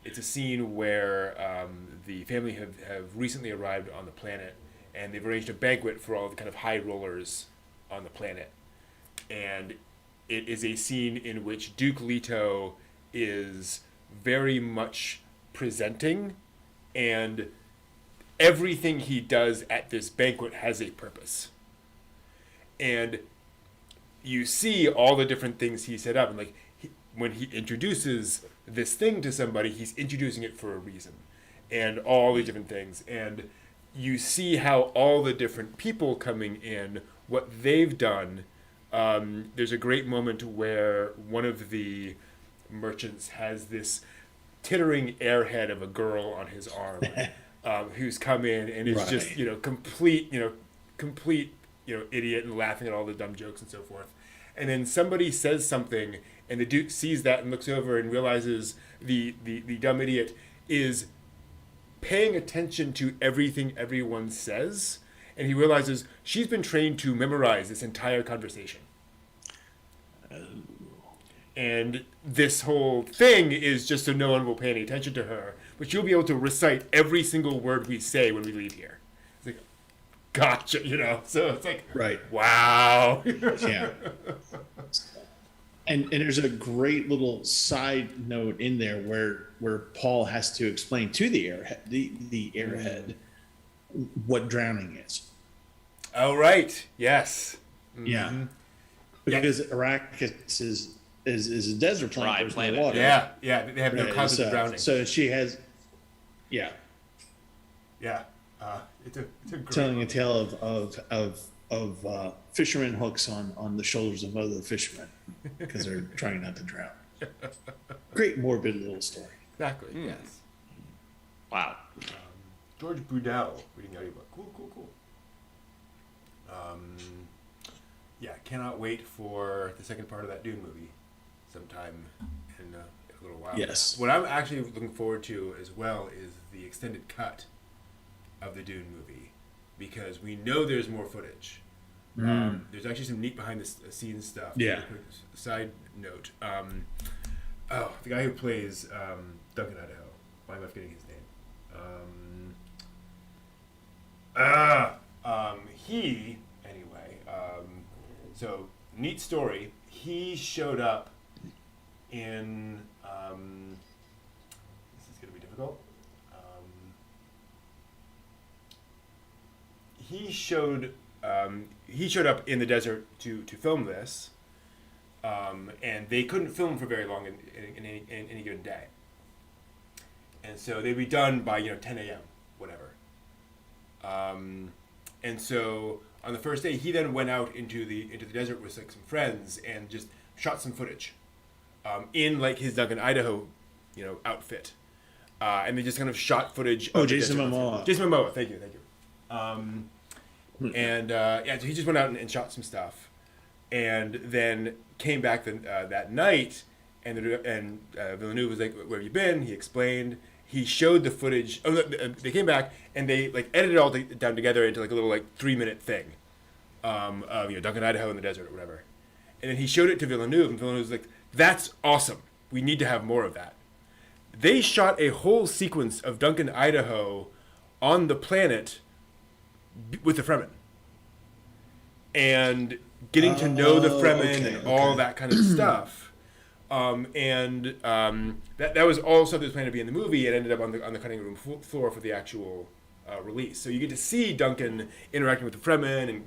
S2: it's a scene where the family have recently arrived on the planet, and they've arranged a banquet for all the kind of high rollers on the planet, and it is a scene in which Duke Leto is very much presenting, and everything he does at this banquet has a purpose. And you see all the different things he set up, and like when he introduces this thing to somebody, he's introducing it for a reason, and all the different things, and you see how all the different people coming in, what they've done. There's a great moment where one of the merchants has this tittering airhead of a girl on his arm, who's come in and is just complete idiot and laughing at all the dumb jokes and so forth. And then somebody says something, and the Duke sees that and looks over and realizes the dumb idiot is paying attention to everything everyone says, and he realizes she's been trained to memorize this entire conversation. And this whole thing is just so no one will pay any attention to her, but you'll be able to recite every single word we say when we leave here. It's like, gotcha, So it's like,
S3: right,
S2: wow.
S3: Yeah. And there's a great little side note in there where Paul has to explain to the airhead what drowning is.
S2: Oh, right. Yes. Mm-hmm.
S3: Yeah. Because Arrakis is a desert planet. There's no water.
S2: Yeah. They have no cause of drowning.
S3: So she has,
S2: yeah. It's a great
S3: telling a tale of fishermen hooks on the shoulders of other fishermen because they're trying not to drown. Great morbid little story.
S2: Exactly. Yes.
S1: Wow.
S2: George Brunel reading the audiobook. Cool. Cannot wait for the second part of that Dune movie sometime in a little while.
S3: Yes.
S2: What I'm actually looking forward to as well is the extended cut of the Dune movie, because we know there's more footage. There's actually some neat behind the scenes stuff.
S3: Yeah.
S2: Side note. The guy who plays Duncan Idaho. Why am I forgetting his name? He, anyway, so neat story. He showed up in, this is going to be difficult. He showed up in the desert to film this, and they couldn't film for very long in any given day. And so they'd be done by 10 a.m. whatever. And so on the first day, he then went out into the desert with like some friends and just shot some footage, in like his Duncan Idaho, outfit, and they just kind of shot footage.
S3: Oh, Jason Momoa.
S2: Jason Momoa, thank you. And so he just went out and shot some stuff, and then came back that night, and Villeneuve was like, "Where have you been?" He explained. He showed the footage. Oh, they came back and they like edited it all down together into like a little 3-minute thing, of Duncan Idaho in the desert or whatever, and then he showed it to Villeneuve, and Villeneuve was like, "That's awesome. We need to have more of that." They shot a whole sequence of Duncan Idaho on the planet with the Fremen, and getting to know the Fremen
S3: okay,
S2: and all that kind of stuff. That was all stuff that was planned to be in the movie. It ended up on the cutting room floor for the actual release. So you get to see Duncan interacting with the Fremen and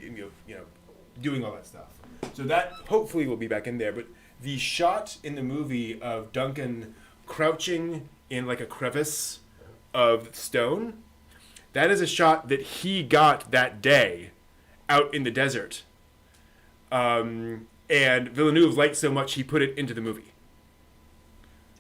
S2: doing all that stuff. So that hopefully will be back in there. But the shot in the movie of Duncan crouching in like a crevice of stone, that is a shot that he got that day out in the desert. And Villeneuve liked so much he put it into the movie.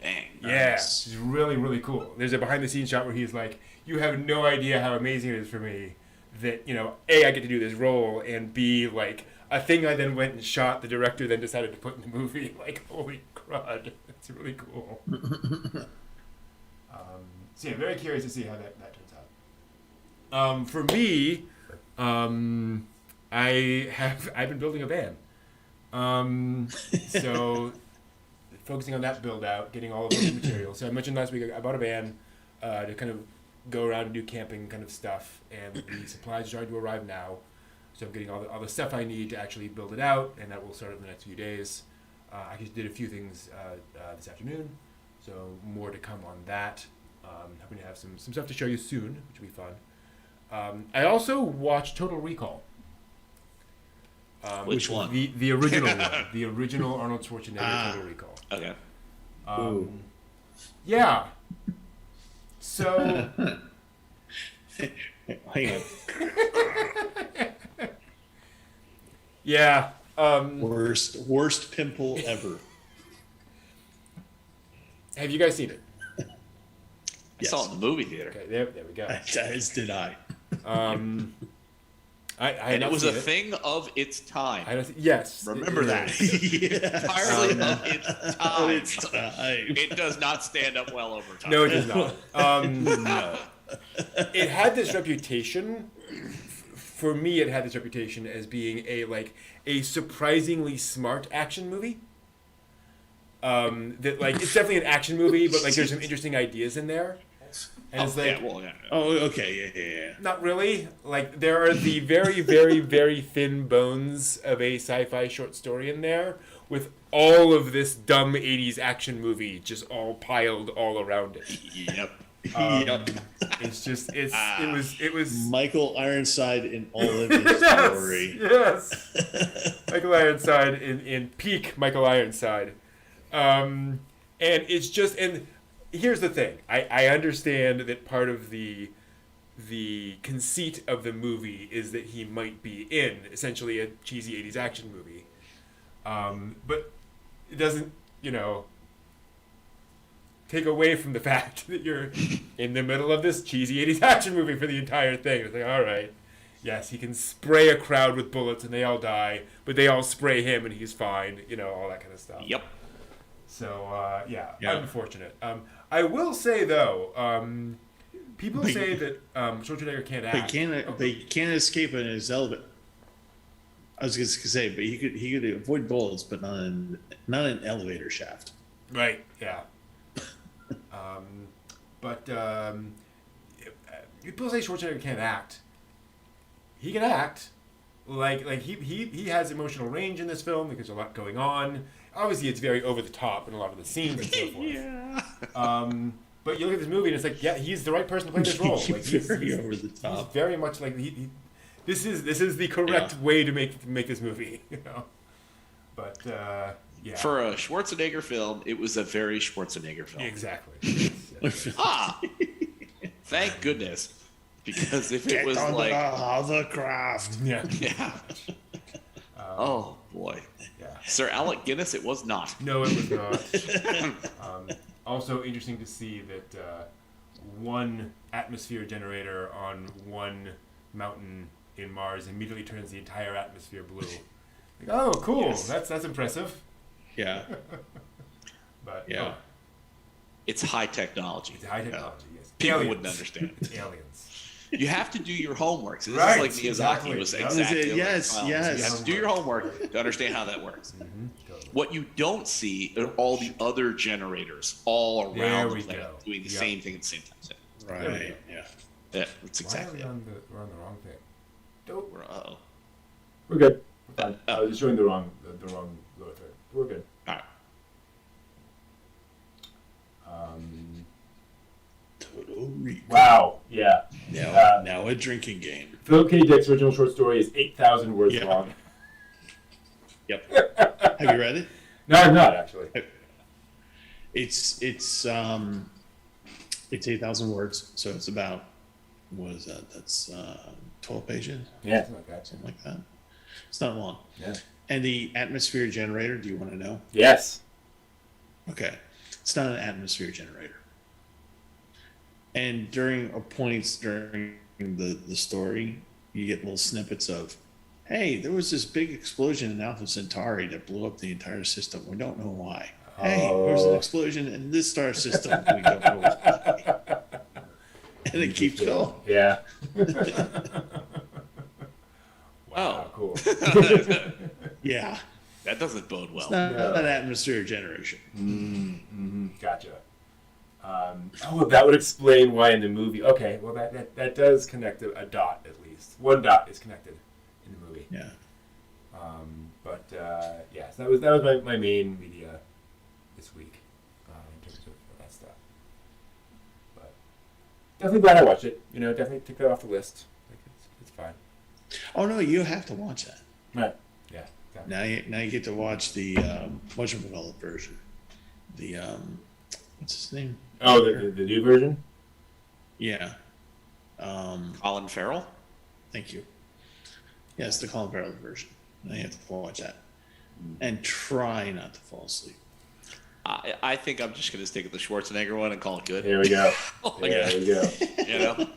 S1: Dang.
S2: Yeah,
S3: Nice.
S2: it's really, really cool. There's a behind-the-scenes shot where he's like, "You have no idea how amazing it is for me that, A, I get to do this role, and B, like, a thing I then went and shot, the director then decided to put in the movie." Like, holy crud. It's really cool. So yeah, very curious to see how that turns out. For me, I've been building a van. So focusing on that build out, getting all of those materials. So I mentioned last week I bought a van to kind of go around and do camping kind of stuff, and the supplies are starting to arrive now. So I'm getting all the stuff I need to actually build it out, and that will start in the next few days. I just did a few things this afternoon, so more to come on that. Hoping to have some stuff to show you soon, which will be fun. I also watched Total Recall.
S1: Which one?
S2: The original one. The original Arnold Schwarzenegger Total Recall.
S1: Okay.
S2: Yeah. So.
S3: Hang on.
S2: Yeah.
S3: Worst pimple ever.
S2: Have you guys seen it?
S1: I saw it in the movie theater.
S2: Okay, there we go.
S3: As did I.
S1: And it was a thing of its time.
S2: Yes.
S1: Remember that. Entirely of its time. It does not stand up well over time.
S2: No, it does not.
S3: No.
S2: It had this reputation. For me, it had this reputation as being a surprisingly smart action movie. That it's definitely an action movie, but there's some interesting ideas in there. And it's
S1: yeah.
S3: Oh, okay, yeah.
S2: Not really. There are the very, very, very thin bones of a sci-fi short story in there with all of this dumb 80s action movie just all piled all around it.
S1: Yep.
S3: Yep.
S2: It's just, it was...
S3: Michael Ironside in all of his glory.
S2: Yes. Michael Ironside in peak Michael Ironside. And it's just... And here's the thing. I understand that part of the conceit of the movie is that he might be in essentially a cheesy 80s action movie. But it doesn't, take away from the fact that you're in the middle of this cheesy 80s action movie for the entire thing. It's all right. Yes, he can spray a crowd with bullets and they all die, but they all spray him and he's fine, all that kind of stuff.
S1: Yep.
S2: So, yeah, unfortunate. I will say, though, people say that Schwarzenegger can't act.
S3: They can't escape in his elevator. I was just gonna say, but he could avoid bullets, but not in an elevator shaft.
S2: Right. Yeah. But people say Schwarzenegger can't act. He can act. He has emotional range in this film because there's a lot going on. Obviously, it's very over the top in a lot of the scenes and so forth.
S1: Yeah.
S2: But you look at this movie and it's he's the right person to play this role. He's
S3: very over the top.
S2: He's very much this is the correct way to make this movie. But yeah.
S1: For a Schwarzenegger film, it was a very Schwarzenegger film.
S2: Exactly.
S1: Thank goodness. Because if it was
S3: hovercraft.
S2: Yeah.
S1: Yeah. Oh boy.
S2: Yeah.
S1: Sir Alec Guinness, it was not.
S2: No, it was not. Also interesting to see that one atmosphere generator on one mountain in Mars immediately turns the entire atmosphere blue. Oh, cool. Yes. That's impressive.
S3: Yeah.
S2: But
S3: yeah.
S1: It's high technology.
S2: It's high technology, yes.
S1: People
S2: Aliens.
S1: wouldn't understand.
S2: Aliens.
S1: You have to do your homework. So this
S2: Right,
S1: is like Miyazaki
S2: exactly.
S1: was
S2: Yep.
S1: exactly
S3: Yes,
S1: like,
S3: yes.
S1: You have to do your homework to understand how that works.
S2: Mm-hmm. Totally.
S1: What you don't see are all the other generators all
S2: There
S1: around
S2: we
S1: the planet
S2: go.
S1: doing the
S2: Yep.
S1: same thing at the same time. So,
S3: Right. Yeah.
S1: yeah, that's exactly
S2: Why
S1: it.
S2: are we're on the wrong thing?
S1: Uh-oh.
S2: We're good. Fine. I was just showing the wrong lower third. We're good.
S1: All right.
S3: Total Recall.
S2: Wow. Yeah.
S3: Now a drinking game.
S2: Philip K. Dick's original short story is 8,000 words long.
S3: Yep. Have you read it?
S2: No, I'm not actually.
S3: It's 8,000 words, so it's about, what is that? That's 12 pages.
S2: Yeah, something like that.
S3: Something like that. It's not long.
S2: Yeah.
S3: And the atmosphere generator, do you want to know?
S2: Yes.
S3: Okay. It's not an atmosphere generator. And during points during the story, you get little snippets of, hey, there was this big explosion in Alpha Centauri that blew up the entire system. We don't know why. Hey, there was an explosion in this star system. We don't know why. And it keeps going.
S2: Yeah.
S1: Wow,
S2: cool.
S3: Yeah.
S1: That doesn't bode well.
S3: It's not an atmosphere generation.
S2: Gotcha. That would explain why in the movie. Okay, well that does connect a dot at least. One dot is connected in the movie.
S3: Yeah.
S2: So that was my main media this week in terms of that stuff. But definitely glad I watched it. Definitely took that off the list. Like it's fine.
S3: Oh no, you have to watch that.
S2: Right. Yeah. Exactly.
S3: Now you get to watch the whatchamacallit version. The what's his name?
S2: Oh, the new version?
S3: Yeah.
S1: Colin Farrell?
S3: Thank you. Yes, the Colin Farrell version. Now you have to watch that. And try not to fall asleep.
S1: I think I'm just going to stick with the Schwarzenegger one and call it good.
S2: There we go.
S3: Yeah.
S2: There we go.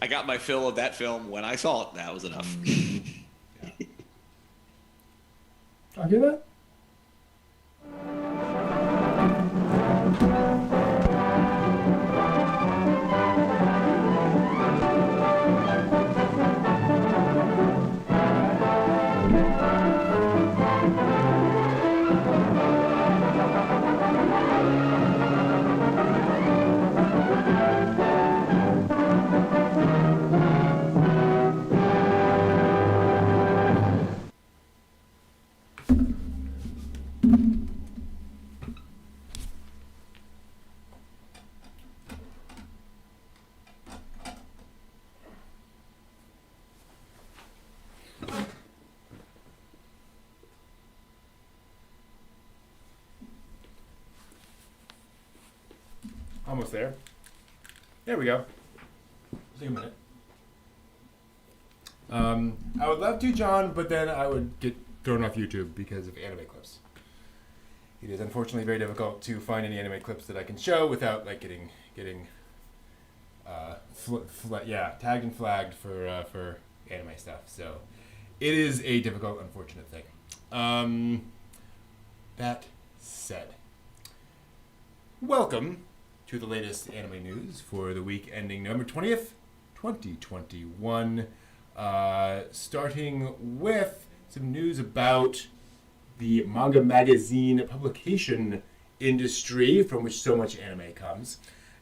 S1: I got my fill of that film when I saw it. That was enough.
S2: I'll hear that. Almost there. There we go. Take a minute. I would love to, John, but then I would get thrown off YouTube because of anime clips. It is unfortunately very difficult to find any anime clips that I can show without getting tagged and flagged for anime stuff. So it is a difficult, unfortunate thing. That said, welcome to the latest anime news for the week ending November 20th, 2021. Starting with some news about the manga magazine publication industry from which so much anime comes.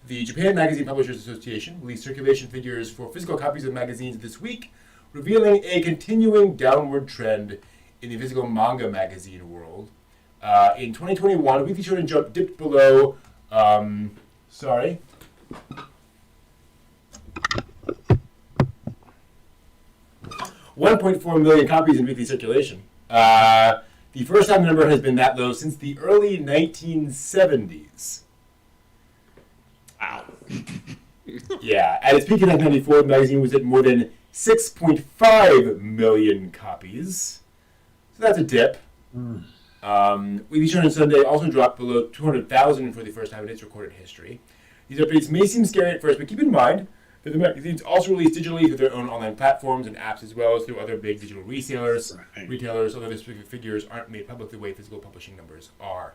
S2: The Japan Magazine Publishers Association released circulation figures for physical copies of magazines this week, revealing a continuing downward trend in the physical manga magazine world. In 2021, Weekly Shonen Jump dipped below 1.4 million copies in weekly circulation. The first time the number has been that low since the early 1970s.
S1: Wow.
S2: Yeah, at its peak in 1994, the magazine was at more than 6.5 million copies. So that's a dip. Weekly Shonen Sunday also dropped below 200,000 for the first time in its recorded history. These updates may seem scary at first, but keep in mind that the magazines also release digitally through their own online platforms and apps, as well as through other big digital resellers, retailers, although the specific figures aren't made public the way physical publishing numbers are.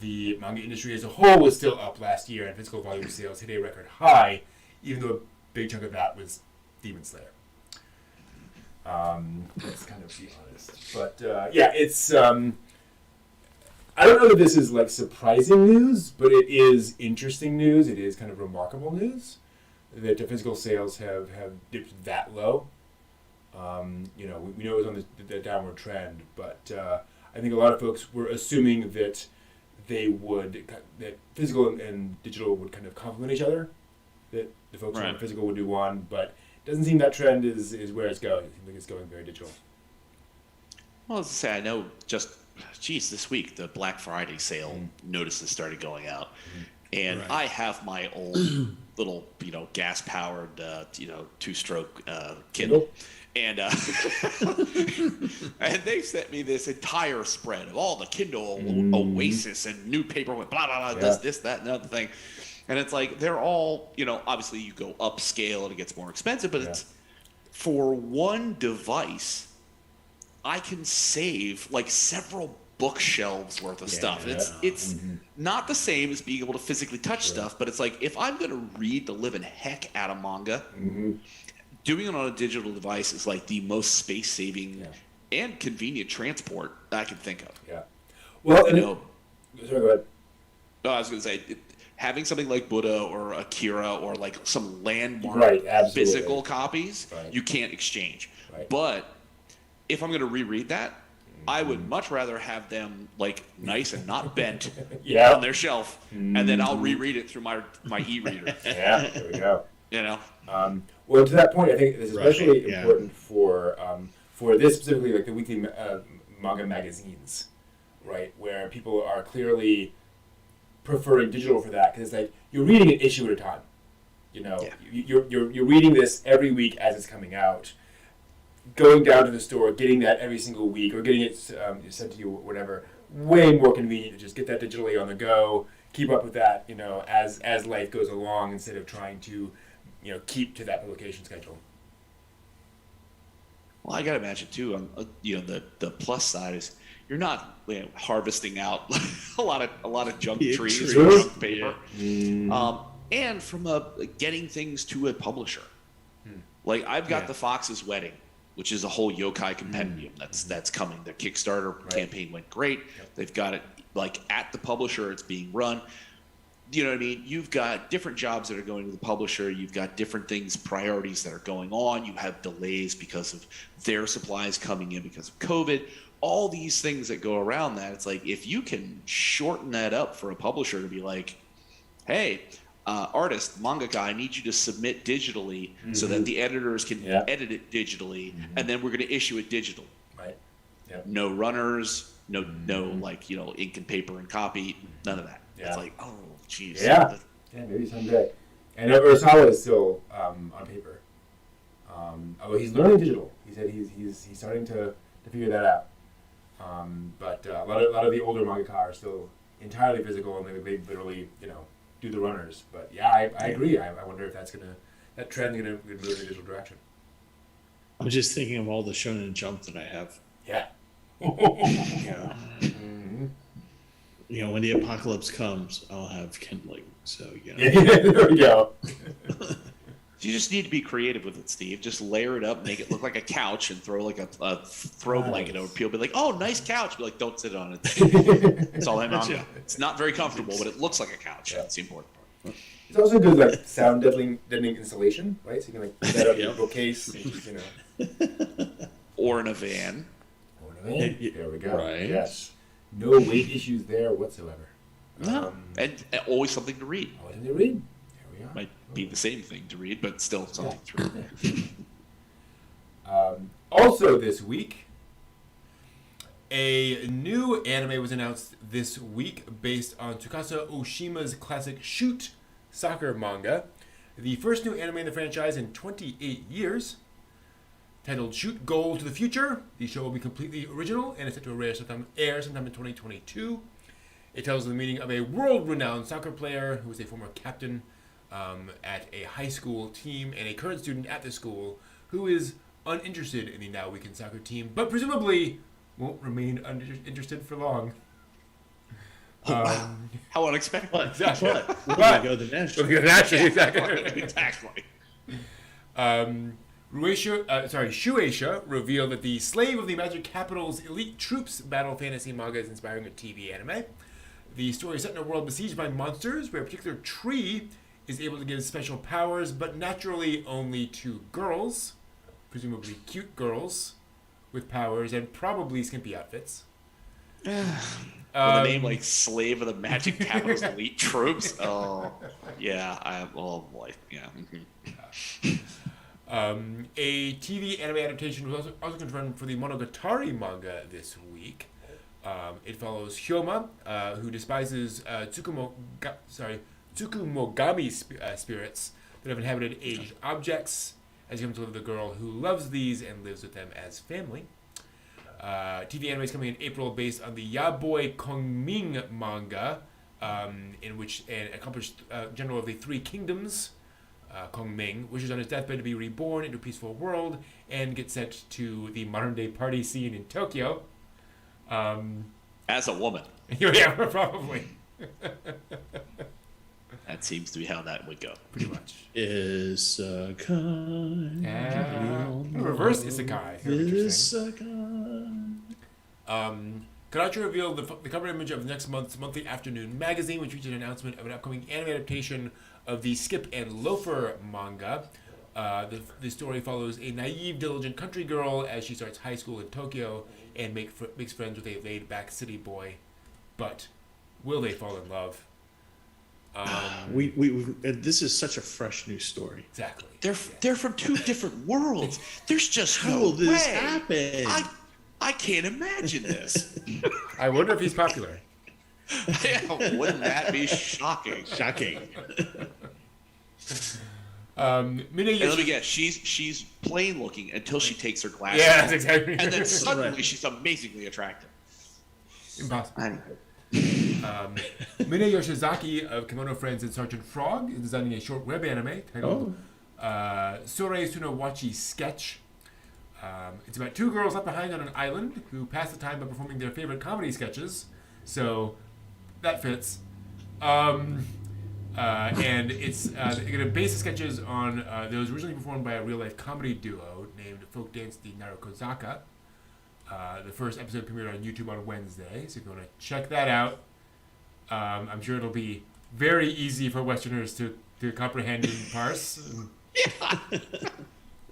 S2: The manga industry as a whole was still up last year, and physical volume sales hit a record high, even though a big chunk of that was Demon Slayer. Let's kind of be honest. But it's... I don't know that this is surprising news, but it is interesting news. It is kind of remarkable news that the physical sales have dipped that low. We know it was on the downward trend, but I think a lot of folks were assuming that that physical and digital would kind of complement each other, that the folks who are physical would do one, but it doesn't seem that trend is where it's going. It seems like it's going very digital.
S1: Well, as I say, I know this week the Black Friday sale notices started going out. And I have my old little, gas-powered, two-stroke Kindle. And and they sent me this entire spread of all the Kindle Oasis and new paper with blah, blah, blah, this, that, and the other thing. And it's like, they're all, obviously you go upscale and it gets more expensive, but it's for one device, I can save like several bookshelves worth of stuff. It's not the same as being able to physically touch stuff, but it's like, if I'm going to read the living heck out of manga, doing it on a digital device is like the most space-saving and convenient transport I can think of.
S2: Yeah. Well, sorry, go ahead.
S1: No, I was going to say, having something like Buddha or Akira or like some landmark physical copies, you can't exchange. Right. But if I'm going to reread that, I would much rather have them like nice and not bent on their shelf, and then I'll reread it through my e-reader.
S2: Yeah, there we go.
S1: Well,
S2: to that point, I think it's especially important for this specifically, like the weekly manga magazines, right, where people are clearly preferring digital for that, because it's like you're reading an issue at a time. You're reading this every week as it's coming out. Going down to the store, getting that every single week, or getting it sent to you, or whatever, way more convenient to just get that digitally on the go, keep up with that, as life goes along, instead of trying to, keep to that publication schedule.
S1: Well, I got to imagine too, the plus side is you're not harvesting out a lot of junk trees or junk paper, and from getting things to a publisher. Like I've got the Fox's Wedding, which is a whole yokai compendium that's coming. Their Kickstarter campaign went great. They've got it like at the publisher. It's being run. You know what I mean? You've got different jobs that are going to the publisher. You've got different priorities that are going on. You have delays because of their supplies coming in because of COVID. All these things that go around that. It's like, if you can shorten that up for a publisher to be like, hey, artist, mangaka, I need you to submit digitally so that the editors can edit it digitally, and then we're going to issue it digital.
S2: Right. Yep. No
S1: runners, no ink and paper and copy, none of that. Yeah. It's like, oh, geez.
S2: Yeah. Maybe someday. And Urasawa is still on paper. Although he's learning digital. He said he's starting to figure that out. But a lot of the older mangaka are still entirely physical, and they literally, do the runners. But I agree. I wonder if that trend's gonna move in a digital direction.
S3: I'm just thinking of all the Shonen Jump that I have.
S2: Yeah.
S3: When the apocalypse comes, I'll have kindling. So
S2: there we go.
S1: You just need to be creative with it, Steve. Just layer it up, make it look like a couch, and throw like a throw blanket over. People be like, "Oh, nice couch." Be like, "Don't sit on it." It's all I'm on. It's not very comfortable, but it looks like a couch. Yeah. That's the important part.
S2: It's also good, like sound deadening installation, right? So you can put that up in a bookcase,
S1: or in a van.
S2: There we go.
S3: Right.
S2: Yes. No weight issues there whatsoever.
S1: No. And always something to read.
S2: Always something to read. There we are.
S1: Might be the same thing to read, but still something to
S2: read. Also this week, a new anime was announced this week based on Tsukasa Oshima's classic Shoot soccer manga. The first new anime in the franchise in 28 years. Titled Shoot Goal to the Future. The show will be completely original and is set to air sometime in 2022. It tells the meaning of a world-renowned soccer player who is a former captain at a high school team and a current student at the school who is uninterested in the now weakened soccer team, but presumably won't remain uninterested for long.
S1: How unexpected.
S2: Exactly.
S3: We're going to go to the national.
S1: Exactly.
S2: Shueisha revealed that the Slave of the Magic Capital's elite troops battle fantasy manga is inspiring a TV anime. The story is set in a world besieged by monsters, where a particular tree is able to give special powers, but naturally only to girls. presumably cute girls with powers and probably skimpy outfits.
S1: With a name like Slave of the Magic Capital's Elite Troops. Oh, yeah. Oh, boy. Yeah.
S2: A TV anime adaptation was also confirmed for the Monogatari manga this week. It follows Hyoma, who despises Tsukumogami spirits that have inhabited aged objects, as he comes to live with a girl who loves these and lives with them as family. TV anime is coming in April based on the Yaboy Kongming manga, in which an accomplished general of the Three Kingdoms, Kongming, wishes on his deathbed to be reborn into a peaceful world and get sent to the modern-day party scene in Tokyo.
S1: As a woman.
S2: Yeah, probably.
S1: That seems to be how that would go.
S2: Pretty much.
S3: Isekai.
S2: Reverse Isekai.
S3: Isekai.
S2: Kodachi revealed the cover image of next month's monthly afternoon magazine, which featured an announcement of an upcoming anime adaptation of the Skip and Loafer manga. The story follows a naive, diligent country girl as she starts high school in Tokyo and makes friends with a laid-back city boy. But will they fall in love?
S3: This is such a fresh new story.
S2: Exactly.
S1: They're from two different worlds. There's just
S3: How
S1: no
S3: will this
S1: way.
S3: happen?
S1: I can't imagine this.
S2: I wonder if he's popular.
S1: Yeah, wouldn't that be shocking?
S3: Shocking.
S1: And let me guess, she's plain looking until she takes her glasses
S2: Yeah,
S1: off.
S2: that's exactly.
S1: And then suddenly she's amazingly attractive.
S2: Impossible. Mine Yoshizaki of Kimono Friends and Sergeant Frog is designing a short web anime titled Sore Sunawachi Sketch. It's about two girls left behind on an island who pass the time by performing their favorite comedy sketches. So that fits. And it's going to base the sketches on those originally performed by a real-life comedy duo named Folk Dance the Narukozaka. The first episode premiered on YouTube on Wednesday, so if you want to check that out, I'm sure it'll be very easy for Westerners to comprehend and parse.
S1: Yeah.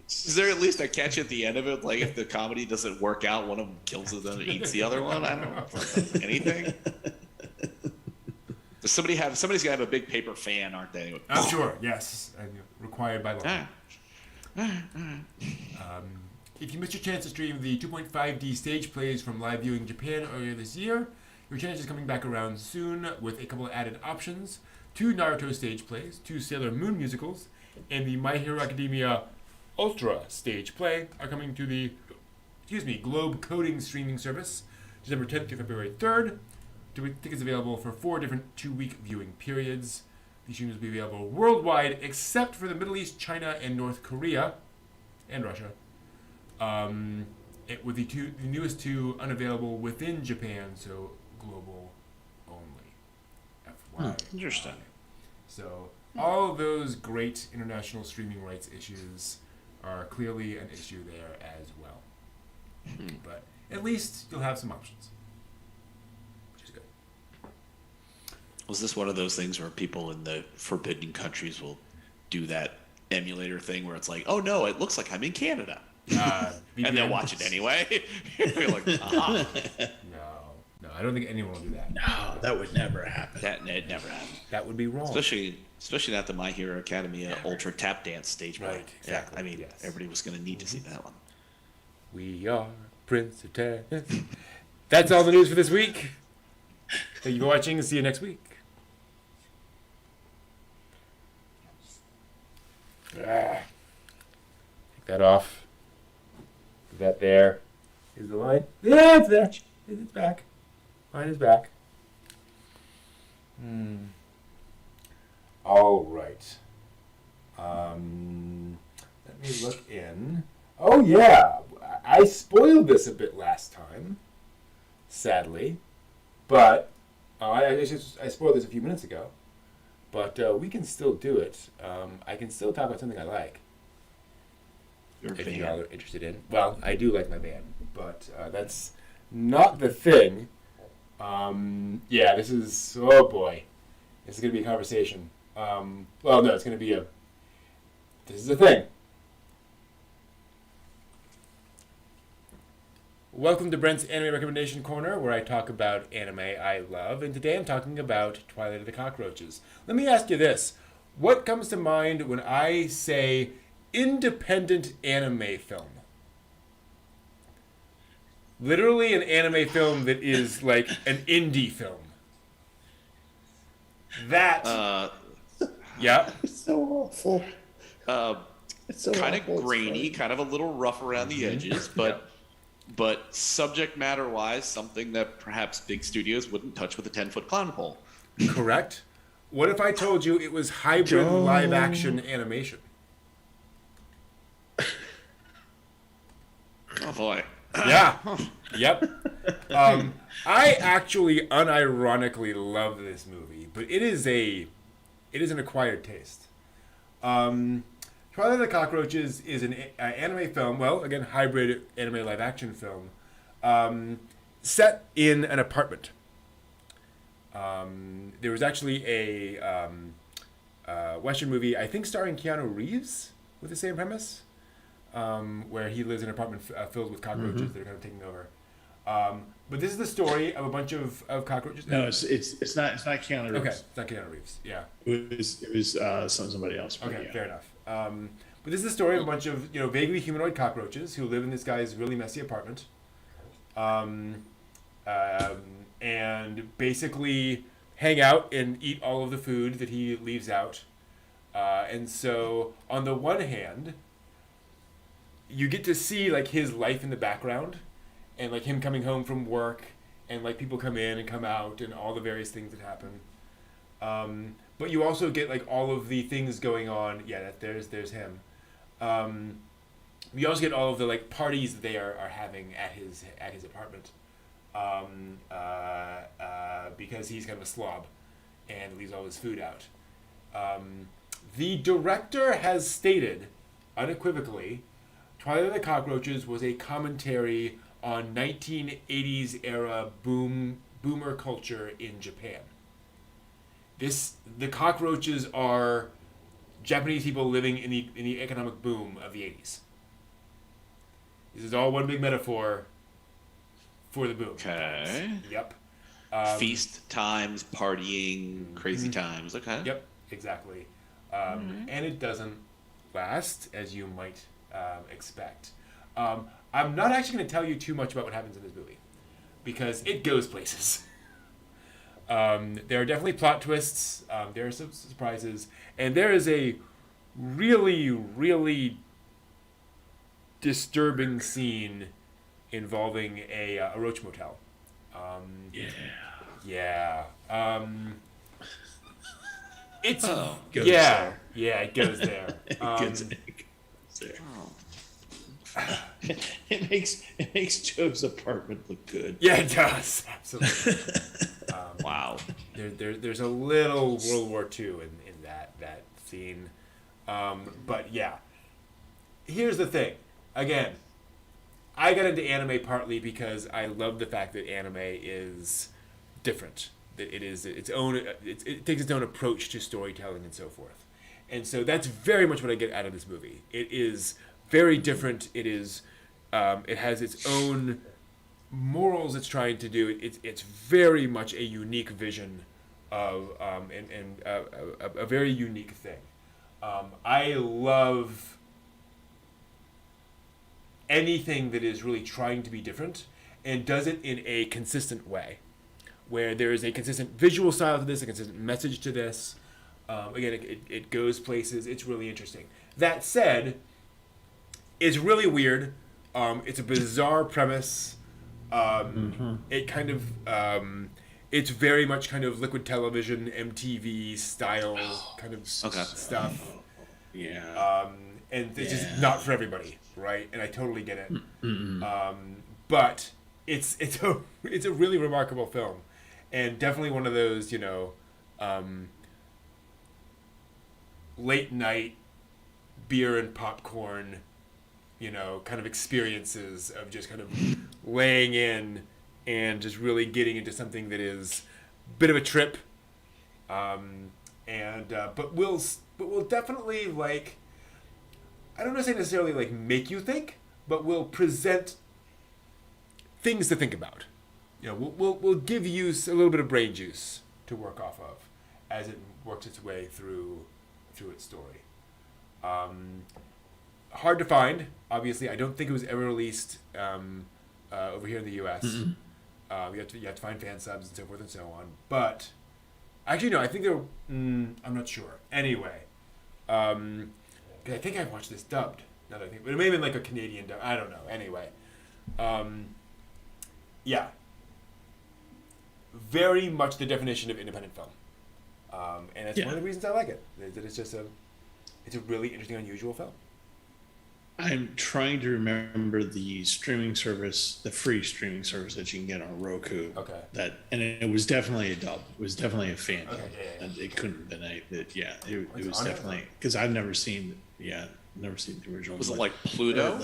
S1: Is there at least a catch at the end of it? Like, if the comedy doesn't work out, one of them kills it and eats the other one? I don't know. Anything? Does somebody's got to have a big paper fan, aren't they?
S2: I'm sure, yes. Required by law. If you missed your chance to stream the 2.5D stage plays from live viewing Japan earlier this year, your chance is coming back around soon with a couple of added options. 2 Naruto stage plays, 2 Sailor Moon musicals, and the My Hero Academia Ultra stage play are coming to the Globe Coding streaming service December 10th through February 3rd. Tickets available for 4 different 2-week viewing periods. These streams will be available worldwide except for the Middle East, China, and North Korea, and Russia. With the newest 2 unavailable within Japan, so global only. FYI.
S1: Interesting.
S2: So all of those great international streaming rights issues are clearly an issue there as well. But at least you'll have some options, which is good.
S1: Was this one of those things where people in the forbidden countries will do that emulator thing where it's like, oh no, it looks like I'm in Canada? And they'll watch it anyway. You're like, aha.
S2: No, I don't think anyone will do that.
S3: No, that would never happen.
S1: It never happened.
S2: That would be wrong.
S1: Especially not the My Hero Academia Ultra Tap Dance stage play.
S2: Right, exactly.
S1: Yeah, I mean,
S2: yes.
S1: everybody was going to need to see that one.
S2: We are Prince of Tennis. That's all the news for this week. Thank you for watching. See you next week. Take that off. Put that there. Is the line? Yeah, it's there. It's back. Line is back. All right. Let me look in. Oh yeah, I spoiled this a bit last time, sadly, but I spoiled this a few minutes ago. But we can still do it. I can still talk about something I like. If you all are interested in. Well, I do like my band, but that's not the thing. Yeah, this is, oh boy. This is going to be a conversation. Well, no, it's going to be this is the thing. Welcome to Brent's Anime Recommendation Corner, where I talk about anime I love, and today I'm talking about Twilight of the Cockroaches. Let me ask you this. What comes to mind when I say independent anime film? Literally an anime film that is like an indie film. That... yeah.
S3: It's so awful. It's so
S1: Kind of
S3: awful.
S1: grainy, kind of a little rough around the edges, but subject matter wise, something that perhaps big studios wouldn't touch with a 10-foot clown pole.
S2: Correct. What if I told you it was hybrid live action animation?
S1: Oh boy.
S2: Yeah. Yep. I actually unironically love this movie, but it is an acquired taste. Twilight of the Cockroaches is an anime film, well, again, hybrid anime live action film, set in an apartment. There was actually a Western movie, I think starring Keanu Reeves, with the same premise, where he lives in an apartment filled with cockroaches that are kind of taking over. But this is the story of a bunch of cockroaches.
S3: No, it's not Keanu Reeves.
S2: Okay, it's not Keanu Reeves. Yeah.
S3: It was somebody else.
S2: Okay,
S3: yeah.
S2: fair enough. But this is the story of a bunch of vaguely humanoid cockroaches who live in this guy's really messy apartment, and basically hang out and eat all of the food that he leaves out. And so, on the one hand, you get to see like his life in the background, and like him coming home from work, and like people come in and come out, and all the various things that happen. But you also get like all of the things going on. Yeah, there's him. You also get all of the like parties that they are having at his apartment, because he's kind of a slob, and leaves all his food out. The director has stated unequivocally, Twilight of the Cockroaches was a commentary on 1980s era boomer culture in Japan. The cockroaches are Japanese people living in the economic boom of the 80s. This is all one big metaphor for the boom.
S1: Okay.
S2: Yep.
S1: Feast times, partying, crazy times. Okay.
S2: Yep, exactly. And it doesn't last, as you might expect. I'm not actually going to tell you too much about what happens in this movie, because it goes places. There are definitely plot twists. There are some surprises, and there is a really, really disturbing scene involving a roach motel. Yeah. It's
S3: goes
S2: yeah,
S3: there.
S2: yeah. It goes there.
S3: It goes there. It makes Job's apartment look good.
S2: Yeah, it does. Absolutely.
S1: Wow.
S2: There's a little World War II in that scene. But yeah. Here's the thing. Again, I got into anime partly because I love the fact that anime is different. That it is its own. It takes its own approach to storytelling and so forth. And so that's very much what I get out of this movie. It is very different. It is. It has its own morals it's trying to do. It's very much a unique vision of and a very unique thing. I love anything that is really trying to be different and does it in a consistent way, where there is a consistent visual style to this, a consistent message to this. Again, it goes places. It's really interesting. That said, it's really weird. It's a bizarre premise. It kind of it's very much kind of liquid television, MTV style kind of stuff.
S3: Yeah.
S2: And it's just not for everybody, right? And I totally get it. But it's a really remarkable film, and definitely one of those late night beer and popcorn, kind of experiences of just kind of laying in and just really getting into something that is a bit of a trip. But we'll definitely, like, I don't want to say necessarily like make you think, but we'll present things to think about. We'll give you a little bit of brain juice to work off of as it works its way through its story. Hard to find, obviously. I don't think it was ever released over here in the U.S. Mm-hmm. You have to find fan subs and so forth and so on. But actually, no, I think they're. I'm not sure. Anyway, I think I watched this dubbed. Now that I think, but it may have been like a Canadian dub. I don't know. Anyway, yeah, very much the definition of independent film, and that's one of the reasons I like it. That it's just it's a really interesting, unusual film.
S3: I'm trying to remember the streaming service, the free streaming service that you can get on Roku.
S2: Okay.
S3: And it was definitely a dub. It was definitely a fan dub.
S2: Yeah.
S3: And it couldn't have been it was definitely, because I've never seen the original.
S1: Was it like Pluto?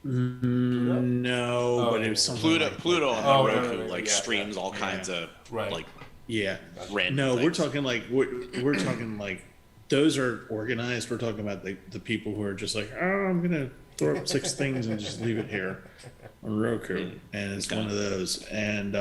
S3: No, but it was something
S1: Pluto
S3: like
S1: on Roku streams all kinds of random.
S3: No,
S1: things.
S3: we're talking like those are organized. We're talking about the people who are just like, I'm gonna throw up 6 things and just leave it here on Roku, and it's one of those. And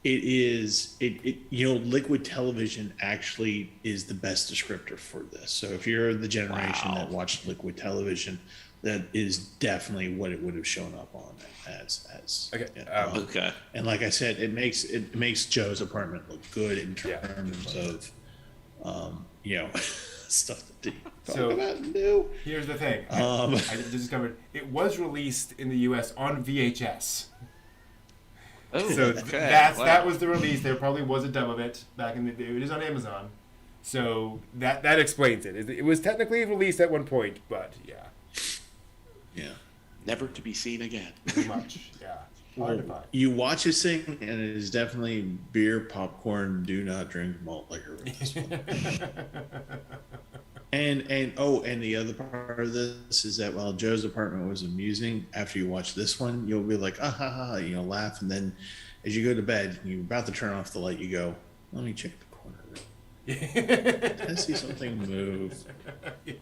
S3: it is Liquid Television actually is the best descriptor for this. So if you're the generation that watched Liquid Television, that is definitely what it would have shown up on as
S1: okay.
S3: And like I said, it makes Joe's apartment look good in terms of stuff that they talk about and do.
S2: Here's the thing. I just discovered it was released in the U.S. on VHS.
S1: Oh,
S2: so that was the release. There probably was a dub of it back in the day. It is on Amazon. So that explains it. It was technically released at one point, but
S3: yeah.
S1: Never to be seen again.
S2: Pretty much, yeah. Hard to find.
S3: You watch this thing, and it is definitely beer, popcorn. Do not drink malt liquor. And the other part of this is that while Joe's apartment was amusing, after you watch this one, you'll be like, laugh, and then as you go to bed, you're about to turn off the light, you go, let me check the corner. Did I see something move?
S2: Yeah.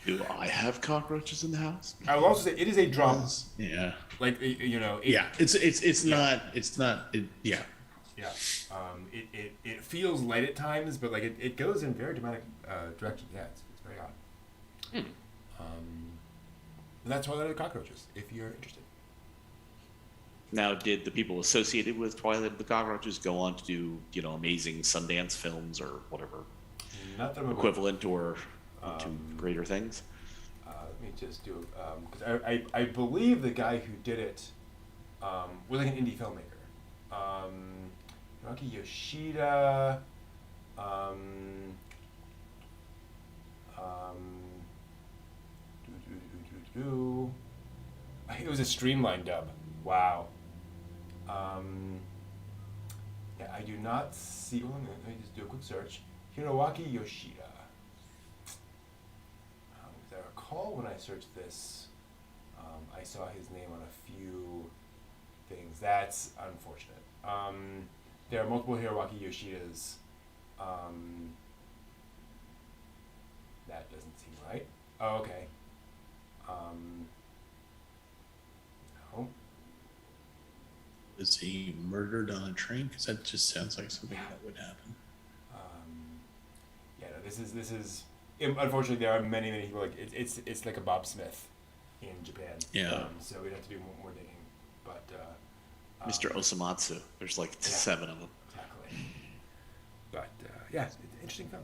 S1: Do I have cockroaches in the house?
S2: I will also say it is a drama.
S3: Yeah.
S2: Like
S3: It's not. Yeah.
S2: It feels light at times, but like it goes in very dramatic directions. Yeah, it's very odd. And that's Twilight of the Cockroaches, if you're interested.
S1: Now, did the people associated with Twilight of the Cockroaches go on to do amazing Sundance films or whatever equivalent or to greater things?
S2: Let me just do because I believe the guy who did it was like an indie filmmaker. Rocky Yoshida. It was a streamlined dub. Wow. I do not see. Well, let me just do a quick search. Hiroaki Yoshida. As I recall, when I searched this, I saw his name on a few things. That's unfortunate. There are multiple Hiroaki Yoshidas. That doesn't seem right. Oh, okay. No.
S3: Is he murdered on a train? Because that just sounds like something that would happen.
S2: This is. Unfortunately, there are many people like it's like a Bob Smith in Japan.
S3: Yeah.
S2: So we'd have to do more digging, but.
S1: Mr. Osamatsu. There's like 7 of them.
S2: Exactly. But it's an interesting film.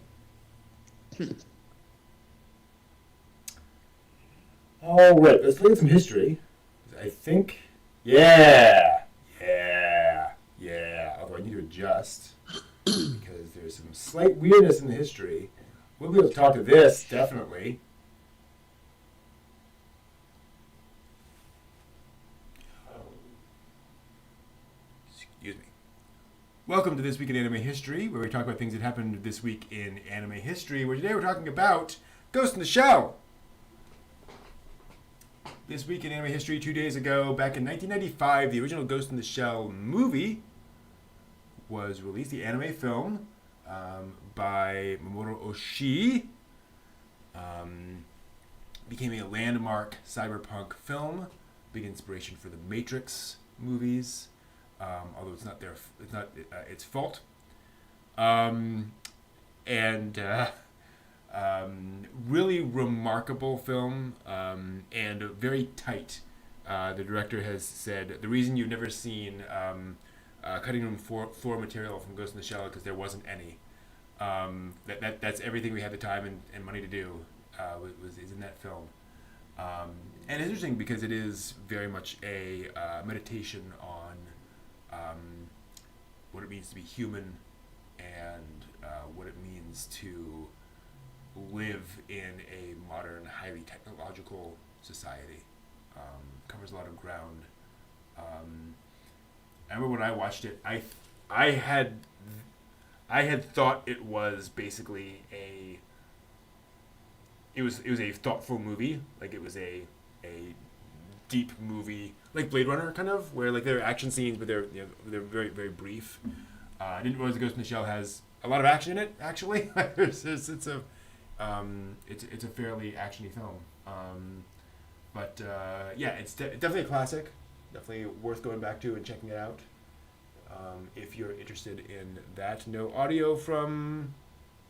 S2: All right, let's look at some history. I think, yeah. Although I need to adjust because there's some slight weirdness in the history. We'll be able to talk to this definitely. Excuse me. Welcome to This Week in Anime History, where we talk about things that happened this week in anime history, where today we're talking about Ghost in the Shell. This week in anime history, 2 days ago, back in 1995, the original Ghost in the Shell movie was released, the anime film by Mamoru Oshii. Became a landmark cyberpunk film big inspiration for the Matrix movies, although it's not its fault. Really remarkable film, and very tight. The director has said the reason you've never seen cutting room floor material from Ghost in the Shell because there wasn't any. That's everything we had the time and money to do is in that film. And it's interesting because it is very much a meditation on what it means to be human and what it means to live in a modern, highly technological society. Covers a lot of ground. I remember when I watched it, I had thought it was basically it was a thoughtful movie, like it was a deep movie, like Blade Runner kind of, where like there are action scenes, but they're very very brief. I didn't realize The Ghost in the Shell has a lot of action in it. Actually, it's a fairly actiony film. But it's definitely a classic. Definitely worth going back to and checking it out. If you're interested in that. No audio from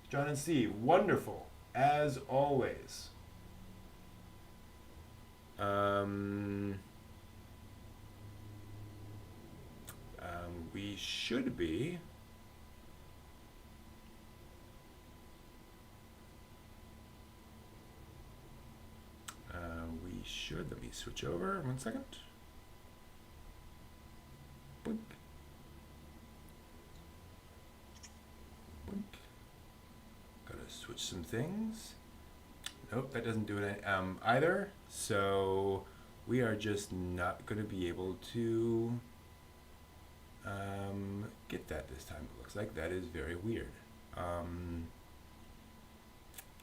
S2: John and Steve. Wonderful, as always. We should be. Let me switch over. 1 second. Boink. Boink. Gotta switch some things. Nope, that doesn't do it either. So we are just not going to be able to get that this time. It looks like that is very weird.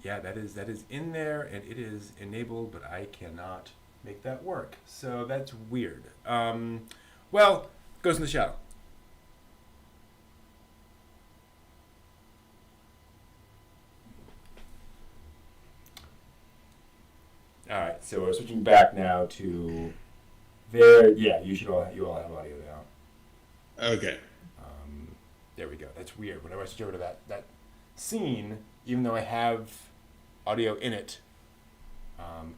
S2: Yeah, that is in there and it is enabled, but I cannot make that work. So that's weird. Well, Ghost in the Shell. All right, so we're switching back now to there. Yeah, you all have audio now.
S3: Okay.
S2: There we go. That's weird. Whenever I switch over to that scene, even though I have audio in it,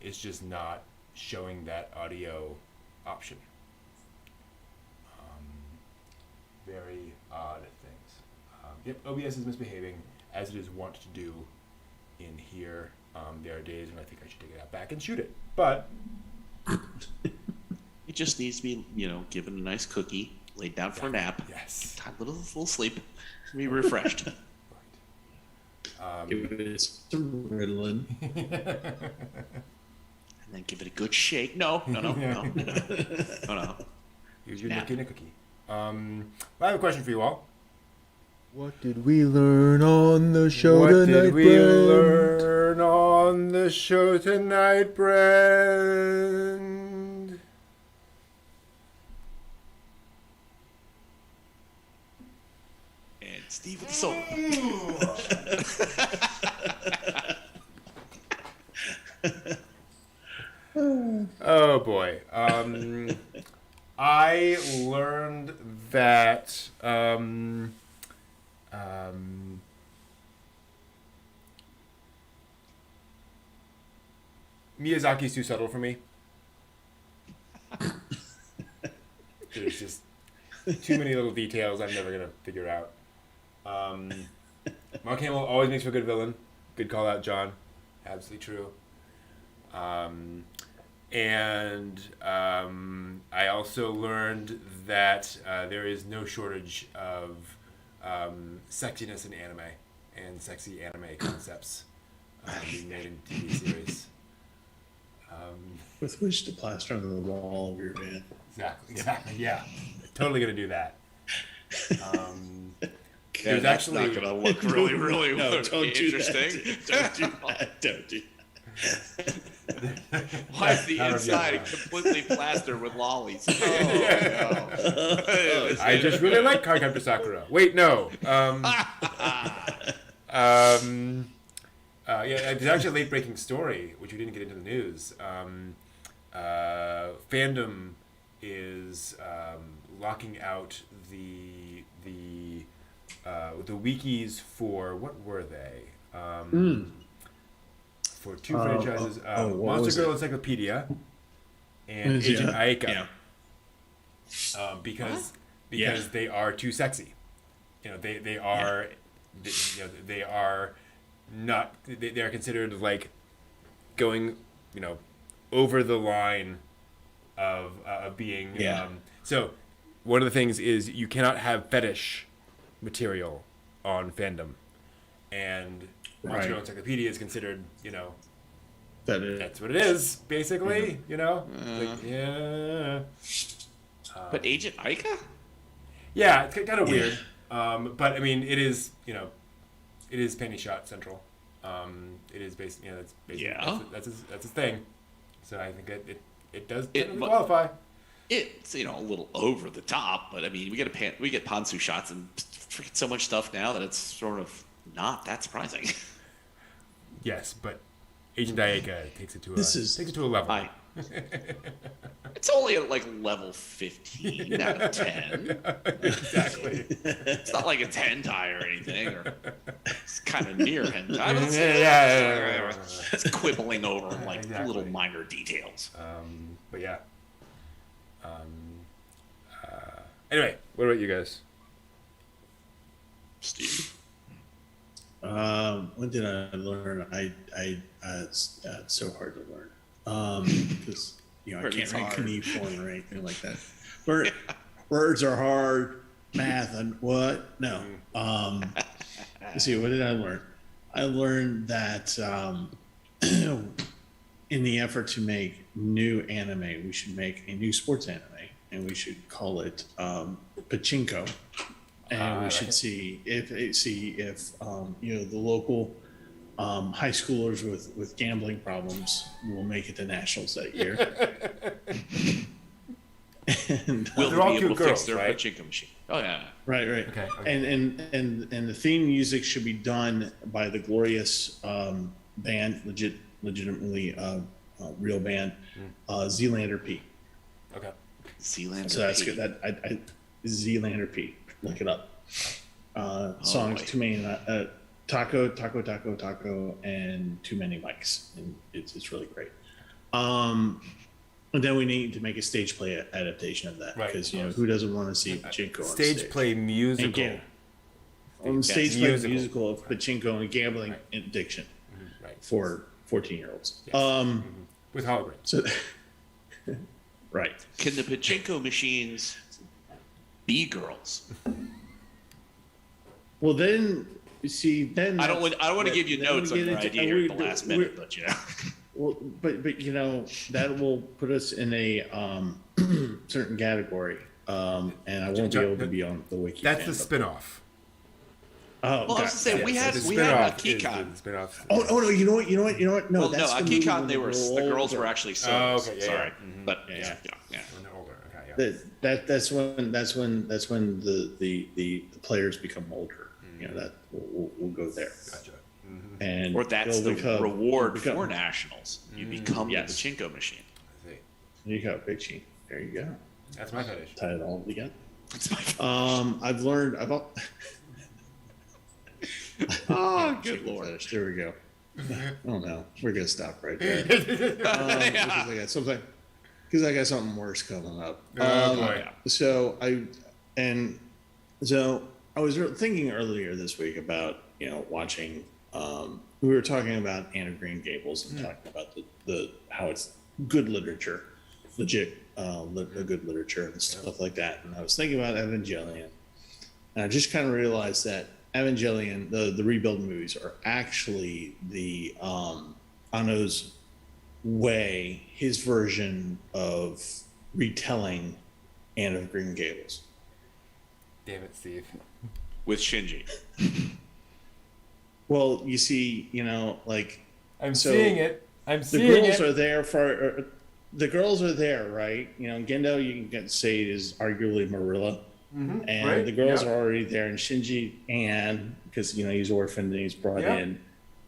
S2: it's just not showing that audio option. Very odd things. Yep, OBS is misbehaving, as it is wont to do in here. There are days when I think I should take it out back and shoot it, but
S1: it just needs to be, given a nice cookie, laid down for a nap.
S2: Yes.
S1: A little sleep, be refreshed.
S3: Give it some Ritalin.
S1: And then give it a good shake. No. No.
S2: Here's your Nick and a cookie. I have a question for you all.
S4: What did we learn on the show tonight,
S2: What did we learn on the show tonight, Brand?
S1: And Steven Soul.
S2: Oh boy. I learned that Miyazaki's too subtle for me. There's just too many little details I'm never gonna figure out. Mark Hamill always makes for a good villain. Good call out, John. Absolutely true. I also learned that there is no shortage of sexiness in anime and sexy anime concepts being made in TV series.
S3: With which to plaster on the wall of your van.
S2: Exactly. Yeah, totally gonna do that. There's
S1: That's
S2: actually
S1: not gonna look really, really
S3: No, don't do
S1: interesting.
S3: that. Don't do that.
S1: Why is the inside completely plastered with lollies? Oh, no.
S2: I just really like Card Captor Sakura. Wait, no. There's actually a late-breaking story, which we didn't get into the news. fandom is locking out the wikis for what were they? For two franchises, Monster Girl Encyclopedia and Agent Aika. Because they are too sexy. They are they are not they are considered like going over the line of being so one of the things is you cannot have fetish material on fandom, and Monster Girl Encyclopedia is considered that's what it is basically.
S1: But Agent Aika?
S2: Yeah, it's kind of weird. But I mean, it is it is panty shot central. It is basically that's basically that's his thing. So I think it does qualify.
S1: It's a little over the top, but I mean we get pantsu shots and freaking so much stuff now that it's sort of not that surprising.
S2: Yes, but Agent Aika takes it to a level.
S1: It's only at like level 15 out of 10.
S2: Exactly.
S1: It's not like it's hentai or anything, or it's kind of near hentai. It's quibbling over like little minor details.
S2: But yeah. Anyway, what about you guys?
S1: Steve.
S3: When did I learn? It's so hard to learn. Because I can't write cuneiform or anything like that. Words are hard. Math and what? No. Let's see. What did I learn? I learned that in the effort to make new anime, we should make a new sports anime, and we should call it Pachinko. And we should see if the local high schoolers with gambling problems will make it to nationals that year. And
S1: will
S2: they're all
S1: be able
S2: cute
S1: to fix
S2: girls,
S1: their
S2: right?
S1: pachinko machine. Oh yeah.
S3: Right.
S2: Okay.
S3: And the theme music should be done by the glorious band, legitimately real band, Zealander P.
S2: Okay.
S1: Zealander.
S3: So that's good. That Zealander P. Look it up. Songs Too Many Taco, and Too Many Mics, and it's really great. And then we need to make a stage play adaptation of that, because who doesn't want to see Pachinko on stage?
S2: Stage play musical.
S3: Stage play musical of Pachinko and gambling addiction for 14-year-olds.
S2: Yes. With holograms.
S3: So, right.
S1: Can the pachinko machines be girls?
S3: Well, then you see.
S1: I don't want to give you notes on your idea at the last minute, but
S3: Well, but that will put us in a certain category, and I won't be able to be on the wiki.
S2: That's the spin-off.
S3: Oh,
S1: well, I was to say we had Akikon.
S3: Oh no! You know what? No,
S1: well,
S3: that's
S1: no, Akikon. The girls were actually so.
S2: Oh, okay,
S1: sorry,
S2: but
S1: yeah.
S2: When they're older, okay, yeah.
S3: That's when the players become older. That we'll go there.
S2: Gotcha.
S3: And
S1: or that's the reward for nationals. You become the pachinko machine.
S2: I see.
S3: You got big cheat. There you go.
S2: That's my fetish.
S3: Tie it all together.
S1: That's my fetish.
S3: I've learned.
S1: Oh, good lord!
S3: Fetish. There we go. Oh no, we're gonna stop right there. Because I got something worse coming up. So I was thinking earlier this week about watching. We were talking about Anne of Green Gables and talking about the how it's good literature, legit good literature and stuff like that. And I was thinking about Evangelion, and I just kind of realized that Evangelion, the rebuild movies, are actually the Anno's way, his version of retelling Anne of Green Gables.
S2: Damn it, Steve.
S1: With Shinji.
S3: Well, you see,
S2: I'm seeing it. The
S3: girls are there, right? Gendo, you can say is arguably Marilla. And the girls are already there, and Shinji, Anne, because he's orphaned and he's brought in,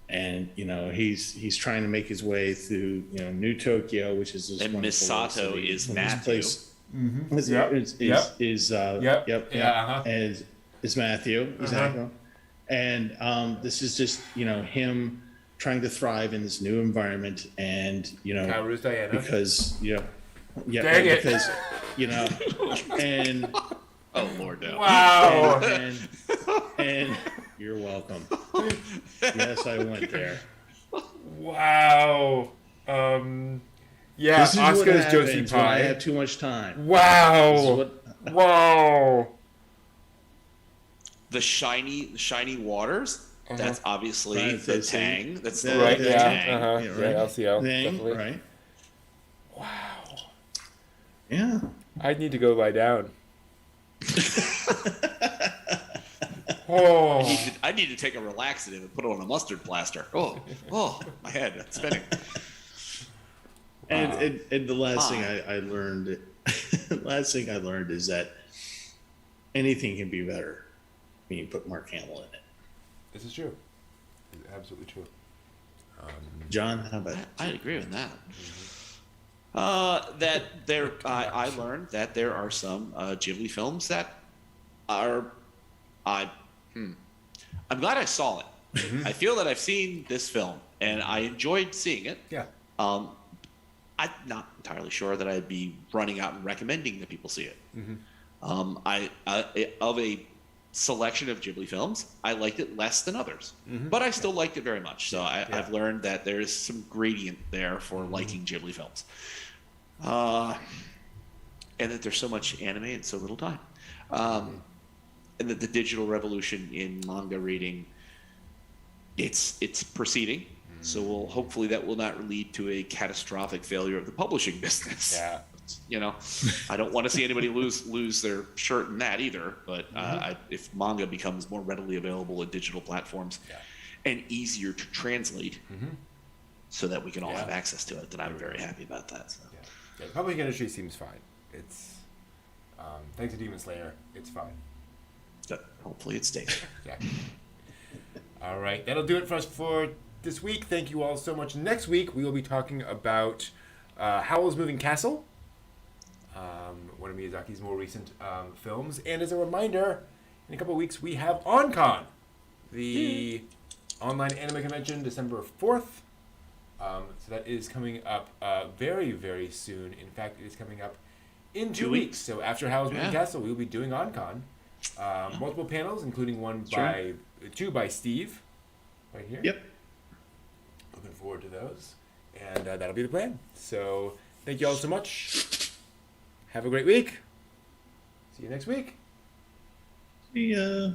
S3: and he's trying to make his way through New Tokyo, which is this
S1: And
S3: wonderful
S1: Misato
S3: city.
S1: is
S3: And this
S1: Matthew.
S3: place
S2: Yep.
S3: is Matthew, exactly. And this is just him trying to thrive in this new environment, and
S2: Kaoru's Diana.
S3: because
S2: Dang it.
S3: because and
S1: Oh Lord, no.
S2: Wow.
S3: and you're welcome. Yes, I went there.
S2: Wow. Yeah,
S3: This is what
S2: Asuka's Josie
S3: happens when I
S2: Pie.
S3: have too much time. This is
S2: Wow.
S3: what-
S2: Wow.
S1: The shiny waters. That's obviously
S3: Right,
S1: the
S3: that's
S1: Tang. That's the
S2: Right,
S3: Yeah,
S2: yeah.
S1: Tang.
S2: Uh-huh.
S3: Yeah,
S2: Yeah,
S3: right.
S2: LCO.
S3: thing,
S2: Definitely.
S3: right?
S2: Wow.
S3: Yeah.
S2: I need to go lie down. Oh.
S1: I need to take a relaxative and put on a mustard plaster. Oh, my head, it's spinning.
S3: And the last thing I learned, is that anything can be better when you put Mark Hamill in it.
S2: This is true. It's absolutely true.
S3: John, how about
S1: I agree with that. I learned that there are some Ghibli films that are. I'm glad I saw it. I feel that I've seen this film and I enjoyed seeing it.
S2: Yeah.
S1: I'm not entirely sure that I'd be running out and recommending that people see it. Of a selection of Ghibli films, I liked it less than others, but I still liked it very much. So I've learned that there's some gradient there for liking Ghibli films, and that there's so much anime and so little time, and that the digital revolution in manga reading, it's proceeding. So hopefully that will not lead to a catastrophic failure of the publishing business.
S2: Yeah.
S1: I don't want to see anybody lose their shirt in that either. But if manga becomes more readily available in digital platforms and easier to translate, so that we can all have access to it, then I'm very happy about that. So.
S2: Yeah. The publishing industry seems fine. It's thanks to Demon Slayer, it's fine.
S1: But hopefully it stays.
S2: Yeah. All right, that'll do it for us for this week. Thank you all so much. Next week we will be talking about Howl's Moving Castle, one of Miyazaki's more recent films. And as a reminder, in a couple of weeks we have OnCon, the online anime convention, December 4th. So that is coming up very, very soon. In fact, it is coming up in 2 weeks. So after Howl's Moving Castle, we will be doing OnCon. Multiple panels, including two by Steve, right here.
S3: Yep.
S2: Looking forward to those. And that'll be the plan. So thank you all so much. Have a great week. See you next week.
S3: See ya.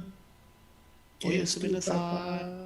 S1: Oyasuminasai.